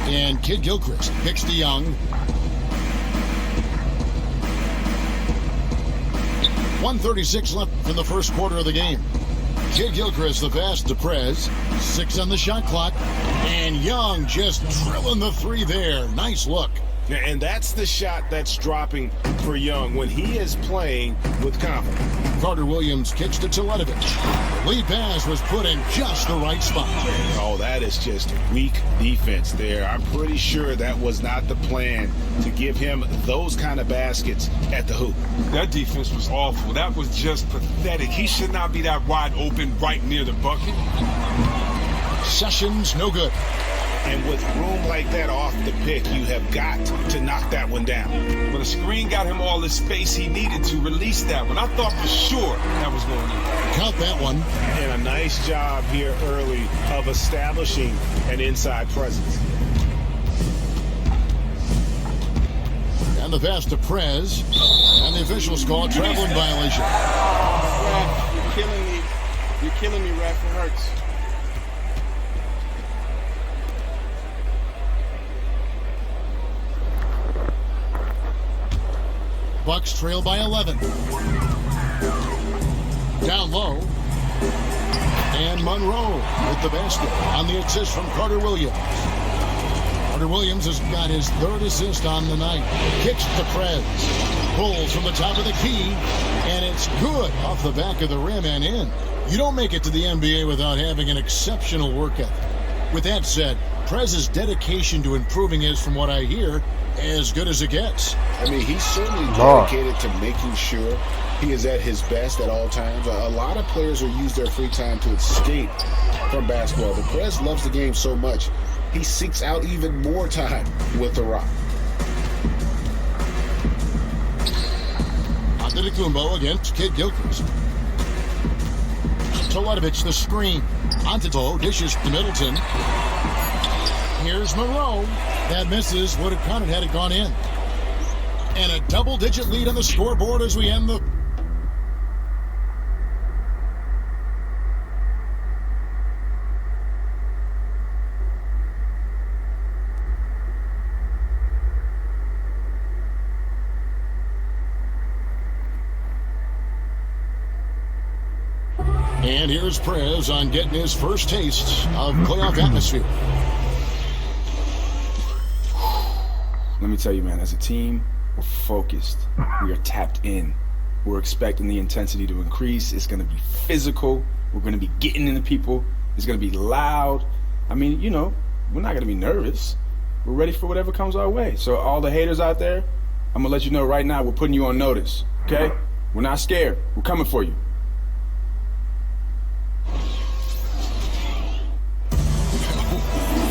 And Kidd-Gilchrist picks to Young. 1:36 left in the first quarter of the game. Kidd-Gilchrist the pass to Prez. 6 on the shot clock. And Young just drilling the three there. Nice look. And that's the shot that's dropping for Young when he is playing with confidence. Carter-Williams kicks to Teletovic. Lead pass was put in just the right spot. Oh, that is just weak defense there. I'm pretty sure that was not the plan to give him those kind of baskets at the hoop. That defense was awful. That was just pathetic. He should not be that wide open right near the bucket. Sessions, no good. And with room like that off the pick, you have got to knock that one down. When the screen got him all the space he needed to release that one, I thought for sure that was going in. Count that one. And a nice job here early of establishing an inside presence. And the pass to Prez. And the officials call a traveling violation. Ref, you're killing me. You're killing me, ref. It hurts. Bucks trail by 11. Down low. And Monroe with the basket on the assist from Carter-Williams. Carter-Williams has got his third assist on the night. Kicks to Prez. Pulls from the top of the key. And it's good off the back of the rim and in. You don't make it to the NBA without having an exceptional work ethic. With that said, Prez's dedication to improving is, from what I hear, as good as it gets. I mean, he's certainly dedicated to making sure he is at his best at all times. A lot of players will use their free time to escape from basketball, but Prez loves the game so much, he seeks out even more time with the rock. Antetokounmpo against Kidd-Gilchrist. Teletovic the screen. Antetokounmpo dishes to Middleton. Here's Monroe. That misses. Would have counted had it gone in. And a double-digit lead on the scoreboard as we end the... And here's Prez on getting his first taste of playoff atmosphere. Let me tell you, man, as a team, we're focused. We are tapped in. We're expecting the intensity to increase. It's going to be physical. We're going to be getting into people. It's going to be loud. I mean, you know, we're not going to be nervous. We're ready for whatever comes our way. So all the haters out there, I'm going to let you know right now, we're putting you on notice, okay? We're not scared. We're coming for you.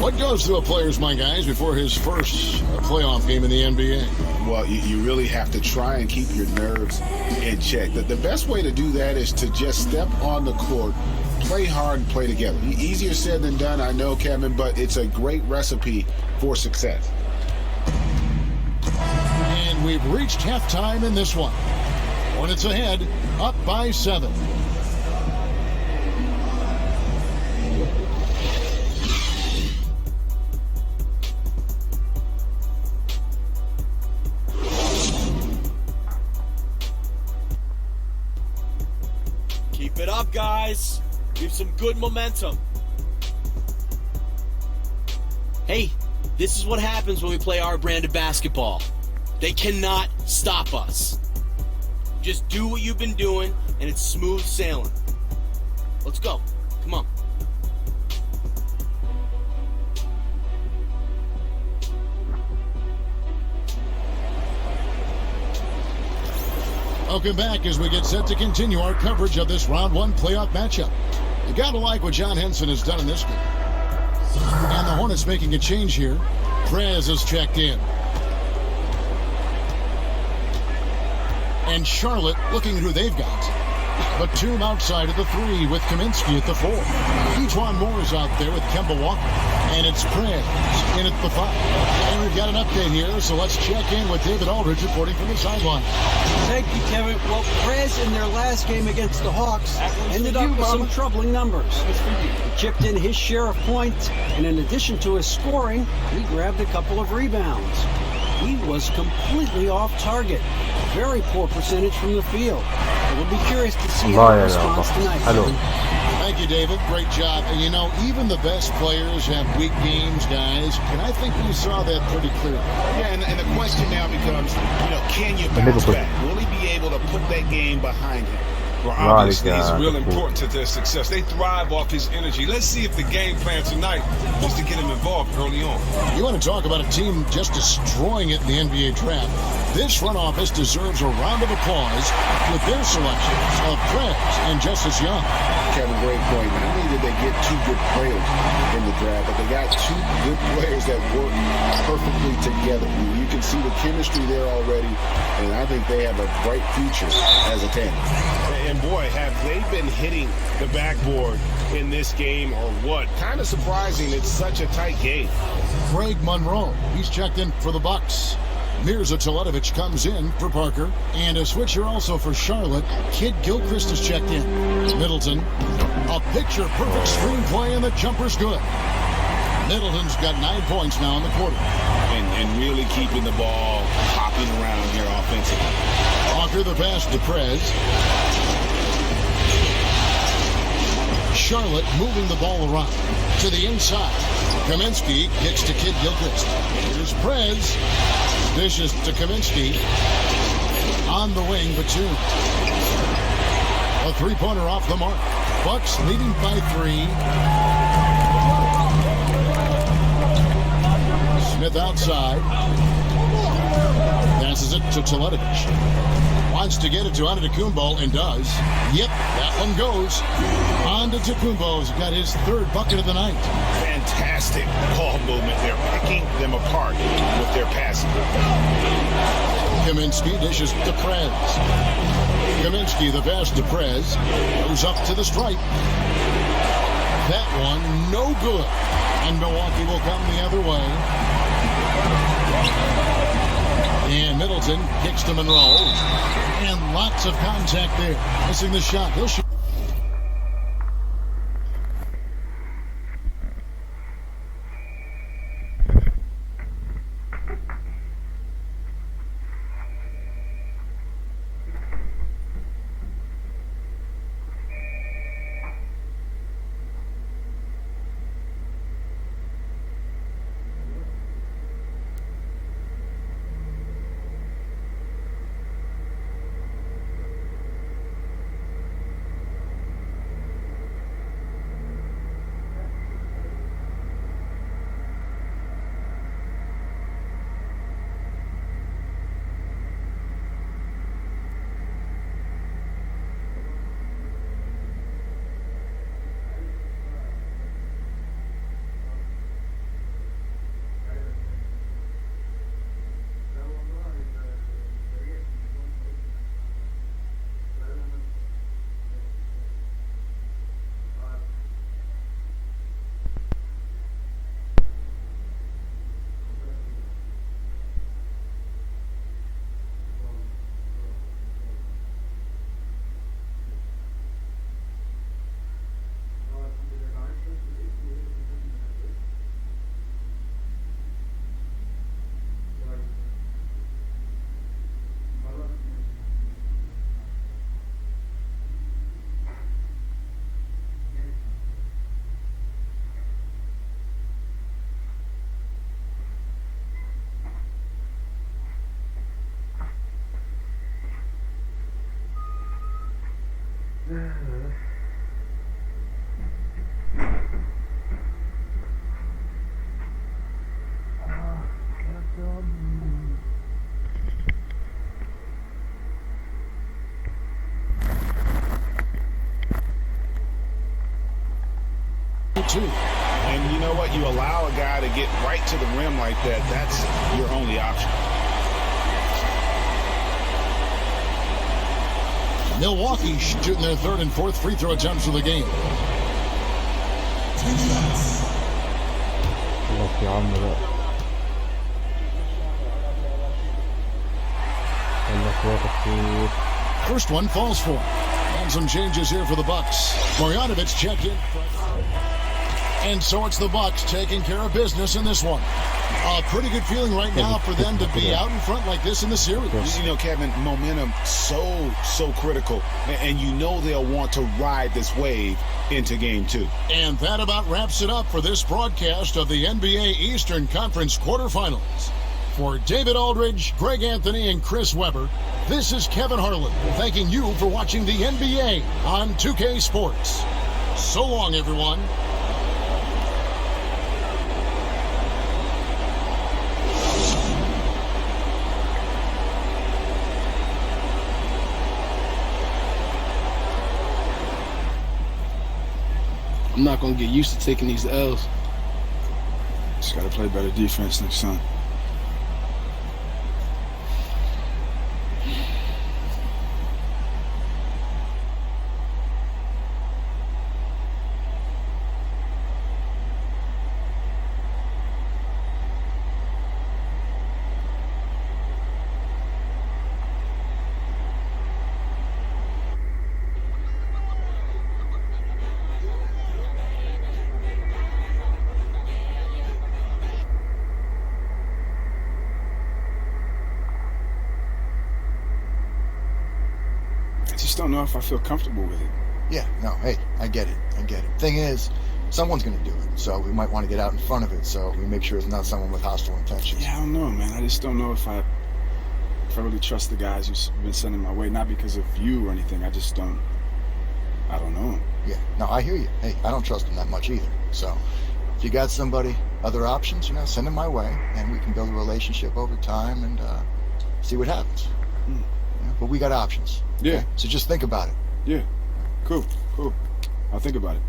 What goes through a player's mind, guys, before his first playoff game in the NBA? Well, you really have to try and keep your nerves in check. The best way to do that is to just step on the court, play hard, and play together. Easier said than done, I know, Kevin, but it's a great recipe for success. And we've reached halftime in this one. Hornets ahead, up by 7. Keep it up, guys. We have some good momentum. Hey, this is what happens when we play our brand of basketball. They cannot stop us. Just do what you've been doing, and it's smooth sailing. Let's go. Come on. Welcome back as we get set to continue our coverage of this round 1 playoff matchup. You gotta like what John Henson has done in this game. And the Hornets making a change here. Prez is checked in. And Charlotte looking who they've got. Batum outside of the 3 with Kaminsky at the 4. Dejuan Moore's out there with Kemba Walker. And it's Prez in at the 5. And we've got an update here, so let's check in with David Aldridge reporting from the sideline. Thank you, Kevin. Well, Prez in their last game against the Hawks ended up with some troubling numbers. He chipped in his share of points, and in addition to his scoring, he grabbed a couple of rebounds. He was completely off target. Very poor percentage from the field. We'll be curious to see how he responds tonight. Thank you, David. Great job. And you know, even the best players have weak games, guys. And I think we saw that pretty clearly. Yeah, and the question now becomes, you know, can you bounce back? Will he be able to put that game behind him? Well, obviously, he's real important to their success. They thrive off his energy. Let's see if the game plan tonight was to get him involved early on. You want to talk about a team just destroying it in the NBA draft? This front office deserves a round of applause with their selections of Prez and Justice Young. Kevin, great point. Not only did they get 2 good players in the draft, but they got 2 good players that work perfectly together. You can see the chemistry there already, and I think they have a bright future as a tandem. And boy, have they been hitting the backboard in this game or what? Kind of surprising. It's such a tight game. Greg Monroe, he's checked in for the Bucks. Mirza Teletovic comes in for Parker. And a switcher also for Charlotte. Kid Gilchrist is checked in. Middleton, a picture-perfect screenplay, and the jumper's good. Middleton's got 9 points now in the quarter. And really keeping the ball hopping around here offensively. Walker the pass to Prez. Charlotte moving the ball around to the inside. Kaminsky kicks to Kid Gilchrist. Here's Prez. Dishes to Kaminsky. On the wing, Batum. A 3-pointer off the mark. Bucks leading by 3. Smith outside. Passes it to Teletovic. Wants to get it to Antetokounmpo and does. Yep, that one goes. Antetokounmpo's got his 3rd bucket of the night. Fantastic ball movement. They're picking them apart with their passing. Kaminsky dishes to Prez. Kaminsky the pass to Prez. Goes up to the stripe. That one, no good. And Milwaukee will come the other way. And Middleton kicks to Monroe. And lots of contact there. Missing the shot. He'll shoot. And you know what? You allow a guy to get right to the rim like that. That's your only option. Milwaukee shooting their third and fourth free throw attempts of the game. خلاص يا عم بقى. First one falls for him. And some changes here for the Bucks. Marjanovic checked in. And so it's the Bucks taking care of business in this one. A pretty good feeling right now for them to be out in front like this in the series. You know, Kevin, momentum so critical. And you know they'll want to ride this wave into game 2. And that about wraps it up for this broadcast of the NBA Eastern Conference quarterfinals. For David Aldridge, Greg Anthony, and Chris Webber, this is Kevin Harlan thanking you for watching the NBA on 2K Sports. So long, everyone. I'm not going to get used to taking these L's. Just got to play better defense next time. Don't know if I feel comfortable with it. Yeah, no, hey, I get it. Thing is, someone's going to do it, so we might want to get out in front of it so we make sure it's not someone with hostile intentions. Yeah, I don't know, man. I just don't know if I really trust the guys who've been sending my way. Not because of you or anything. I don't know. Yeah, no, I hear you. Hey, I don't trust them that much either. So if you got somebody, other options, send them my way, and we can build a relationship over time and see what happens. But we got options. Yeah. Okay? So just think about it. Yeah. Cool. I'll think about it.